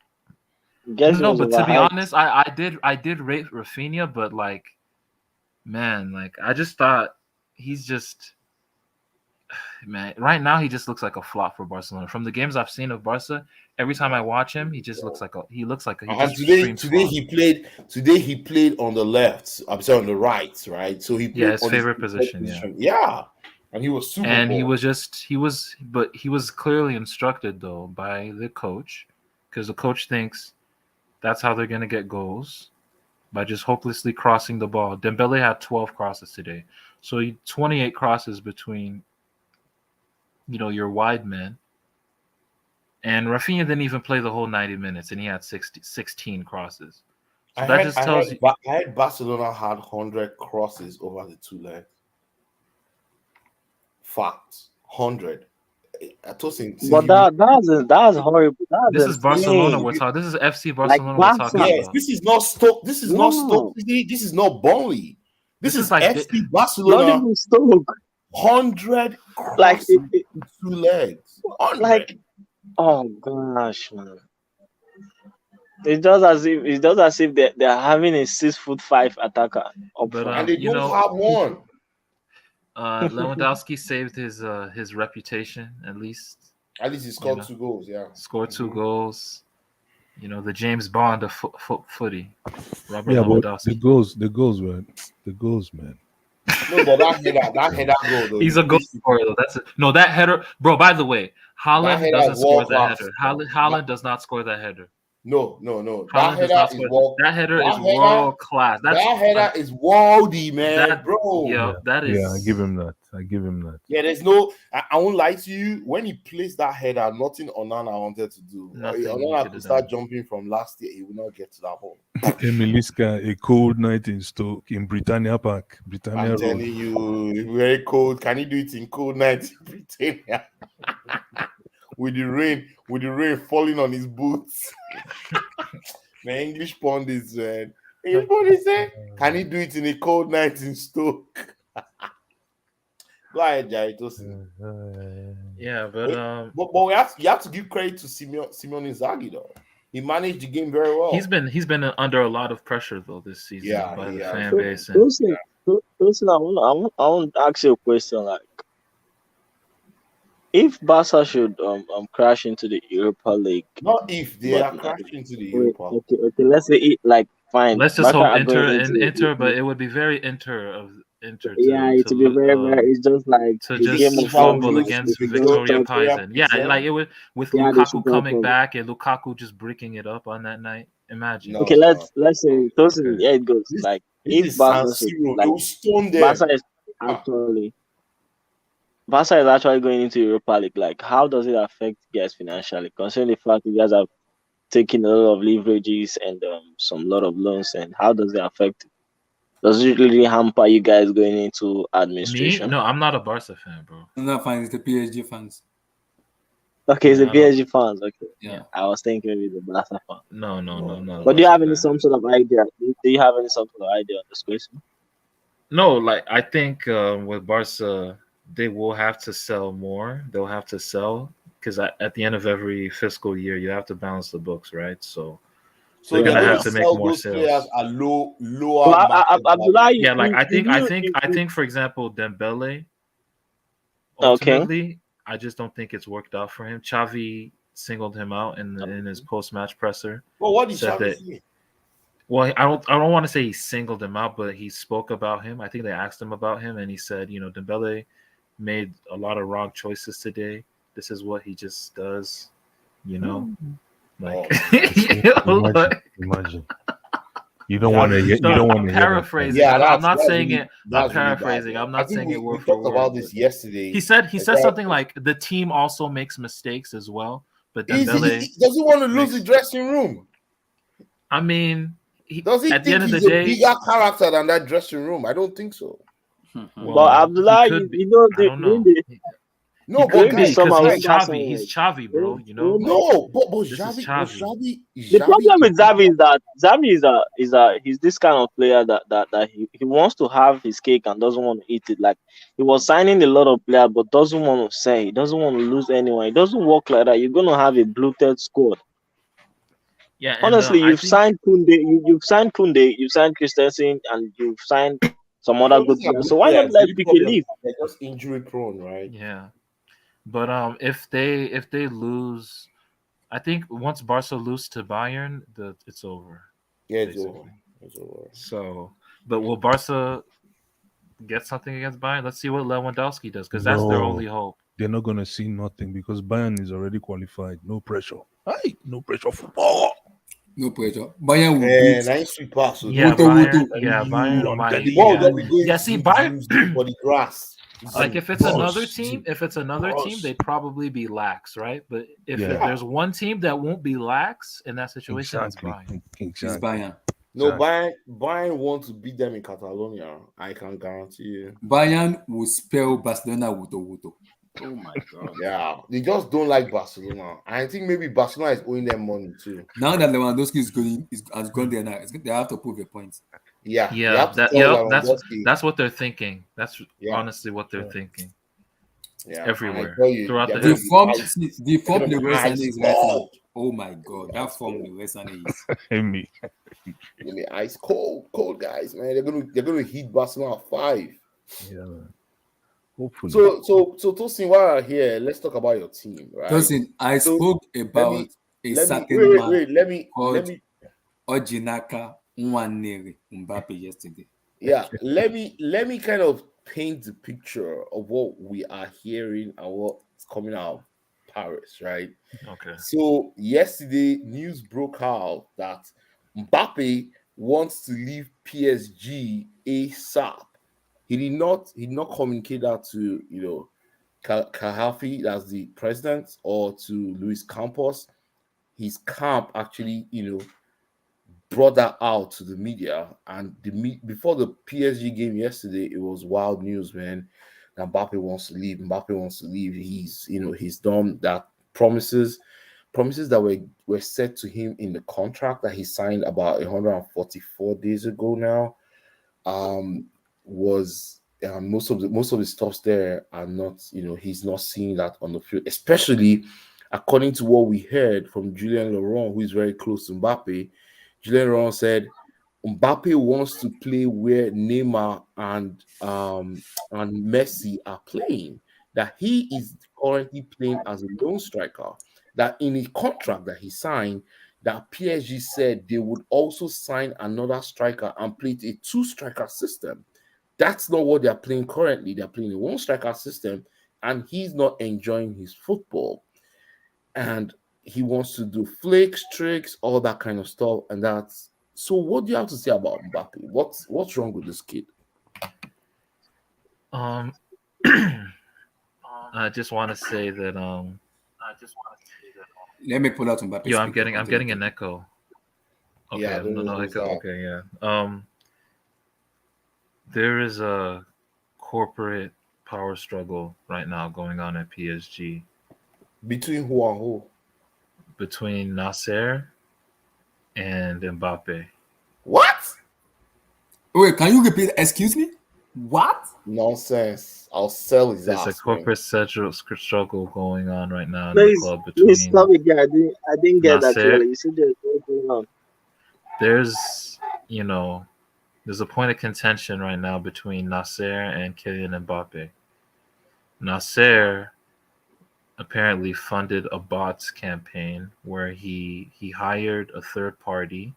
Guess
No, but to be honest, I did rate Rafinha, but like, man, like I just thought he's just, man, right now he just looks like a flop for Barcelona. From the games I've seen of Barca, every time I watch him, he just looks like a
today he played on the left. I'm sorry, on the right, right? So he played
his
on
favorite position.
Yeah. And he was super.
And he was clearly instructed though by the coach, because the coach thinks that's how they're gonna get goals, by just hopelessly crossing the ball. Dembele had 12 crosses today, so 28 crosses between, your wide men. And Rafinha didn't even play the whole 90 minutes, and he had 16 crosses. So that just tells you.
I had Barcelona had 100 crosses over the two legs. Fact, 100.
But that's horrible.
This is Barcelona we're talking. This is FC Barcelona we're talking about.
This is not Stoke. This is not Stoke. This is not Burnley. This is like FC Barcelona.
Not even Stoke.
100 crosses with two legs. 100.
Like, oh gosh, man. It's just as if they're having a 6'5" attacker.
And they don't have one.
Lewandowski saved his reputation at least.
At least he scored 2 goals. Yeah,
scored 2 goals. The James Bond of footy. Robert
Lewandowski. But the goals, man.
No, but that header goal. Though,
he's a goal scorer though. That's it. No, that header, bro. By the way, Haaland doesn't score that header. Haaland does not score that header.
No.
That header is world class.
That header is worldy, man, bro.
Yeah, that is.
Yeah, I give him that.
Yeah, there's no. I won't lie to you. When he placed that header, nothing Onana wanted to do. Onana could start jumping from last year. He would not get to that home.
Emiliska, a cold night in Stoke in Britannia Park.
I'm telling you, very cold. Can he do it in cold night in Britannia? with the rain falling on his boots. The English pundits, man. Everybody say, can he do it in a cold night in Stoke? Go ahead, Jai.
Yeah, but
you have to give credit to Simone Inzaghi though. He managed the game very well.
He's been under a lot of pressure though this season by the fan base.
Listen, I want to ask you a question. Like, if Barca should crash into the Europa League,
not if they are crashing into the Europa.
Okay. Let's say fine.
Let's just hope Inter, but it would be very Inter.
It would be very. It's just like
to just fumble against Victoria Pilsen. Yeah, like it would with Lukaku coming back and Lukaku just breaking it up on that night. Imagine.
Okay, let's say it goes like if Barca is actually going into Europa League, like how does it affect you guys financially? Considering the fact that you guys have taken a lot of leverages and some lot of loans, and how does it affect? Does it really hamper you guys going into administration?
Me? No, I'm not a Barca fan, bro.
I'm not fans. It's the PSG fans.
Okay, it's the PSG fans. Okay,
yeah.
I was thinking maybe the Barca fan.
No.
But do you have some sort of idea? Do you have some sort of idea on this question?
No, like I think with Barca, they will have to sell more. They'll have to sell because at the end of every fiscal year, you have to balance the books, right? So they're gonna have to make more sales.
Players are lower.
Yeah, like I think for example, Dembele. Ultimately, I just don't think it's worked out for him. Xavi singled him out in his post-match presser.
Well, what did Xavi say?
Well, I don't want to say he singled him out, but he spoke about him. I think they asked him about him, and he said, Dembele made a lot of wrong choices today. This is what he just does, Like,
imagine. You don't want to
paraphrasing.
Yeah,
I'm not saying it. I'm paraphrasing. I'm not saying it word for word.
We talked about this yesterday.
He said something like the team also makes mistakes as well, but Dembele
doesn't want to lose the dressing room.
I mean,
does he
at the
think
end of
he's
the
a
day,
bigger character than that dressing room? I don't think so.
Well, Abdullah,
No,
He
but
could
Maybe
be
guys,
because
somehow
he's
when
guys,
Chavi.
Barcelona
He's Chavi, bro. You know,
maybe,
like
no, but
this is
But
Chavi.
the
Xavi
problem
is
with Xavi is that Xavi he's this kind of player that he wants to have his cake and doesn't want to eat it. Like he was signing a lot of players but doesn't want to sell. He doesn't want to lose anyone. It doesn't work like that. You're gonna have a bloated squad.
Yeah, and
Honestly,
I
you've
think
signed Kunde, you've signed Christensen, and you've signed some other
no,
good
these are
players.
good
So why not
players. The
let
only
Pique
problem is
leave?
they're just injury prone, right?
yeah, but if they lose, I think once Barca lose to Bayern, it's over
Yeah, it's over.
basically.
It's over.
So, but will Barca get something against Bayern? Let's see what Lewandowski does because that's their only
No,
hope.
they're not gonna see nothing because Bayern is already qualified. No pressure. Hey, no pressure football.
No pressure. Bayern will beat
And nice sweet pass, so
Yeah,
though.
Wuto
Bayern.
Wuto.
Yeah,
You,
Bayern
I'm
might.
telling
What would
Yeah,
they be
you.
going
yeah.
to
See,
do to use
Bayern.
for the grass?
Like
And
if it's another team,
bros.
they'd probably be lax, right? But if
Yeah,
Yeah.
there's one team that won't be lax in that situation, it's
exactly.
Bayern.
It's
Exactly.
Bayern.
No,
Exactly.
Bayern want to beat them in Catalonia. I can guarantee you.
Bayern will spell Barcelona Wuto Wuto. Oh my god.
Yeah, they just don't like Barcelona. I think maybe Barcelona is owing them money too.
Now that Lewandowski has gone there now, they have to prove a point.
Yeah, they
Yeah,
have to
that
tell
yep,
Lewandowski.
that's what they're thinking. That's
Yeah,
honestly what they're
Yeah.
thinking
yeah. And I
everywhere
tell you,
throughout
they're
the
going
The
to be
form,
ice.
see, the
They're
form
going to be
Leroy Sané
ice
is right now.
cold.
Oh my
They're gonna
god,
be
that
ice
form
cold.
Leroy Sané is.
Hey, me.
They're gonna be ice cold guys, man. They're gonna hit Barcelona 5.
Yeah, man. Hopefully.
So Tosin, while we're here, let's talk about your team, right?
Tosin, I
So
spoke
let
about
me
a
wait,
certain
wait,
man
wait. Let
called
me
Ojinaka Nwaneri Mbappe yesterday.
yeah, let me kind of paint the picture of what we are hearing and what's coming out of Paris, right?
okay.
So yesterday, news broke out that Mbappe wants to leave PSG ASAP. He did not communicate that to Kahafi, that's the president, or to Luis Campos. His camp actually brought that out to the media, and before the PSG game yesterday, it was wild news, man. That Mbappe wants to leave. Mbappe wants to leave. He's done that. Promises that were set to him in the contract that he signed about 144 days ago now. Was most of the stuffs there are not, he's not seeing that on the field, especially according to what we heard from Julien Laurent, who is very close to Mbappe. Julien Laurent said Mbappe wants to play where Neymar and Messi are playing. That he is currently playing as a lone striker. That in a contract that he signed, that PSG said they would also sign another striker and play a two-striker system. That's not what they're playing currently. They're playing a one-striker system, and he's not enjoying his football. And he wants to do flicks, tricks, all that kind of stuff. And that's so. What do you have to say about Mbappe? What's wrong with this kid?
Um, I just want to say that
Let me pull out Mbappe.
yo, I'm
Speaker.
getting an echo.
Yeah, I
Okay,
don't know
no
who's
echo.
that.
Okay, yeah. There is a corporate power struggle right now going on at PSG
Between who and who?
between Nasser and Mbappe.
What?
Wait, can you repeat? Excuse me? What?
Nonsense. I'll sell his
There's a
ass, man.
corporate struggle going on right now in the
Please,
club
please
between
stop again. I didn't get that
Nasser.
clearly. You said there's what's going on.
There's there's a point of contention right now between Nasser and Kylian Mbappe. Nasser apparently funded a bots campaign where he hired a third party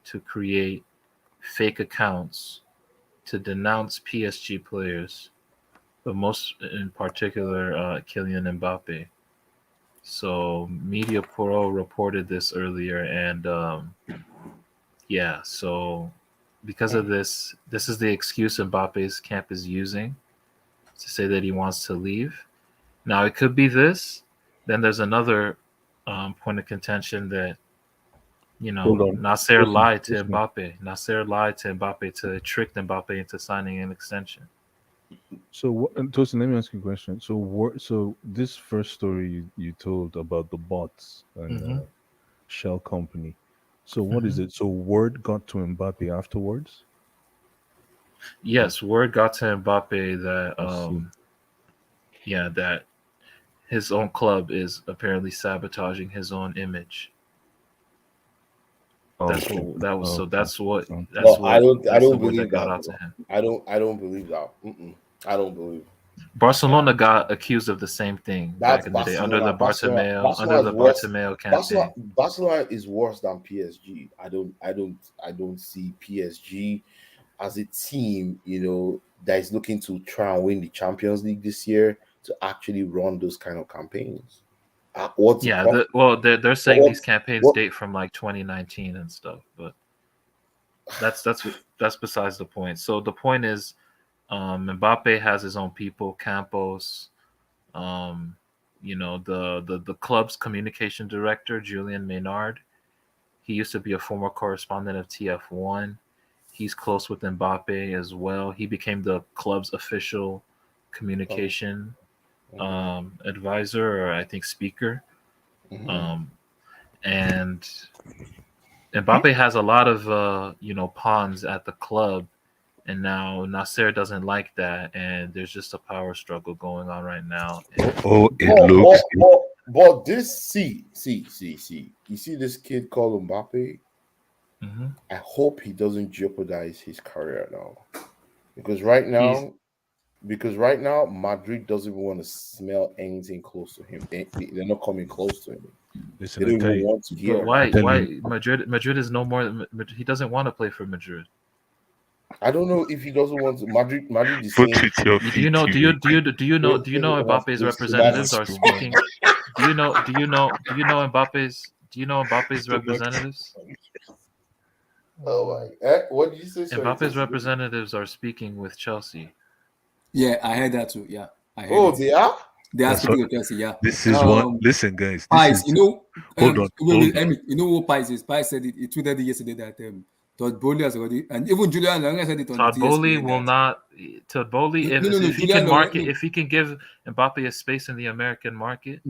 to create fake accounts to denounce PSG players, but most in particular Kylian Mbappe. So Media Pro reported this earlier, and yeah, so because of this, this is the excuse Mbappe's camp is using to say that he wants to leave. Now it could be this. Then there's another point of contention that
Hold on.
Nasser
Listen,
lied to
listen.
Mbappe. Nasser lied to Mbappe to trick Mbappe into signing an extension.
So, Tosin, let me ask you a question. So this first story you told about the bots and
Hmm.
Shell Company. So, what is
Hmm.
it? So, word got to Mbappe afterwards?
Yes, word got to Mbappe that
I see.
yeah, that his own club is apparently sabotaging his own image. That's
Okay.
what that was. So
Okay.
that's what
Okay.
No, I
that's the
don't
word that
believe
got
that,
out to
bro.
him.
I don't believe that. Mm-mm. I don't believe.
Barcelona got accused of the same thing back
That's
in the day under
Barcelona.
the
Barcelona is worse.
Bartomeu
Barcelona,
campaign.
Barcelona is worse than PSG. I don't see PSG as a team, that is looking to try and win the Champions League this year to actually run those kind of campaigns. What's the
Yeah,
profit?
they're saying these
What?
campaigns
What?
date from like 2019 and stuff, but that's besides the point. So the point is, Mbappe has his own people, Campos, um, the club's communication director, Julian Maynard. He used to be a former correspondent of TF1. He's close with Mbappe as well. He became the club's official
Oh,
communication
mhm,
advisor, or I think speaker.
mhm.
Um, and Mbappe has a lot of pawns at the club, and now Nasser doesn't like that, and there's just a power struggle going on right now. And
Oh, it
But,
looks.
this, see. You see this kid called Mbappe?
mhm.
I hope he doesn't jeopardize his career now. Because right
he's
now, Madrid doesn't even want to smell anything close to him. They're not coming close to him. They
Listen, I
don't
tell
even
you,
want to
but
hear
I
about
why
him.
tell
why
you,
Madrid is no more. He doesn't want to play for Madrid.
I don't know if he doesn't want to. Madrid is
vote
saying
with your
Do you
feet.
know?
You make
Do you know Mbappe's representatives
that's
are
too much.
speaking? Do you know Mbappe's
Too much.
representatives?
Oh my! What did you say? Sorry,
Mbappe's
Tosin.
representatives are speaking with Chelsea.
Yeah, I heard that too. Yeah, I heard
Oh,
it.
they are.
They are
That's what.
speaking of Chelsea. Yeah.
This is one. Listen, guys. This
Pies,
is. Hold on. Hold
wait,
on.
Emmett, you know what Pies is? Pies said it. He tweeted it yesterday that Todd Bowley has already, and even Julian Lange said it on
Todd Bowley
ESPN
will
that
not. Todd Bowley,
no,
if he
Julian
can
Lange,
market, if he can give Mbappe a space in the American market,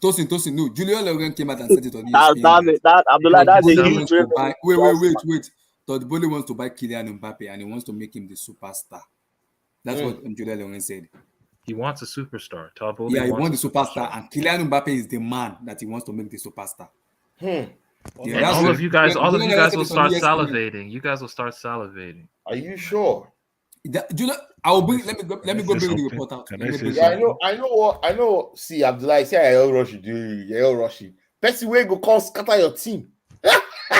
Tosin, no, Julian Lange came out and said it on
That
ESPN
that
that
that Abdullah,
he'll
Todd
be
that's a
Bowley
selling.
huge
wants to
revenue.
buy. Wait. Todd Bowley wants to buy Kylian Mbappe and he wants to make him the superstar. That's what
Mm.
Julian Lange said.
He wants a superstar. Todd Bowley
Yeah, he
wants
wants
a
the superstar,
superstar.
and Kylian Mbappe is the man that he wants to make the superstar.
Hmm.
Yeah,
And
that's
all
what
of you guys,
Julian Lange said
will
it on
start
ESPN.
salivating. You guys will start salivating.
Are you sure?
Julian, I will
Can I
bring.
say?
Let
Can I
me go
say
bring the
something?
report out.
Can
Let
I
me
say
bring the
Yeah,
something?
report.
I know. See, Abdullah, say I rush you. I rush you. Person way go call scatter your team.
Can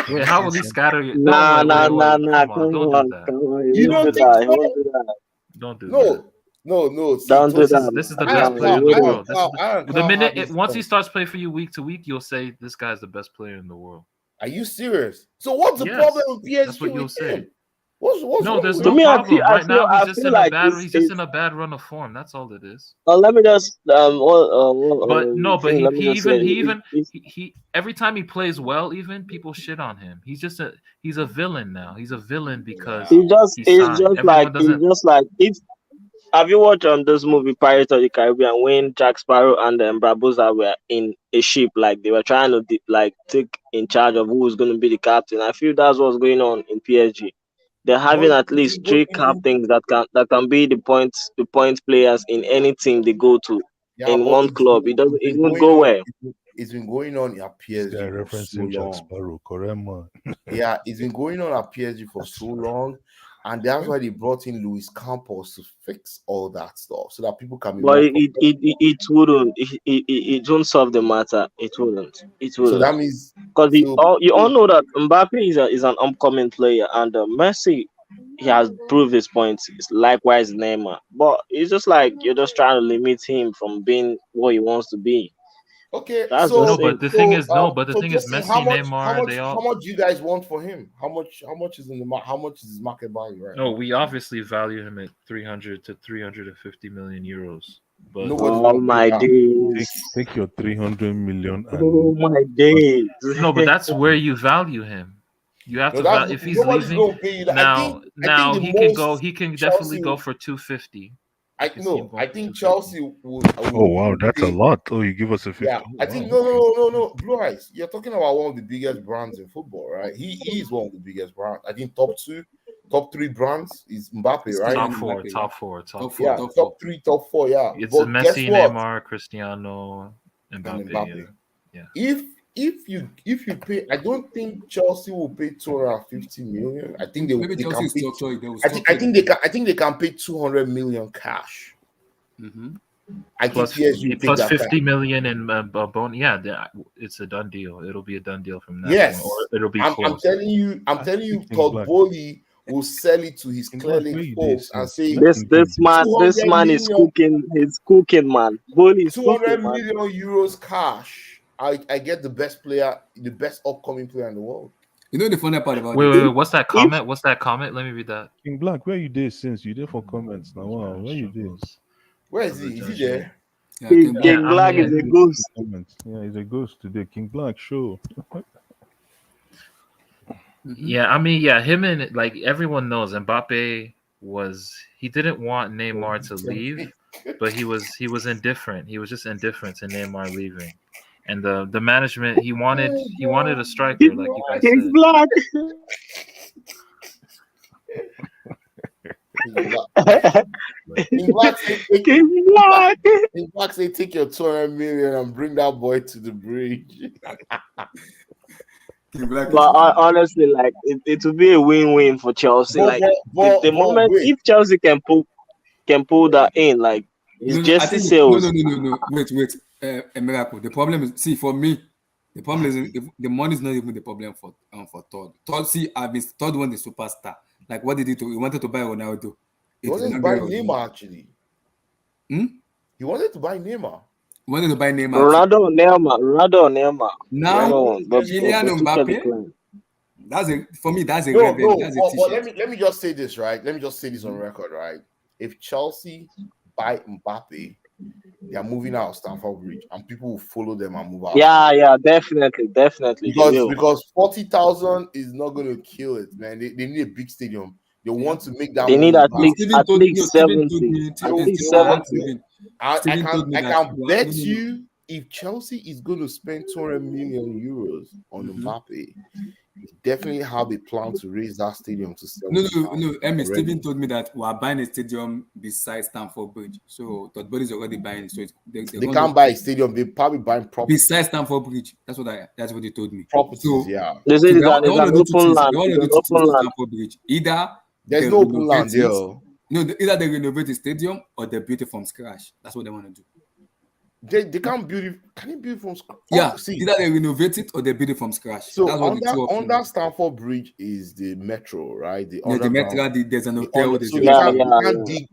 Wait,
I
how
say
will he
something?
scatter you? Don't
Nah, nah, nah,
wait.
nah.
Come on,
Come
don't do
on,
that.
come on. He
You
won't
Don't
do
don't
do
think
that.
that.
He
so?
won't do that.
Don't do that.
No, no. See,
Don't do
Tosin,
that.
This is the best
Nah,
player
he
in the
wouldn't.
world. This is the
can't
minute
have this.
once he starts playing for you week to week, you'll say this guy's the best player in the world.
Are you serious? So what's the problem
Yes,
with
that's what
PSG
you'll
with
say.
him? What's
No,
wrong
there's
with
To
no
him?
me,
problem. Right now,
I
he's just
feel
in a
like
bad.
it's
He's just
it's.
in a bad run of form. That's all it is.
Let me just
But no, but
let me just say
he every time he plays well, even people shit on him. He's a villain now. He's a villain because
Yeah.
he signed. Everyone
it's
doesn't.
just like if have you watched this movie Pirates of the Caribbean when Jack Sparrow and Barbosa were in a ship, like they were trying to like take in charge of who was going to be the captain. I feel that's what's going on in PSG. They're
But
having at least three captains that can be the point players in any team they go to
yeah,
in
but
one club.
it's
It
been
won't
going
go
on.
well.
It's been going on at
This guy
PSG for so
referencing Jack
long.
Sparrow. Correct, man.
Yeah, it's been going on at PSG for so long, and that's why they brought in Luis Campos to fix all that stuff so that people can be
But
more
it wouldn't it won't solve the matter. It
so
wouldn't.
that means
Because
so
you all know that Mbappe is an upcoming player, and Messi he has proved his points. It's likewise Neymar, but it's just like you're just trying to limit him from being what he wants to be.
okay,
That's
No,
just
so
it.
but the thing is,
so just say
Messi, Neymar, they
how
all.
much do you guys want for him? How much is in the how much is his market value right
No,
now?
we obviously value him at 300 to 350 million euros. But
Nobody's
Oh
gonna pay
my
that.
Take
days!
take your 300 million
Oh
and
my days!
no, but that's where you value him. You have
No,
to
that's
value if he's
nobody's
leaving
gonna pay you that.
now.
I think the
He can go.
most
He can definitely
Chelsea
go for 250.
I
can see him
no,
going
I
for
think
250.
Chelsea will
Oh wow, that's a
pay.
lot. Oh, you give us a 50.
Yeah,
Oh,
I
wow,
think
okay.
no. Blue Eyes, you're talking about one of the biggest brands in football, right? He is one of the biggest brands. I think top three brands is Mbappe,
It's
right?
Top
Kylian
four,
Mbappe, yeah.
top four, top
Top four,
Yeah,
four.
top four.
top three, top four, yeah.
It's a
But guess
Messi,
what?
Neymar, Cristiano,
And
Mbappe.
Mbappe.
Yeah.
If you pay, I don't think Chelsea will pay 250 million. I think
Maybe
they
Chelsea
can
is
pay.
structured. They will
I
structure the
think they
deal.
can. I think they can pay 200 million cash.
Mm-hmm.
I think PSG will take
Plus
that cash.
50 million in bone. Yeah, it's a done deal. It'll be a done deal from that point, or
Yes,
it'll be
I'm
close.
telling you. I'm
I
telling
think
you,
King
Todd
Black.
Bowley will sell it to his
King
Clear
Black, where
Lake
you did
folks and
since?
say
Let
This
King
this
King.
man
200
is
million,
cooking. He's cooking, man. Bully is
200
cooking, man.
million euros cash. I get the best player, the best upcoming player in the world.
You know the funny part about
Wait,
it?
wait, wait. What's that
If
comment? What's that comment? Let me read that.
King Black, where you did since? You did for comments now. Wow, where you did?
Struggles
Where is
of the
he? Is he
judgment.
there?
Yeah,
King,
King Black.
Yeah,
King
I
Black is
mean,
a ghost.
Comments. Yeah, he's a ghost today. King Black, show.
Mm-hmm.
yeah, I mean, yeah. Him and like everyone knows, Mbappe he didn't want Neymar to leave, but he was indifferent. He was just indifferent to Neymar leaving, and the management he wanted a striker, like you guys
King
said.
Black.
King Black. King Black say,
King Black.
King Black say, take your 200 million and bring that boy to the bridge.
King Black
But
is wild.
honestly, like it will be a win-win for Chelsea. Like the moment
Wait.
if Chelsea can pull that in, like his
No, no, I
jersey
think no,
sales.
no, no, no, no. Wait. A miracle. The problem is, see, for me, the problem is if the money is not even the problem for Todd. Todd, see, Todd won the superstar. Like, what did he do? He wanted to buy Ronaldo.
He
It did
wanted to
not
buy
get Ronaldo.
Neymar, actually.
Hmm?
He wanted to buy Neymar.
He wanted to buy Neymar too.
Ronaldo or Neymar.
Yeah, he
Now,
No,
wanted to
but
get Neymar.
Kylian
Tuchel
Mbappe.
declined.
For me. That's a
No,
red.
no.
That's a
But
t-shirt.
let me just say this, right? Let me just say this on record, right? If Chelsea buy Mbappe, they are moving out of Stamford Bridge, and people will follow them and move out.
Yeah, definitely, they will.
Because 40,000 is not going to kill it, man. They need a big stadium. They want to make that
They need
money
at
back.
least
Steven told
70.
me.
At
They-
least
they want-
70.
Steven told me
I
that.
can bet you if Chelsea is going to spend 200 million euros on Mbappe, they definitely have a plan to raise that stadium to 70,000.
No. Emmy,
already.
Steven told me that we are buying a stadium beside Stamford Bridge. So Todd Bowley is already buying it. So
They can't buy a stadium. They probably buying property.
beside Stamford Bridge. That's what they told me.
Properties,
So
yeah.
They say
they
it's
want
an
to do two
open
things.
land.
They want to do
It's an
two things
open
to
land.
Stamford Bridge. Either
There's
they
no open
renovate
land
it.
there.
No, either they renovate the stadium or they build it from scratch. That's what they want to do.
They can't build it. Can you build from scratch?
Yeah,
See,
either they renovate it or they build it from scratch.
so
That's what the two options.
under Stamford Bridge is the metro, right? The
Yeah, the
underground.
Metro, there's an hotel. There's
So
a
they
Yeah,
can't
yeah.
they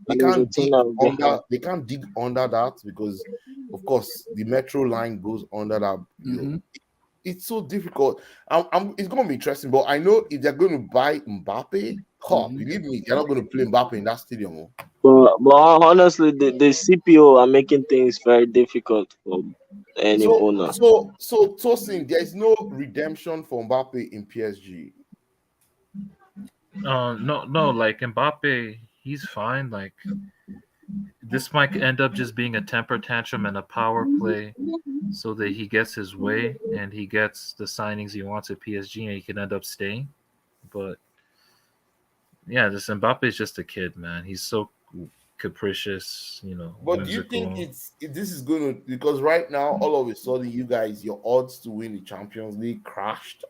And there's a
can't dig
tunnel
under
behind.
they can't dig under that because of course the metro line goes under that. It's so difficult. It's going to be interesting, but I know if they're going to buy Mbappe, believe me, they're not going to play Mbappe in that stadium.
But honestly, the CPO are making things very difficult for any owner.
So Tosin, there is no redemption for Mbappe in PSG.
No, like Mbappe, he's fine. Like this might end up just being a temper tantrum and a power play, so that he gets his way and he gets the signings he wants at PSG, and he can end up staying. But yeah, this Mbappe is just a kid, man. He's so capricious,
But do you think this is going to, because right now all of a sudden you guys, your odds to win the Champions League crashed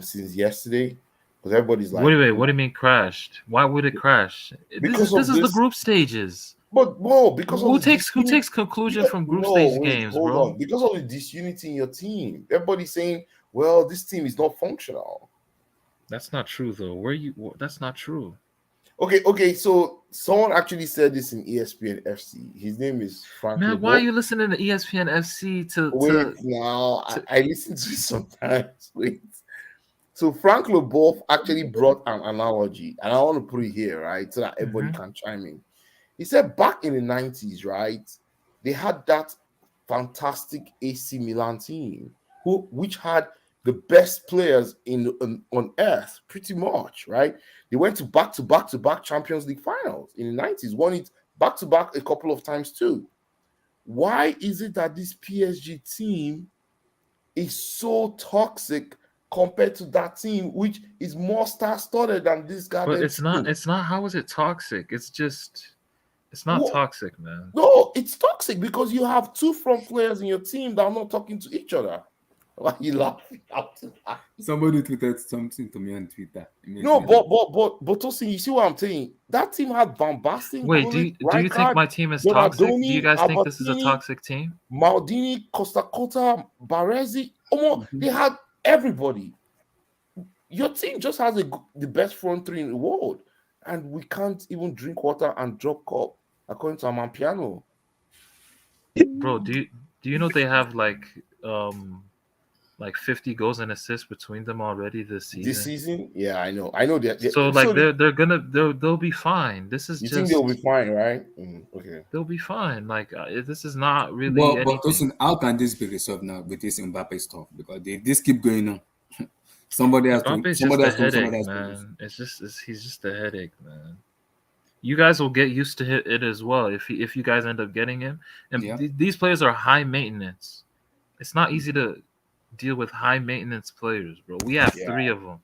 since yesterday, because everybody's like,
what do you mean crashed? Why would it crash?
Because
this
of
is the
this-
group stages.
But no, because
who
of
takes conclusion from group stage games,
hold
bro?
on. Because of the disunity in your team, everybody's saying, well, this team is not functional.
That's not true, though. That's not true.
Okay. So someone actually said this in ESPN FC. His name is Frank.
Man, why are you listening to ESPN FC
I listen to it sometimes. Wait. So Frank Leboeuf actually brought an analogy, and I want to put it here, right, so that everybody can chime in. He said back in the 90s, right, they had that fantastic AC Milan team, which had the best players on earth, pretty much, right? They went to back Champions League finals in the 90s, won it back to back a couple of times too. Why is it that this PSG team is so toxic compared to that team, which is more star-studded than this
But
goddamn team?
it's not. How is it toxic? It's not
Well,
toxic, man.
no, it's toxic because you have two front players in your team that are not talking to each other. Why you laughing?
Somebody tweeted something to me on Twitter.
No, but Tosin, you see what I'm saying? That team had Van Basten,
Wait,
Gullit,
do you think
Rijkaard,
my team is toxic? Do you
Donadoni,
guys think this is a
Albertini,
toxic team?
Maldini, Costa Cota, Baresi. They had everybody. Your team just has the best front three in the world, and we can't even drink water and drop cup, according to Amampiano.
Bro, do you know they have like 50 goals and assists between them already this season?
This season, yeah, I know that.
So like they'll be fine. This is
you
just
think they'll be fine, right? Okay,
they'll be fine. Like this is not really
But
anything.
listen, how can this be resolved now with this Mbappe stuff? Because this keep going on. Somebody has to.
Mbappe's
Somebody has
just a
to. Somebody
headache,
has to.
man. He's just a headache, man. You guys will get used to it as well if you guys end up getting him. And
Yeah.
these players are high maintenance. It's not easy to deal with high maintenance players, bro. We have 3 of them.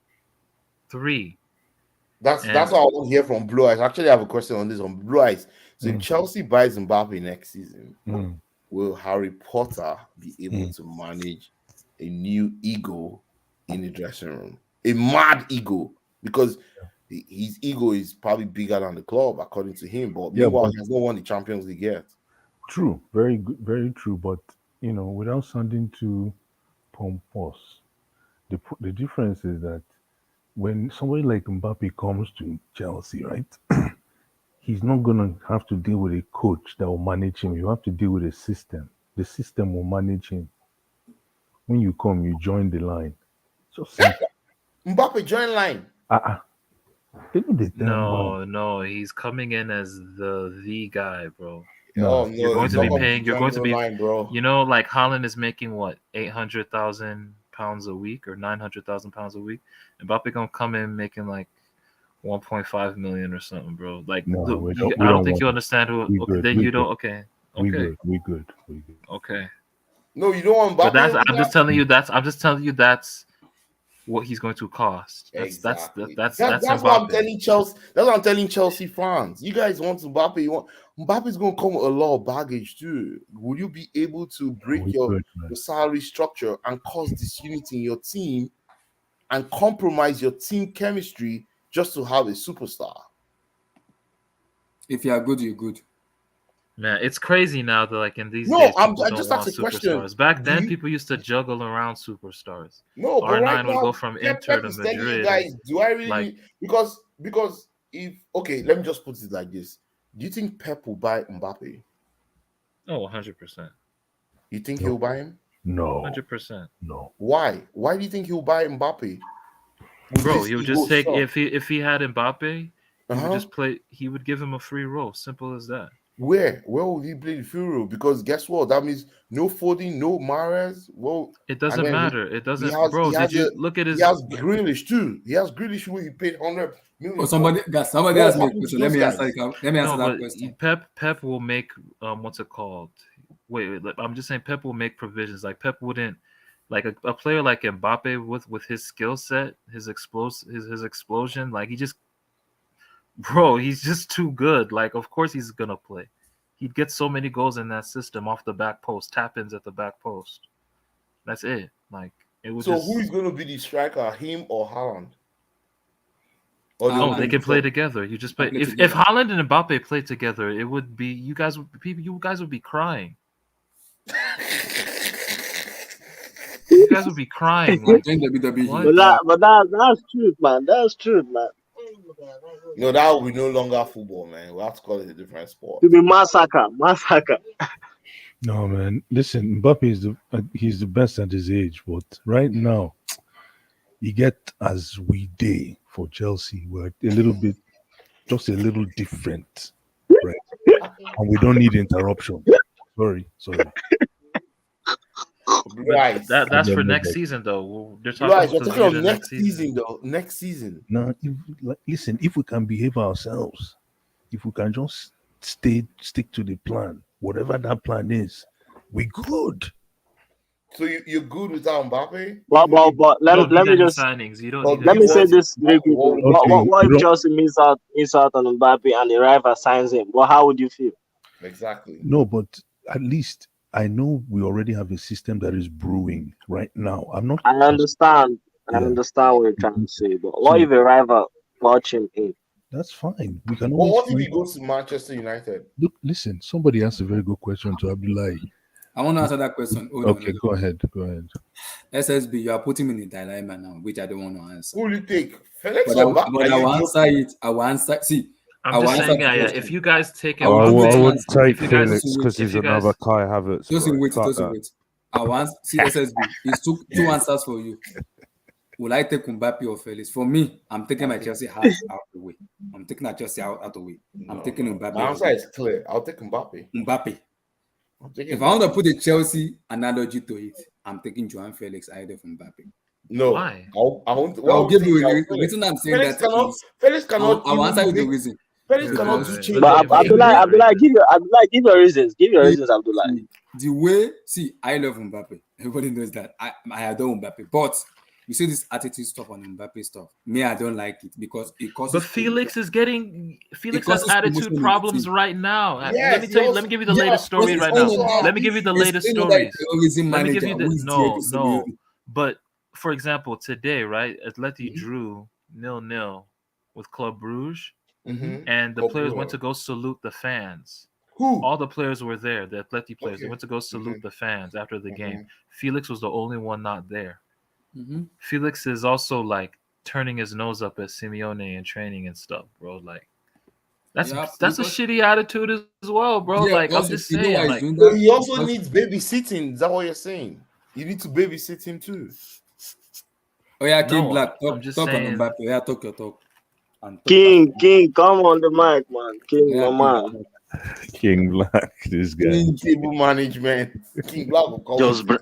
3.
that's what I want to hear from Blue Eyes. Actually, I have a question on this on Blue Eyes. So if Chelsea buys Mbappe next season, will Harry Potter be able to manage a new ego in the dressing room? A mad ego, because his ego is probably bigger than the club, according to him. But meanwhile, he has not won the Champions League yet.
True, very good, very true. But without sounding too pompous, the difference is that when somebody like Mbappe comes to Chelsea, right, he's not gonna have to deal with a coach that will manage him. You have to deal with a system. The system will manage him. When you come, you join the line. So
Mbappe join line.
No, he's coming in as the guy, bro.
No,
you're going to be paying. You're going to be,
line, bro.
Like Haaland is making what, £800,000 a week or £900,000 a week. Mbappe gonna come in making like 1.5 million or something, bro. Like, I don't think you understand who. You don't. Okay.
We good.
Okay.
No, you don't want Mbappe.
But I'm just telling you that's what he's going to cost. That's
what I'm telling Chelsea. That's what I'm telling Chelsea fans. You guys want Mbappe. Mbappe's going to come with a lot of baggage too. Will you be able to break your salary structure and cause disunity in your team and compromise your team chemistry just to have a superstar?
If you are good, you're good.
Man, it's crazy now that like in these days,
I just asked a question.
Back then, people used to juggle around superstars.
No, but
R9
right
would
now,
go from Inter to Madrid.
You guys, do I really because if let me just put it like this: do you think Pep will buy Mbappe?
Oh, 100%.
You think he'll buy him?
No,
100%.
No.
Why? Why do you think he'll buy Mbappe?
Bro, he would just take if he had Mbappe, he would just play. He would give him a free role. Simple as that.
Where would he play the free role? Because guess what? That means no Foden, no Mahrez. Well,
it doesn't matter. It doesn't, bro. Did you look at his?
He has Grealish too. He has Grealish who he paid 100 million.
Oh, somebody asked me a question. Let me answer that question.
Pep will make what's it called? Wait, I'm just saying Pep will make provisions. Like Pep wouldn't, like a player like Mbappe with his skill set, his explosion, like he just. Bro, he's just too good. Like, of course he's gonna play. He'd get so many goals in that system off the back post, tap-ins at the back post. That's it. Like, it was.
So who is gonna be the striker, him or Haaland?
They can play together. You just play. If Haaland and Mbappe play together, it would be you guys would be crying. You guys would be crying. Like,
but that's truth, man. That's truth, man.
No, that will be no longer football, man. We have to call it a different sport.
It'll be massacre.
No, man. Listen, Mbappe he's the best at his age, but right now, he get as we day for Chelsea. We're just a little different, right? And we don't need interruption. Sorry.
Right.
That's for next season, though.
You're talking about next season, though. Next season.
No, listen. If we can behave ourselves, if we can just stick to the plan. Whatever that plan is, we good.
So you're good without Mbappe?
But
You
let
don't need
me
any
just
signings. You don't
But
need
let
any
me say
signings.
this very quickly. What if Chelsea miss out on Mbappe and the rival signs him? Well, how would you feel?
Exactly.
No, but at least I know we already have a system that is brewing right now. I'm not.
I understand. I
Yeah.
understand what you're trying to say, but
So-
what if a rival watch him in?
That's fine. We can
But
always.
what if he goes to Manchester United?
Look, listen. Somebody asked a very good question to Abdullahi.
I want to answer that question. Hold
Okay,
on.
go ahead.
SSB, you are putting me in a dilemma now, which I don't want to answer.
Who will you take? Felix
But I
or Mbappe?
will
Are you
answer
joking?
it. I will answer. See,
I'm
I will
just
answer
saying,
the
yeah.
question.
If you guys take it,
I will
I
give you two
would
answers.
take
if you guys-
Felix because
if
he's
you guys-
another Kai Havertz.
Just
bro.
wait.
Fuck
Just
that.
wait. I will see SSB. It's two answers for you. Will I take Mbappe or Felix? For me, I'm taking my Chelsea hat out the way. I'm taking my Chelsea out the way. I'm taking Mbappe.
My answer is clear. I'll take Mbappe.
Mbappe.
I'm taking
If I want to
Mbappe.
put a Chelsea analogy to it, I'm taking Joan Felix ahead of Mbappe.
No.
Why?
I'll give you the reason I'm saying
Felix
that.
Felix cannot.
I'll answer you the
make-
reason.
Felix
Wait,
cannot
wait,
do
wait.
change
But
of game.
Abdullah, give your reasons. Give your reasons, Abdullah.
The way, I love Mbappe. Everybody knows that. I adore Mbappe. But you see this attitude stuff on Mbappe stuff. Me, I don't like it because it causes.
But Felix has
causes
attitude
commotion in the
problems
team.
right now.
Yes,
let me give you the latest stories right now. Let me give you the latest stories. Let me give you the no. But for example, today, right, Atleti drew 0-0 with Club Brugge, and the players went to go salute the fans.
Who?
All the players were there, the Atleti players. They went to go salute the fans after the game. Felix was the only one not there. Felix is also like turning his nose up at Simeone in training and stuff, bro. Like that's a shitty attitude as well, bro.
Yeah,
like
also,
I'm just
you know
saying,
why he's
like
doing
So
that?
he also
Because-
needs babysitting. Is that what you're saying? You need to babysit him too.
Oh yeah, King
No,
Black.
I'm
Talk
just
on
saying-
Mbappe. Yeah, talk your talk. And talk
King,
back.
come on the mic, man. King,
Yeah,
my man.
King Black, this guy.
King table management. King Black will come
Just
with
bring,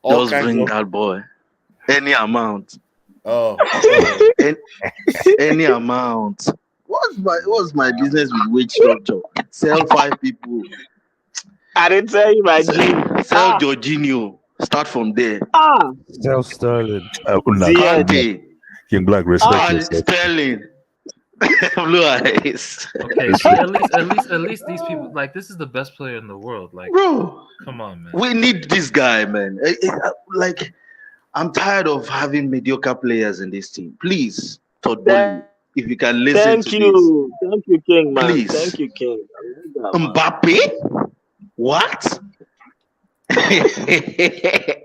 all
just
kinds
bring
of.
that boy. Any amount.
Oh,
Any amount. What's my business with wage structure? Sell 5 people.
I didn't tell you, my G.
Sell Jorginho. Start from there.
Sell Sterling.
Kante.
King Black, respect
And
yourself.
Sterling. Blue eyes.
okay, see, at least these people, like, this is the best player in the world. Like,
Bro,
come on, man.
we need this guy, man. Like, I'm tired of having mediocre players in this team. Please, Todd Bowley, if you can listen
Thank
to
you, King, man.
Please.
Thank you, King.
this. Mbappe? What?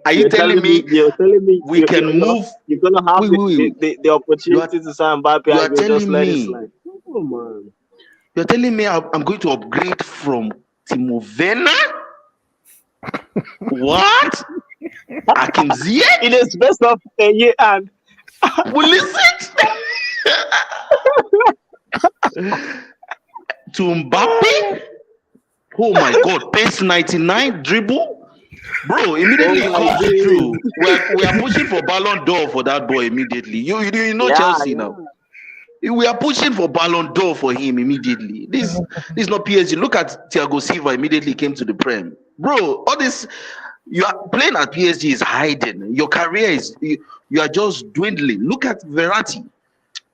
Are you telling me
You're telling me
we can move?
You're gonna have
Wait.
the opportunity to sign Mbappe
you are
and you just
telling
let it
me-
slide. Oh man.
You're telling me I'm going to upgrade from Timo Werner? What? Hakim Ziyech?
It is best of a year and
Will it? To Mbappe? Oh my God! Pace 99 dribble, bro. Immediately
Oh my
comes
days.
through. We are pushing for Ballon d'Or for that boy immediately. You know Chelsea now. We are pushing for Ballon d'Or for him immediately. This is not PSG. Look at Thiago Silva immediately came to the Prem. Bro, all this you are playing at PSG is hiding. Your career is you are just dwindling. Look at Verratti.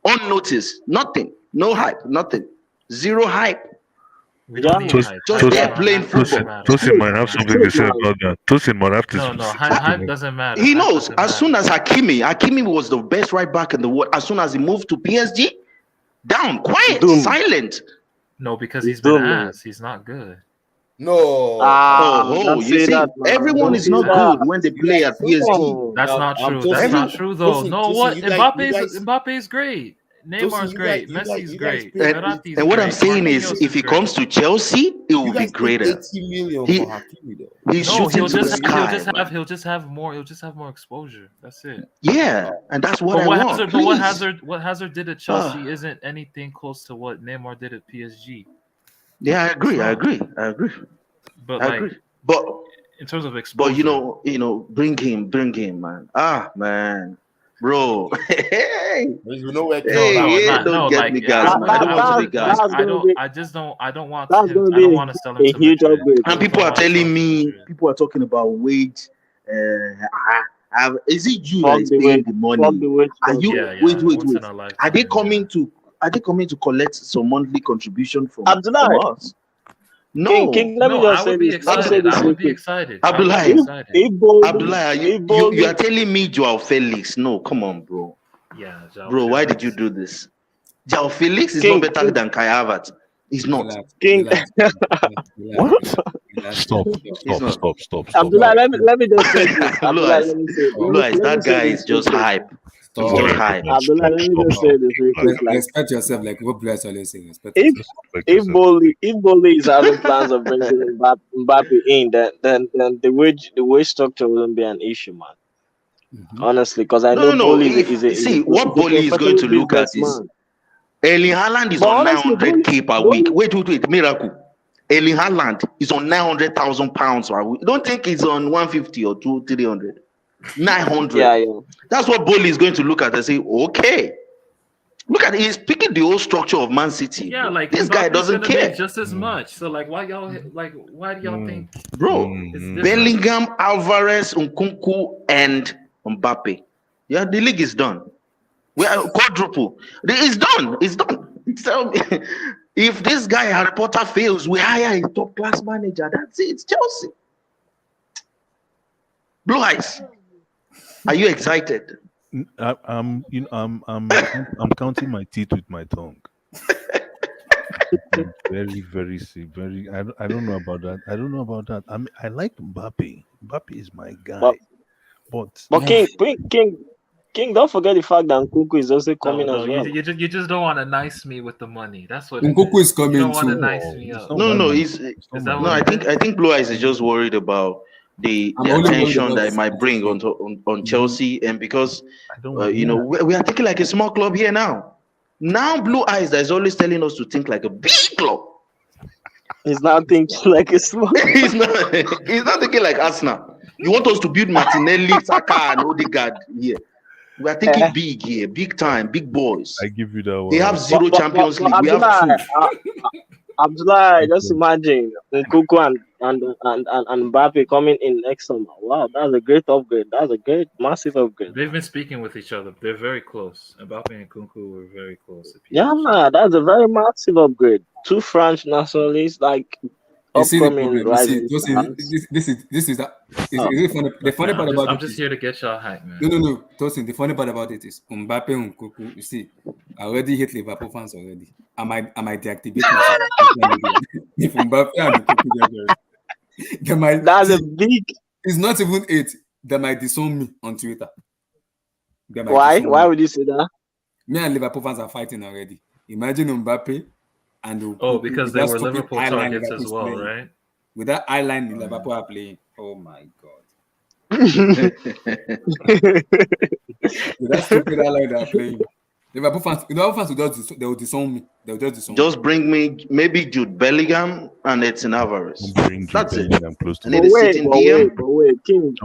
Unnoticed. Nothing. No hype. Nothing. Zero hype.
We don't need
Just-
hype.
just
Hype
there
doesn't
playing
matter.
football.
Tosin might have something to say about that. Tosin might have to.
No, hype doesn't matter.
He
Hype
knows
doesn't
as
matter.
soon as Hakimi was the best right back in the world. As soon as he moved to PSG, down, quiet,
Doom.
silent.
No, because
He's
he's been
dumb, man.
ass. He's not good.
no.
Oh,
don't
you
say
see,
that, man.
everyone
Don't
is
say
not
that.
good when they play at PSG.
That's
Now,
not true.
Tosin,
That's not true, though.
Tosin,
No,
Tosin,
what?
you guys-
Mbappe's great. Neymar's
you
great.
guys- you guys-
Messi's
you guys
great.
pay-
Verratti's
And what I'm
great.
saying is,
Marquinhos
if he
great.
comes to Chelsea, it will
You
be
guys paid
greater.
80 million
He-
for Hakimi though.
He's
No,
shooting to the sky. man.
he'll just have more exposure. That's it.
Yeah, and that's what
But
I
what
want.
Hazard,
Please.
what Hazard did at Chelsea isn't anything close to what Neymar did at PSG.
Yeah, I agree.
But
I
like
agree. But
in terms of exposure,
But bring him, man. Ah, man. bro.
You know where
Don't get me, guys, man. I don't want to be guys.
I don't want
That's
him.
gonna
I don't
be
want to sell him
a
to
huge
Madrid.
upgrade.
And people are telling me, people are talking about wage. Is it you that is paying the money? Are you? Wait. Are they coming to collect some monthly contribution from us? No.
King, let me just say this.
I would be excited.
Abdullah,
if
you are telling me Joao Felix? No, come on, bro.
Yeah,
bro. Why did you do this? Joao Felix is not better than Kai Havertz. He's not.
King.
What? Stop.
Abdullah, let me just say this.
Abdullah, that guy is just hype. He's just hype.
Abdullah, let me just say this.
Respect yourself, like what players always say.
If Boli is having plans of bringing Mbappe in, then the wage structure wouldn't be an issue, man.
Mm-hmm.
Honestly, because I know Boli is
what Boli is going to look at is Erling Haaland is on 900k per week. Wait, miracle. Erling Haaland is on 900,000 pounds per week. Don't think he's on 150 or 300. 900.
Yeah.
That's what Boli is going to look at and say, okay. Look at it. He's picking the whole structure of Man City.
Yeah, like
this guy doesn't care
just as much. So like, why do y'all think,
bro? Bellingham, Alvarez, Nkunku, and Mbappe. Yeah, the league is done. We are quadruple. It's done. So, if this guy Harry Potter fails, we hire a top class manager. That's it. It's Chelsea. Blue eyes. Are you excited?
I'm counting my teeth with my tongue. Very, very sick. Very. I don't know about that. I like Mbappe. Mbappe is my guy.
But King, don't forget the fact that Nkunku is also coming as well.
You just don't want to nice me with the money. That's what
Nkunku is coming.
You don't want to nice me up.
No. I think Blue Eyes is just worried about the attention that it might bring on Chelsea, and because we are thinking like a small club here now. Now Blue Eyes that is always telling us to think like a big club.
He's not thinking like a small.
He's not thinking like Arsenal. You want us to build Martinelli, Saka, and Odegaard here. We are thinking big here, big time, big boys.
I give you that one.
They have 0 Champions League. We have 2.
Abdullah, just imagine Nkunku and Mbappe coming in next summer. Wow, that's a great upgrade. That's a great, massive upgrade.
They've been speaking with each other. They're very close. Mbappe and Nkunku were very close.
Yeah, man, that's a very massive upgrade. 2 French nationalists, like upcoming rising.
This is that. The funny part about it.
I'm just here to get y'all hype, man.
No. Tosin, the funny part about it is Mbappe and Nkunku. You see, I already hate Liverpool fans already. I might deactivate myself. If Mbappe and Nkunku,
that's a big.
It's not even 8. They might disown me on Twitter.
Why? Why would you say that?
Me and Liverpool fans are fighting already. Imagine Mbappe and
because they were Liverpool targets as well,
playing.
Right?
With that eyeline Liverpool are playing. Oh my god. With that stupid eyeline they are playing. Liverpool fans they will disown me. They will just disown me.
Just bring me maybe Jude Bellingham and Edson Alvarez.
That's it.
I need to sit in DM.
King.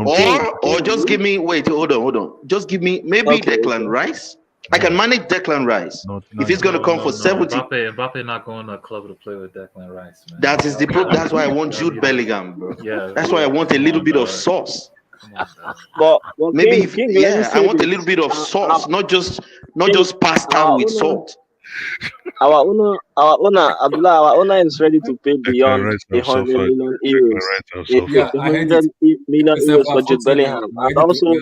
Or just give me hold on. Just give me maybe Declan Rice. I can manage Declan Rice if he's going to come for 70.
Mbappe not going to a club to play with Declan Rice, man.
That is the problem. That's why I want Jude Bellingham, bro.
Yeah,
that's why I want a little bit of sauce.
But
maybe I want a little bit of sauce, not just pasta with salt.
Our owner is ready to pay beyond 100 million euros. 100 million euros for Jude Bellingham, and also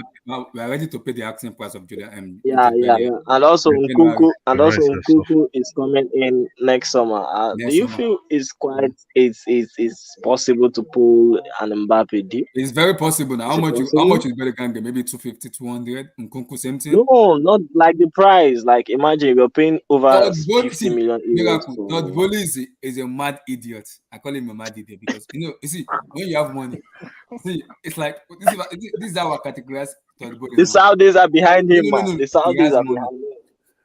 we are ready to pay the asking price of Jude.
And also Nkunku is coming in next summer. Do you feel it's possible to pull an Mbappe deal?
It's very possible now. How much is Bellingham? Maybe 250, 200. Nkunku same thing.
No, not like the price. Like imagine you're paying over 50 million euros.
Todd Bowley is a mad idiot. I call him a mad idiot because you see when you have money, it's like this is how I categorize Todd Bowley.
The Saudis are behind him, man. The Saudis are behind him.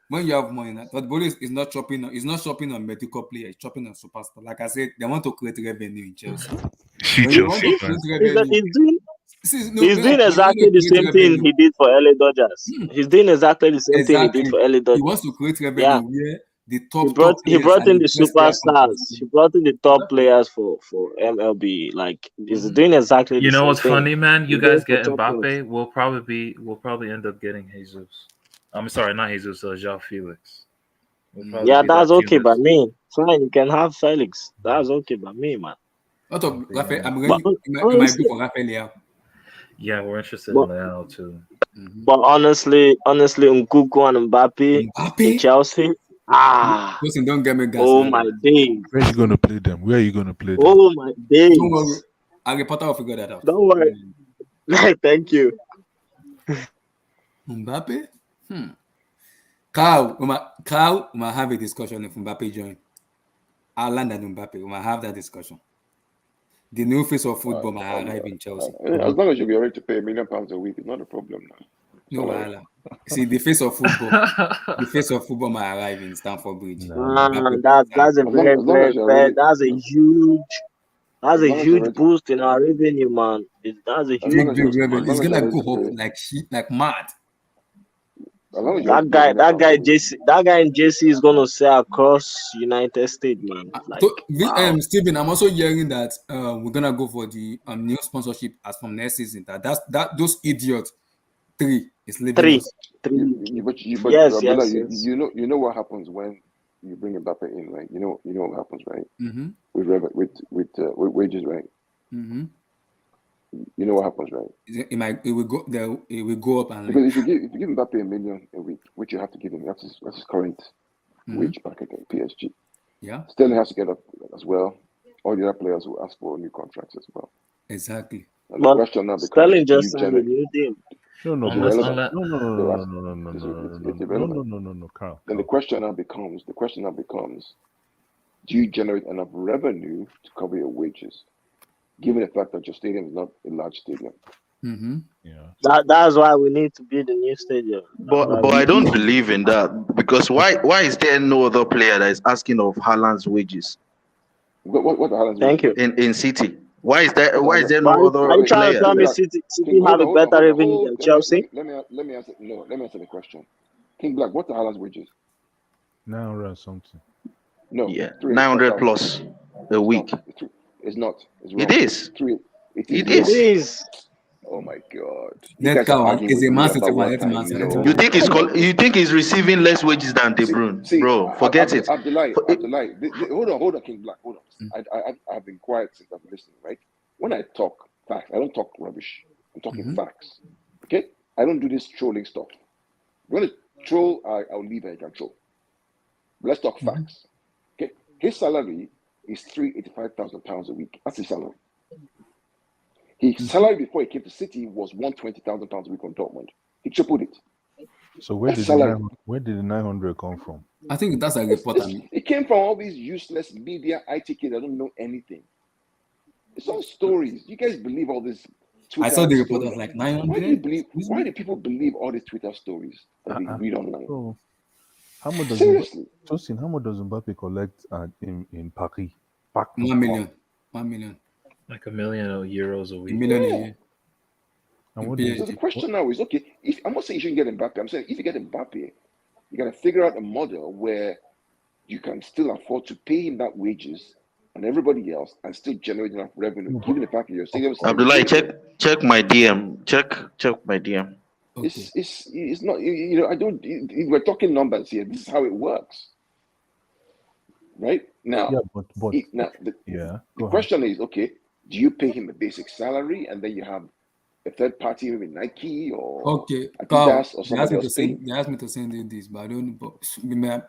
When you have money, Todd Bowley is not shopping on medical players, he's shopping on superstar. Like I said, they want to create revenue in Chelsea. See, no,
He's doing exactly the same thing he did for LA Dodgers. He's doing exactly the same thing he did for LA Dodgers.
He wants to create revenue
Yeah.
where the
He
top
brought
players
in the
best players
superstars. He brought in the top players for MLB. Like he's doing exactly the
You know
same
what's
thing.
funny, man? You
He's doing
guys get
for top players.
Mbappe. We'll probably end up getting Jesus. I'm sorry, not Jesus. João Felix. We'll probably
Yeah,
be
that's
that team
okay by
that's-
me. Fine, you can have Felix. That's okay by me, man.
Out of Rafael, I'm
But
ready. It might be for Rafael Leao.
Yeah, we're interested
But-
in Leao too.
But honestly, Nkunku and Mbappe in Chelsea.
Listen, don't get me gas.
Oh my days.
Where are you gonna play them? Where are you gonna play them?
Oh my days.
Don't worry. Harry Potter will figure that out.
Don't worry. Thank you.
Mbappe? Carl, we might have a discussion if Mbappe join. Haaland and Mbappe, we might have that discussion. The new face of football might arrive in Chelsea.
As long as you'll be ready to pay £1 million a week, it's not a problem now.
No, Wahala. See, the face of football, might arrive in Stamford Bridge.
That's a that's a huge boost in our revenue, man. That's a huge boost.
It's gonna go up like mad.
That guy in JC is gonna sell across United States, man. Like,
Stephen, I'm also hearing that we're gonna go for the new sponsorship as from next season. Those idiots 3 is leaving us.
Yes.
You know what happens when you bring Mbappe in, right? You know what happens, right?
Mm-hmm.
With wages, right?
Mm-hmm.
You know what happens, right?
It will go up and
because if you give Mbappe $1 million a week, which you have to give him, that's his current wage back again, PSG.
Yeah.
Sterling has to get up as well. All the other players will ask for new contracts as well.
Exactly.
And the question now becomes,
Sterling just signed a new deal.
No, Carl.
Then the question now becomes, do you generate enough revenue to cover your wages, given the fact that your stadium is not a large stadium?
Mm-hmm.
Yeah.
That's why we need to build a new stadium.
But I don't believe in that, because why is there no other player that is asking of Haaland's wages?
What Haaland's
Thank
wages?
you.
In City? Why is there no other
Are you trying
player?
to tell me City have a better revenue than Chelsea?
Let me answer. No, let me answer the question. King Black, what's Haaland's wages?
900 something.
No.
Yeah, 900 plus a week.
It's not. It's wrong.
It is.
It
is.
Oh my God!
That cow is a Man City.
You think he's receiving less wages than De Bruyne, bro? Forget it.
Abdullahi, hold on, King Black, hold on. I've been quiet since I've been listening, right? When I talk facts, I don't talk rubbish. I'm talking facts. Okay? I don't do this trolling stuff. If you want to troll, I'll leave and you can troll. But let's talk facts. Okay? His salary is £385,000 a week. That's his salary. His salary before he came to City was £120,000 a week on Dortmund. He tripled it.
So where did the 900 come from?
I think that's a report.
It came from all these useless media IT kids that don't know anything. It's all stories. You guys believe all this Twitter.
I saw the report
stories.
was like 900.
Why do people believe all these Twitter stories that we read online?
So, how much does Mbappe collect in Paris?
1 million. 1 million.
Like €1 million euros a week.
$1 million a year.
So the question now is, okay, I'm not saying you shouldn't get Mbappe. I'm saying if you get Mbappe, you got to figure out a model where you can still afford to pay him that wages and everybody else and still generate enough revenue, given the fact that your stadium.
Abdullahi, check my DM. Check my DM.
Okay.
It's not, I don't. We're talking numbers here. This is how it works, right? Now, the question is, okay, do you pay him a basic salary and then you have a third party, maybe Nike or Adidas or somebody else?
They asked me to send you this, but I don't,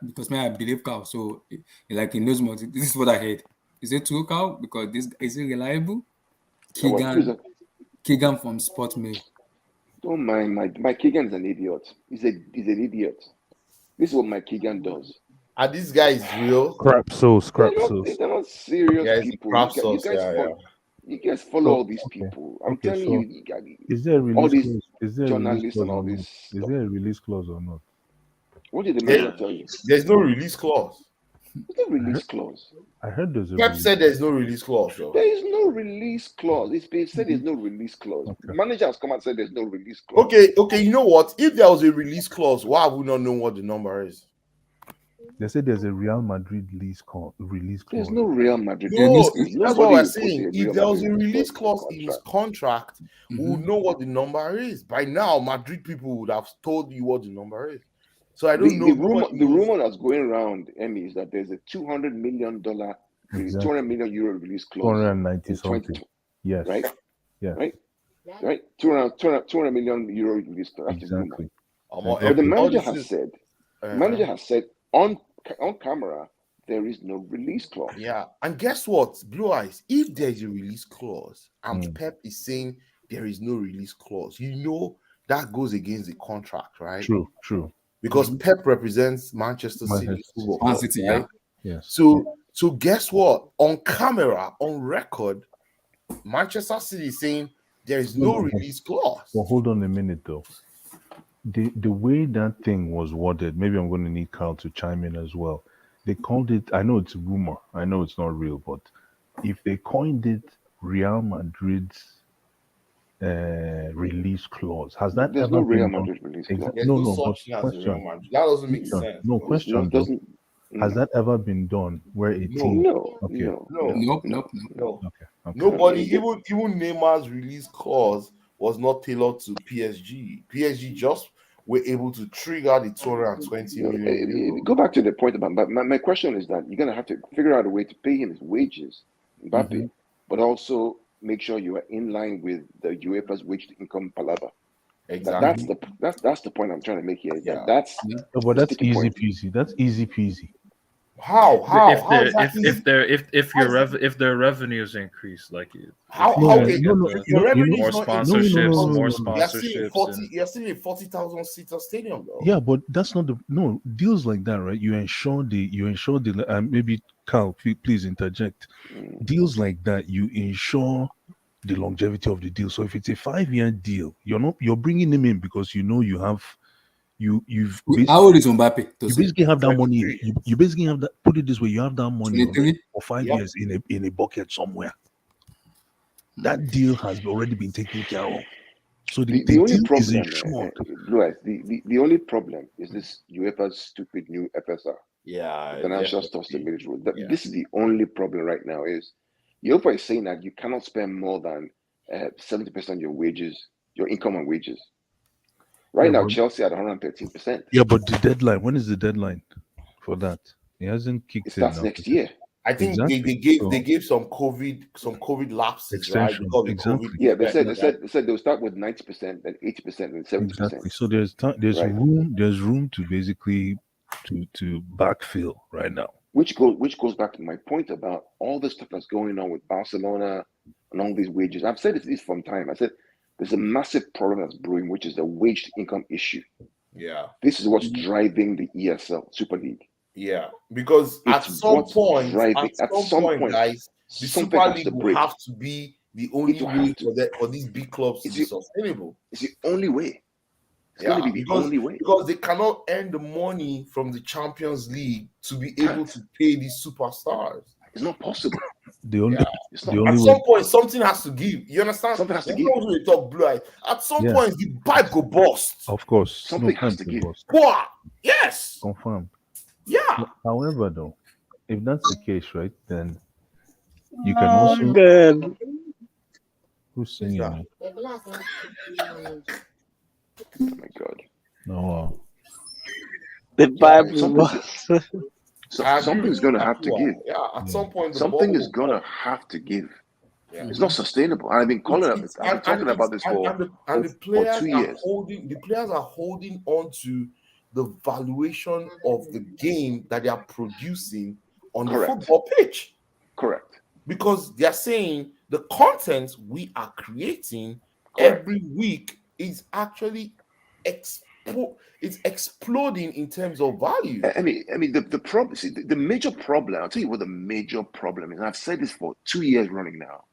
because I believe Carl, so like he knows more. This is what I heard. Is it true, Carl? Because this is it reliable? Keegan from Sportmail.
Don't mind my Keegan is an idiot. He's an idiot. This is what my Keegan does.
And this guy is real.
Scrap sauce.
They're not serious people. You guys follow all these people. I'm telling you,
is there a release
all these
clause? Is there
journalists and all this.
Is there a release clause or not?
What did the manager tell you?
There's no release clause.
There's no release clause.
I heard there's a
Pep
release.
said there's no release clause, though.
There is no release clause. It's been said there's no release clause.
Okay.
Manager has come and said there's no release clause.
Okay, you know what? If there was a release clause, why have we not known what the number is?
They said there's a Real Madrid release clause.
There's no Real Madrid.
No,
There's
that's
nobody
what
who
we're
put
saying.
a
If
Real
there was a
Madrid
release clause in his contract, we would know what the number is. By now, Madrid people would have told you what the number is. So I don't know.
The rumor that's going around, Emmy, is that there's a $200 million,
Exactly.
200 million euro release clause.
490
in
something. Yes.
Right?
Yeah.
Right? 200 million euro release clause. That's the rumor.
Exactly.
But the manager has said on camera there is no release clause.
Yeah, and guess what, Blue Eyes? If there's a release clause and Pep is saying there is no release clause, you know that goes against the contract, right?
True.
Because Pep represents Manchester City Football Club, right?
Yes.
So guess what? On camera, on record, Manchester City is saying there is no release clause.
Well, hold on a minute though. The way that thing was worded, maybe I'm going to need Carl to chime in as well. They called it, I know it's a rumor, I know it's not real, but if they coined it Real Madrid's release clause, has that
There's
ever
no Real
been done?
Madrid release clause.
There's no such thing as a Real Madrid. That doesn't make sense.
No question. Has that ever been done where a team?
No.
Okay.
No.
Okay.
Nobody, even Neymar's release clause was not tailored to PSG. PSG just were able to trigger the 220 million.
Go back to the point about, but my question is that you're going to have to figure out a way to pay him his wages, Mbappe, but also make sure you are in line with the UEFA's wage to income palaver.
Exactly.
That's the point I'm trying to make here.
Yeah.
That's
but that's easy peasy. That's easy peasy.
How
if their revenues increase, like
your revenue
more sponsorships,
you're still a 40,000 seater stadium though.
Yeah, but that's not the deals like that, right? You ensure the maybe Carl, please interject. Deals like that, you ensure the longevity of the deal. So if it's a 5-year deal, you're bringing him in because you know you have.
How old is Mbappe?
You basically have that money. You basically have that. Put it this way: you have that money for 5 years in a bucket somewhere. That deal has already been taken care of. So the only problem,
the only problem is this UEFA's stupid new FSR.
Yeah,
financial stability rule. This is the only problem right now. Is UEFA is saying that you cannot spend more than 70% of your wages, your income and wages. Right now, Chelsea at 113%.
Yeah, but the deadline. When is the deadline for that? It hasn't kicked in.
It starts next year.
I think they gave some COVID lapses, right?
Exactly.
Yeah, they said they'll start with 90%, then 80%, and 70%.
Exactly. So there's room to basically to backfill right now.
Which goes back to my point about all the stuff that's going on with Barcelona and all these wages. I've said this from time. I said there's a massive problem that's brewing, which is the wage to income issue.
Yeah.
This is what's driving the ESL Super League.
Yeah, because at some point, guys, the Super League will have to be the only way for these big clubs to be sustainable.
It's the only way. It's going to be the only way.
Because they cannot earn the money from the Champions League to be able to pay these superstars.
It's not possible.
At some point, something has to give. You understand?
Something has to give.
When we talk Blue Eye, at some point, the pipe go bust.
Of course.
Something has to give.
Yes.
Confirmed.
Yeah.
However, though, if that's the case, right, then you can also. Who's singing?
Oh my God.
No.
The Bible.
Something's going to have to give.
Yeah, at some point,
something is going to have to give. Yeah. It's not sustainable. I've been calling it. I've been talking about this for 2 years.
The players are holding on to the valuation of the game that they are producing on the football pitch.
Correct.
Because they are saying the content we are creating every week is actually it's exploding in terms of value.
I mean, the problem. See, the major problem. I'll tell you what the major problem is. And I've said this for 2 years running now.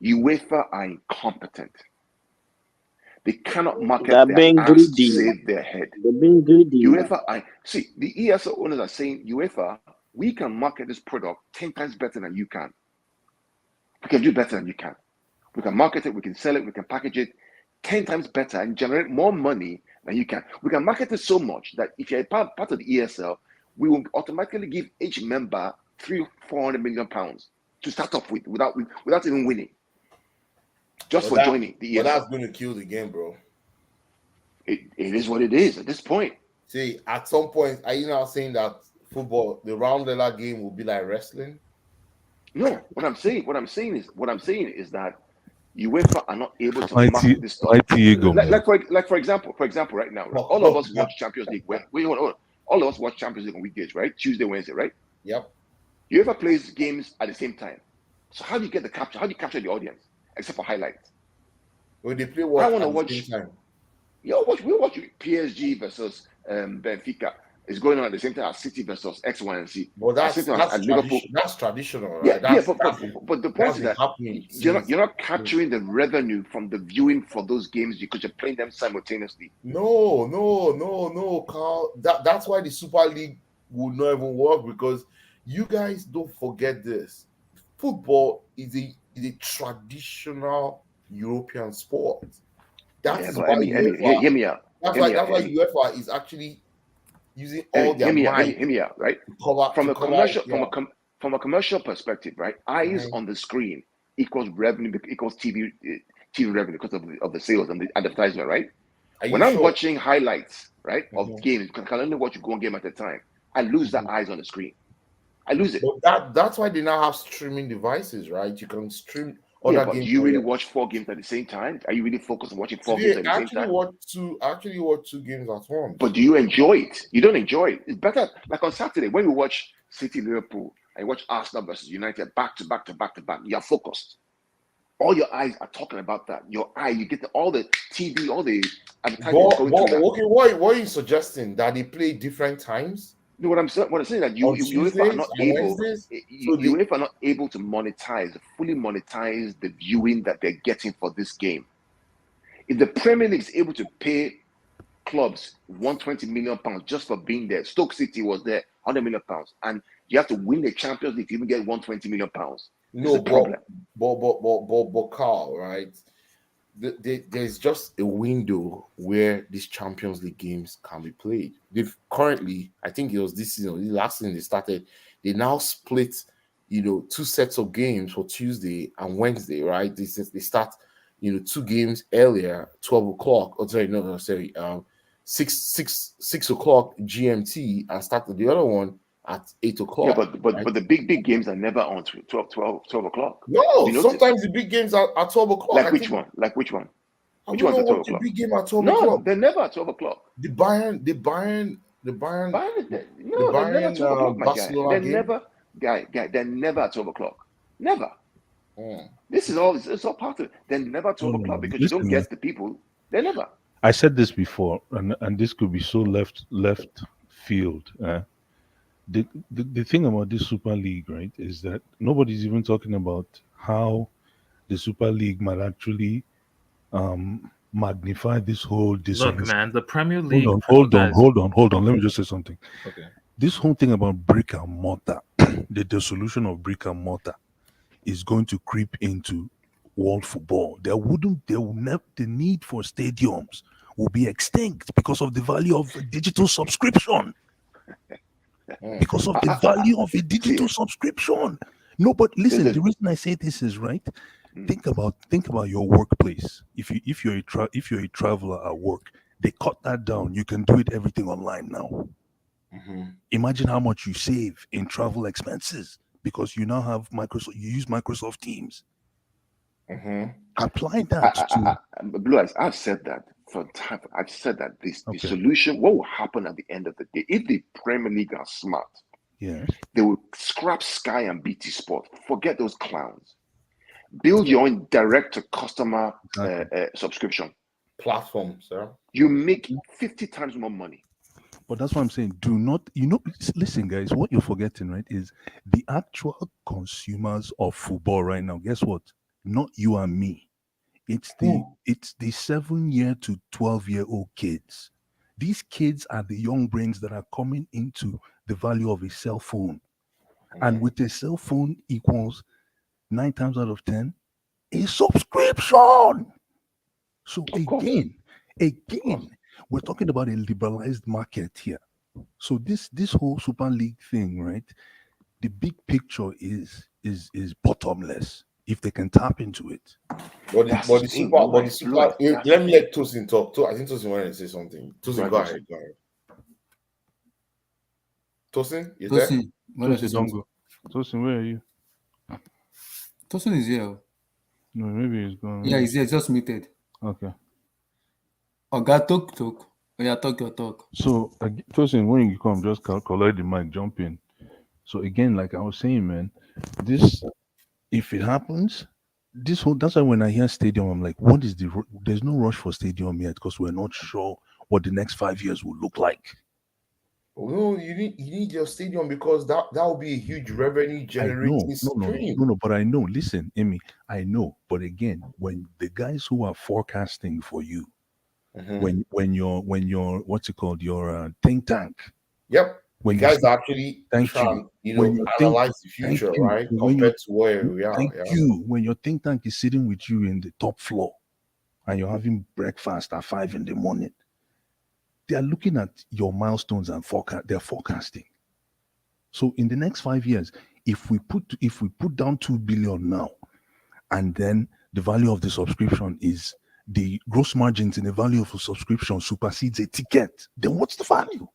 UEFA are incompetent. They cannot market their ass to save their head.
They're being greedy.
UEFA, the ESL owners are saying UEFA We can market this product 10 times better than you can. We can do better than you can. We can market it, we can sell it, we can package it 10 times better and generate more money than you can. We can market it so much that if you're part of the ESL, we will automatically give each member 300-400 million pounds to start off with without even winning. Just for joining the ESL.
But that's going to kill the game, bro.
It is what it is at this point.
See, at some point, are you now saying that football, the round level game, will be like wrestling?
No, what I'm saying is that UEFA are not able to market this stuff. Like for example, right now, right? All of us watch Champions League. All of us watch Champions League on weekdays, right? Tuesday, Wednesday, right?
Yep.
UEFA plays games at the same time. So how do you get the capture? How do you capture the audience except for highlights?
When they play what?
I want to watch. The same time. We watch PSG versus Benfica. It's going on at the same time as City versus X, Y, and Z.
Well, that's Liverpool. That's traditional, right?
But the point is that you're not capturing the revenue from the viewing for those games because you're playing them simultaneously.
No, Carl. That's why the Super League will not even work, because you guys don't forget this. Football is a traditional European sport. That's why
hear me out.
That's why UEFA is actually using all their might.
Hear me out, right? From a commercial perspective, right? Eyes on the screen equals revenue, equals TV revenue because of the sales and the advertisement, right? When I'm watching highlights, right, of games, because I can only watch one game at a time, I lose the eyes on the screen. I lose it.
But that's why they now have streaming devices, right? You can stream.
But do you really watch 4 games at the same time? Are you really focused on watching 4 games at the same time?
I actually watch 2 games at once.
But do you enjoy it? You don't enjoy it. It's better, like on Saturday, when we watch City Liverpool and you watch Arsenal versus United back to back, you're focused. All your eyes are talking about that. You get all the TV, all the advertising.
Okay, what are you suggesting? That they play different times?
No, what I'm saying that UEFA are not able to fully monetize the viewing that they're getting for this game. If the Premier League is able to pay clubs £120 million just for being there, Stoke City was there, £100 million, and you have to win the Champions League to even get £120 million.
No, but Carl, right? There's just a window where these Champions League games can be played. They've currently, I think it was this season, the last season they started, they now split, 2 sets of games for Tuesday and Wednesday, right? They start, 2 games earlier, 12 o'clock. Oh, sorry, no, 6 o'clock GMT, and start the other one at 8 o'clock.
Yeah, but the big games are never on 12 o'clock.
No, sometimes the big games are at 12 o'clock.
Like which one? Which one's at 12 o'clock?
The big game at 12
o'clock.
No,
they're never at 12 o'clock.
The Bayern Barcelona game.
They're never at 12 o'clock. Never. This is all. It's all part of it. They're never at 12 o'clock because you don't get the people. They're never.
I said this before, and this could be so left field. The thing about this Super League, right, is that nobody's even talking about how the Super League might actually magnify this whole
Look, man, the Premier League.
Hold on. Let me just say something.
Okay.
This whole thing about brick and mortar, the dissolution of brick and mortar, is going to creep into world football. The need for stadiums will be extinct because of the value of digital subscription. Because of the value of a digital subscription. No, but listen, the reason I say this is right. Think about your workplace. If you're a traveler at work, they cut that down. You can do everything online now. Imagine how much you save in travel expenses because you now have Microsoft. You use Microsoft Teams. Apply that to
Blue Eyes. I've said that for time. I've said that the solution. What will happen at the end of the day if the Premier League are smart?
Yeah,
they will scrap Sky and BT Sport. Forget those clowns. Build your own direct to customer subscription
platform, sir.
You make 50 times more money.
But that's what I'm saying. Do not, listen, guys, what you're forgetting, right, is the actual consumers of football right now. Guess what? Not you and me. It's the 7-year to 12-year-old kids. These kids are the young brains that are coming into the value of a cell phone.
And with a cell phone equals 9 times out of 10 a subscription. So again, we're talking about a liberalized market here. So this whole Super League thing, right? The big picture is bottomless if they can tap into it.
But
That's
the
the thing,
super,
Blue Eyes, Blue Eyes, that's
let
the
me
thing.
let Tosin talk. I think Tosin wanted to say something. Tosin, go ahead. Go ahead. Tosin, you there?
Tosin, what
Tosin, don't go. Tosin, where are you?
Tosin is here.
No, maybe he's gone.
Yeah, he's here, just muted.
Okay.
Oga, talk. Oh, yeah, talk your talk.
So, Tosin, when you come, just collect the mic, jump in. So again, like I was saying, man, this, if it happens, this whole, that's why when I hear stadium, I'm like, what is there's no rush for stadium yet because we're not sure what the next 5 years will look like.
Oh, no, you need your stadium because that will be a huge revenue generating stream.
No, but I know. Listen, Amy, I know. But again, when the guys who are forecasting for you, when you're what's it called, your think tank.
Yep.
When
you guys actually trying, analyze the future, right? Compared to where we are.
Thank you. When your think tank is sitting with you in the top floor and you're having breakfast at 5 a.m, they are looking at your milestones and they're forecasting. So in the next 5 years, if we put down 2 billion now, and then the value of the subscription is the gross margins in the value of a subscription supersedes a ticket, then what's the value?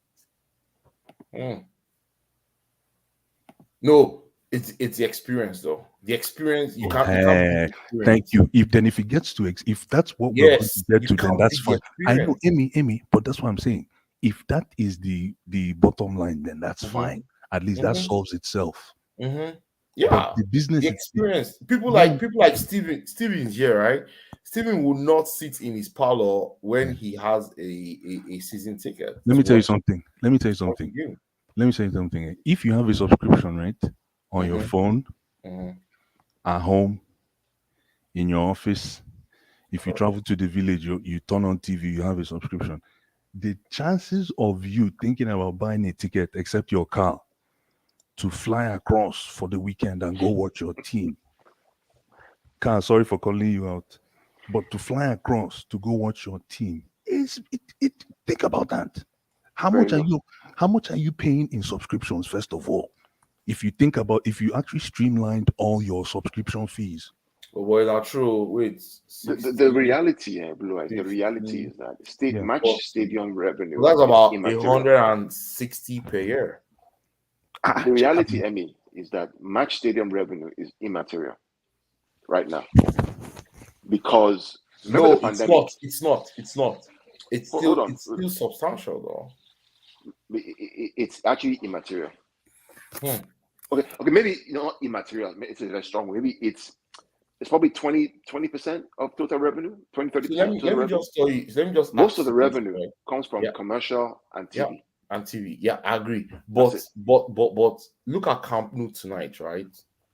No, it's the experience though. The experience you can't
thank you. If it gets to if that's what we're going to get to, then that's fine. I know, Amy, but that's what I'm saying. If that is the bottom line, then that's fine. At least that solves itself.
Yeah,
but the business,
the experience. People like Steven's here, right? Steven will not sit in his parlor when he has a season ticket.
Let me tell you something. If you have a subscription, right, on your phone, at home, in your office, if you travel to the village, you turn on TV, you have a subscription. The chances of you thinking about buying a ticket, except your car, to fly across for the weekend and go watch your team. Car, sorry for calling you out, but to fly across to go watch your team is it. Think about that. How much are you paying in subscriptions? First of all, if you actually streamlined all your subscription fees.
Well, that's true. Wait,
the reality, Blue Eyes. The reality is that match stadium revenue.
That's about 160 per year.
The reality, Emmy, is that match stadium revenue is immaterial right now because
no, it's not. It's still substantial though.
It's actually immaterial. Okay, maybe not immaterial. It's a very strong. Maybe it's probably 20% of total revenue, 20-30%.
So let me just tell you.
Most of the revenue comes from commercial and TV.
And TV, yeah, I agree. But look at Camp Nou tonight, right?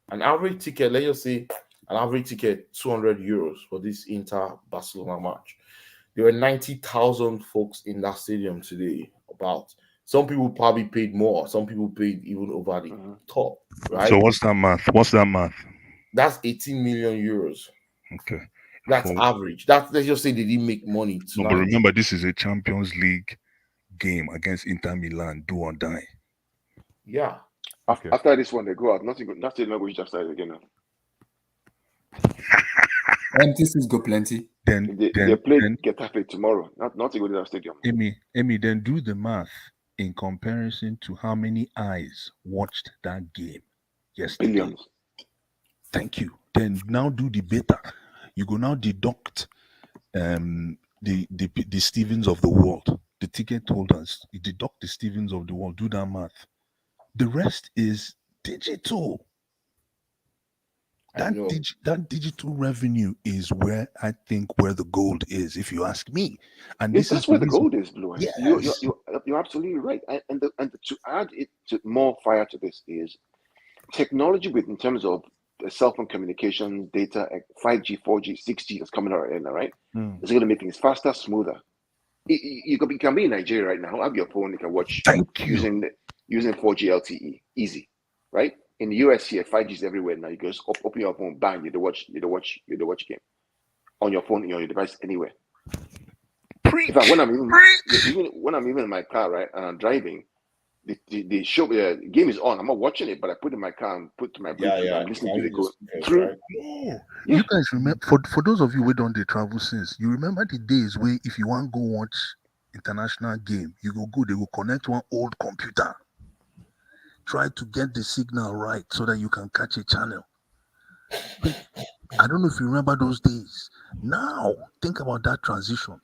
An average ticket, let's just say an average ticket, 200 euros for this Inter Barcelona match. There were 90,000 folks in that stadium today. About some people probably paid more, some people paid even over the top, right?
So what's that math?
That's 18 million euros.
Okay,
that's average. Let's just say they didn't make money tonight.
No, but remember, this is a Champions League game against Inter Milan, do or die.
Yeah.
After this one, they go out. Nothing going to start again.
MTC's go plenty.
Then they play Getafe tomorrow. Not to go to that stadium.
Amy, then do the math in comparison to how many eyes watched that game yesterday.
Billions.
Thank you. Then now do the beta. You go now deduct the Stevens of the world, the ticket holders. You deduct the Stevens of the world. Do that math. The rest is digital. That digital revenue is where I think where the gold is, if you ask me. And
that's where the gold is, Blue Eyes.
Yes.
You're absolutely right. And to add it to more fire to this is technology in terms of cell phone communication, data, 5G, 4G, 6G that's coming out right now, right? It's going to make things faster, smoother. You can be in Nigeria right now, have your phone, you can watch using 4G LTE, easy, right? In the US here, 5G is everywhere now. You just open your phone, bang, you watch game on your phone, on your device, anywhere. In fact, when I'm even in my car, right, and I'm driving, the show the game is on. I'm not watching it, but I put it in my car and put to my Bluetooth. I'm listening to the go through.
Right? Yeah. You guys remember for those of you who don't travel since, you remember the days where if you want to go watch international game, you go, they will connect one old computer. Try to get the signal right so that you can catch a channel. I don't know if you remember those days. Now, think about that transition.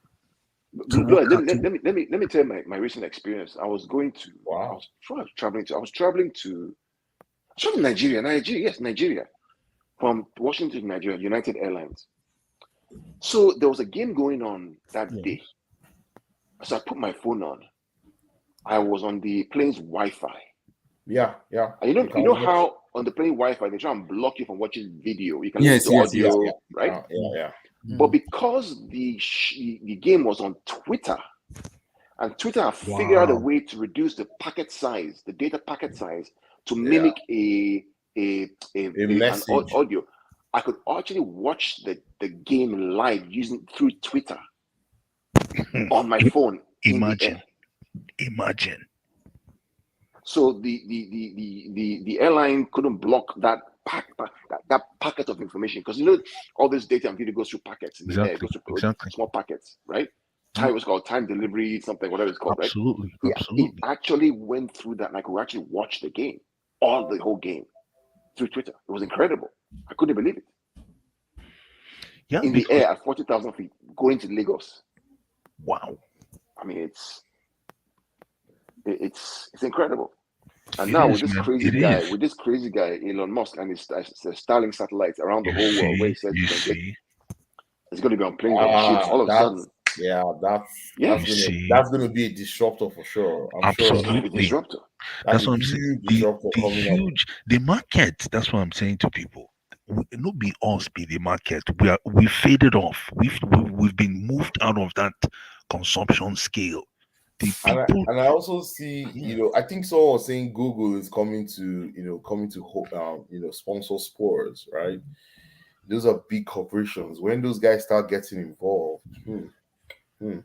Let me tell you my recent experience. I was traveling to Nigeria, from Washington to Nigeria, United Airlines. So there was a game going on that day. So I put my phone on. I was on the plane's Wi-Fi.
Yeah.
And you know how on the plane Wi-Fi they try and block you from watching video. You can listen to audio, right?
Yeah.
But because the game was on Twitter, and Twitter have figured out a way to reduce the packet size, the data packet size, to mimic an audio, I could actually watch the game live through Twitter on my phone.
Imagine.
So the airline couldn't block that packet of information, because all this data and video goes through packets in the air, it goes through small packets, right? Time was called time delivery, something, whatever it's called,
Absolutely.
right? It actually went through that, and I could actually watch the game, the whole game, through Twitter. It was incredible. I couldn't believe it.
Yeah,
in the air at 40,000 feet, going to Lagos.
Wow.
I mean, it's incredible. And now with this crazy guy, Elon Musk, and his Starlink satellites around the whole world, where he says it's going to be on planes and ships all of a sudden.
That's going to be a disruptor for sure.
Absolutely.
It's going to be a disruptor.
That's what I'm saying. The market. That's what I'm saying to people. Not be us, be the market. We faded off. We've been moved out of that consumption scale.
And I also see, I think someone was saying Google is coming to sponsor sports, right? Those are big corporations. When those guys start getting involved,
very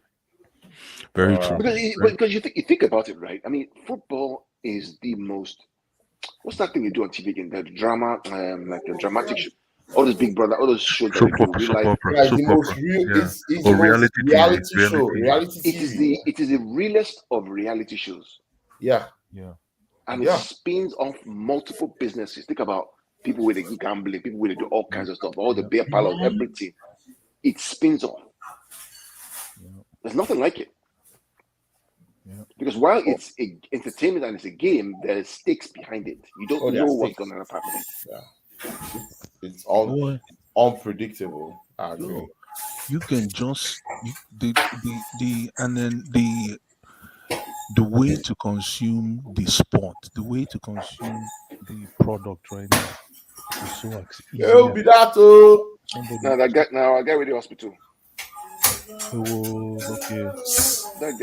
true.
Because you think about it, right? I mean, football is the most. What's that thing you do on TV again? The drama, like the dramatic show. All those Big Brother, all those shows that we do real life.
It's reality show. Reality TV.
It is the realest of reality shows.
Yeah.
And it spins off multiple businesses. Think about people with the gambling, people with do all kinds of stuff, all the beer parlors, everything. It spins off. There's nothing like it. Because while it's entertainment and it's a game, there's stakes behind it. You don't know what's going to happen.
It's all unpredictable. I agree.
You can just the way to consume the sport, the way to consume the product right now is so easy.
It'll be that too.
Now I got with the hospital.
Okay.
That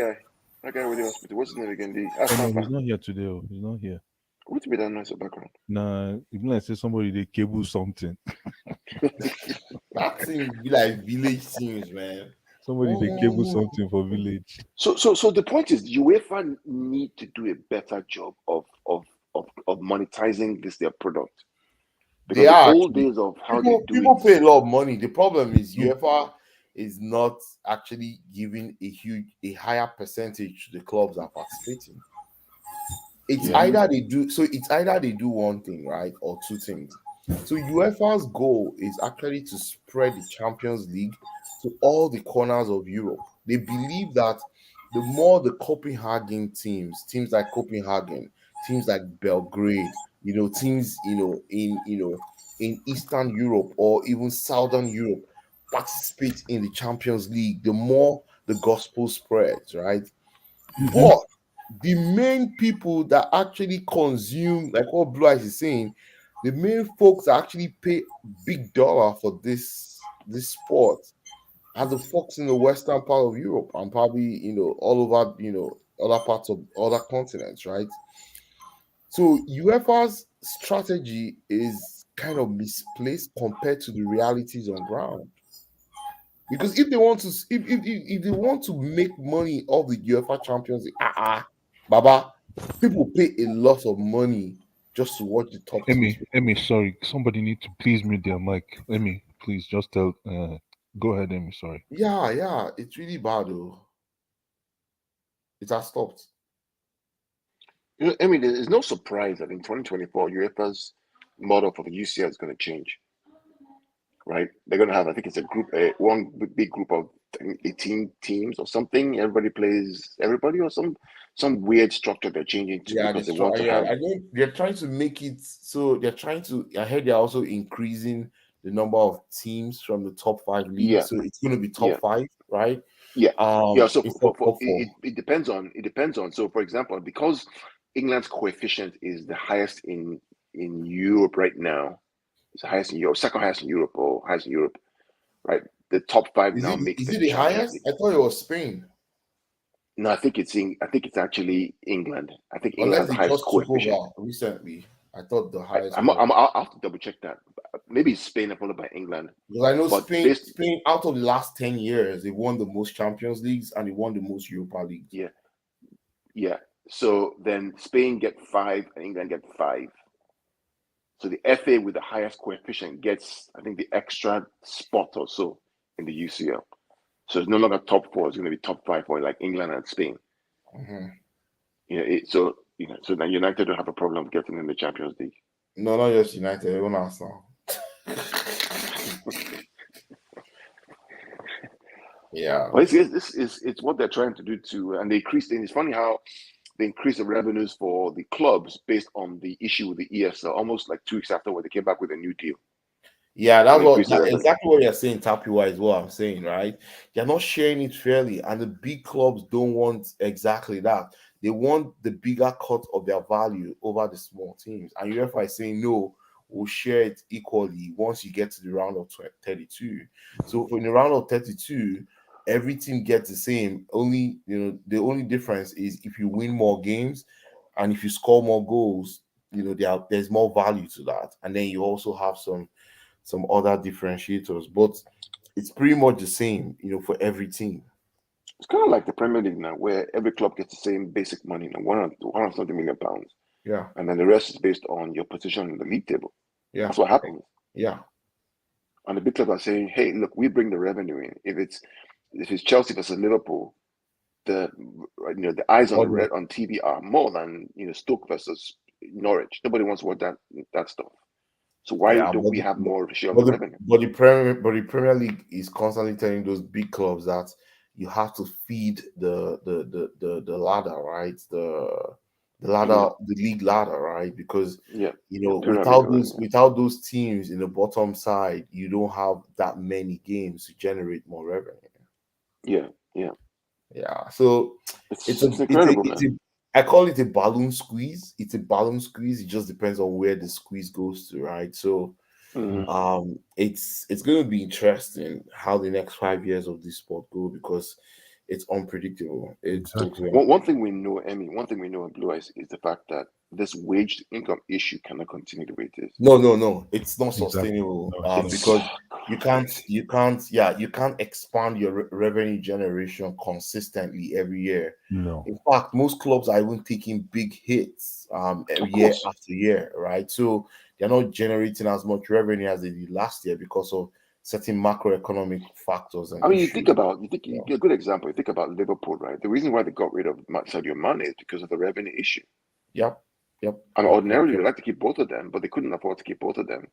guy with the hospital. What's his name again?
He's not here today. He's not here.
What's be that noise in the background?
Nah, even like say somebody they cable something.
That seems be like village scenes, man.
Somebody they cable something for village.
So the point is, UEFA need to do a better job of monetizing their product. Because the old days of how
people pay a lot of money. The problem is UEFA is not actually giving a higher percentage to the clubs that are participating. It's either they do one thing, right, or two things. So UEFA's goal is actually to spread the Champions League to all the corners of Europe. They believe that the more the Copenhagen teams like Copenhagen, teams like Belgrade, teams in Eastern Europe or even Southern Europe participate in the Champions League, the more the gospel spreads, right? But the main people that actually consume, like what Blue Eyes is saying, the main folks that actually pay big dollar for this sport are the folks in the western part of Europe and probably all over other parts of other continents, right? So UEFA's strategy is kind of misplaced compared to the realities on ground. Because if they want to, if they want to make money off the UEFA Champions League, Baba, people pay a lot of money just to watch the top teams.
Emmy, sorry, somebody need to please mute their mic. Emmy, please just tell. Go ahead, Emmy. Sorry.
Yeah, it's really bad though. It has stopped.
You know, I mean, there's no surprise that in 2024, UEFA's model for the UCL is going to change, right? They're going to have, I think it's a group, one big group of 18 teams or something. Everybody plays everybody, or some weird structure they're changing to because they want to have.
I think they're trying to make it so they're trying to. I heard they're also increasing the number of teams from the top 5 leagues.
Yeah.
So it's going to be top 5, right?
Yeah.
Yeah.
So it depends on. So for example, because England's coefficient is the highest in Europe right now. It's the highest in Europe, second highest in Europe, or highest in Europe, right? The top 5 now makes
Is it the highest? I thought it was Spain.
No, I think it's actually England. I think England has the highest coefficient.
Recently, I thought the highest.
I'll have to double check that. Maybe Spain followed by England.
Because I know Spain out of the last 10 years, they won the most Champions Leagues and they won the most Europa Leagues.
Yeah. So then Spain get 5 and England get 5. So the FA with the highest coefficient gets, I think, the extra spot or so in the UCL. So it's no longer top 4; it's going to be top 5 for like England and Spain.
Mm-hmm.
So now United don't have a problem getting in the Champions League.
No, not just United. Everyone else now. Yeah,
but it's what they're trying to do too, and they increased. And it's funny how they increased the revenues for the clubs based on the issue with the ESL, almost like 2 weeks after when they came back with a new deal.
Yeah, that's exactly what you're saying. Tapua is what I'm saying, right? They're not sharing it fairly, and the big clubs don't want exactly that. They want the bigger cut of their value over the small teams, and UEFA is saying no. We'll share it equally once you get to the round of 32. So in the round of 32, every team gets the same. Only the only difference is if you win more games and if you score more goals, there's more value to that. And then you also have some other differentiators, but it's pretty much the same, for every team.
It's kind of like the Premier League now, where every club gets the same basic money, £170 million.
Yeah.
And then the rest is based on your position in the league table.
Yeah.
That's what happens.
Yeah.
And the big clubs are saying, hey, look, we bring the revenue in. If it's Chelsea versus Liverpool, the eyes on TV are more than Stoke versus Norwich. Nobody wants to watch that stuff. So why don't we have more of a share of the revenue?
But the Premier League is constantly telling those big clubs that you have to feed the ladder, right? The ladder, the league ladder, right? Because without those teams in the bottom side, you don't have that many games to generate more revenue. Yeah. So it's incredible, man. I call it a balloon squeeze. It's a balloon squeeze. It just depends on where the squeeze goes to, right? So it's going to be interesting how the next 5 years of this sport go, because it's unpredictable. It's
one thing we know, Emmy. One thing we know in Blue Eyes is the fact that this wage income issue cannot continue the way it is.
No, it's not sustainable. Because you can't expand your revenue generation consistently every year.
No.
In fact, most clubs are even taking big hits year after year, right? So they're not generating as much revenue as they did last year because of certain macroeconomic factors. And
you think a good example. You think about Liverpool, right? The reason why they got rid of Sadio Mane is because of the revenue issue.
Yep.
And ordinarily, they like to keep both of them, but they couldn't afford to keep both of them.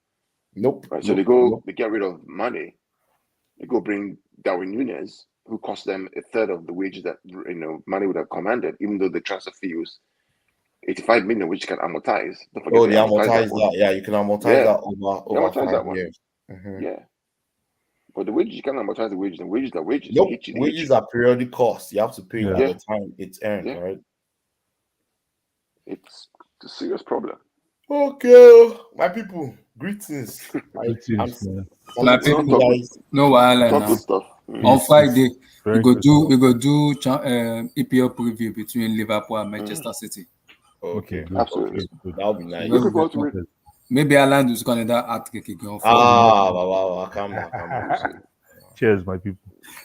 Nope.
Right? So they get rid of Mane. They go bring Darwin Núñez, who cost them a third of the wages that Mane would have commanded, even though the transfer fee was 85 million, which you can amortize.
Don't forget they amortize that. Yeah, you can amortize that over 5 years.
Mm-hmm. Yeah. But the wages, you can't amortize the wages, and wages are wages.
Nope. Wages are periodic costs. You have to pay at the time it's earned, right?
It's a serious problem.
Okay, my people, greetings.
My people, guys. No wahala now. On Friday, we go do EPL preview between Liverpool and Manchester City.
Okay.
good.
Absolutely.
Good.
That'll be nice.
Looking forward to it.
Maybe Alan is going to that hat trick again.
Wow. Calm down.
Cheers, my people.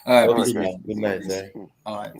All right,
All
peace.
right,
Good night, sir.
All right.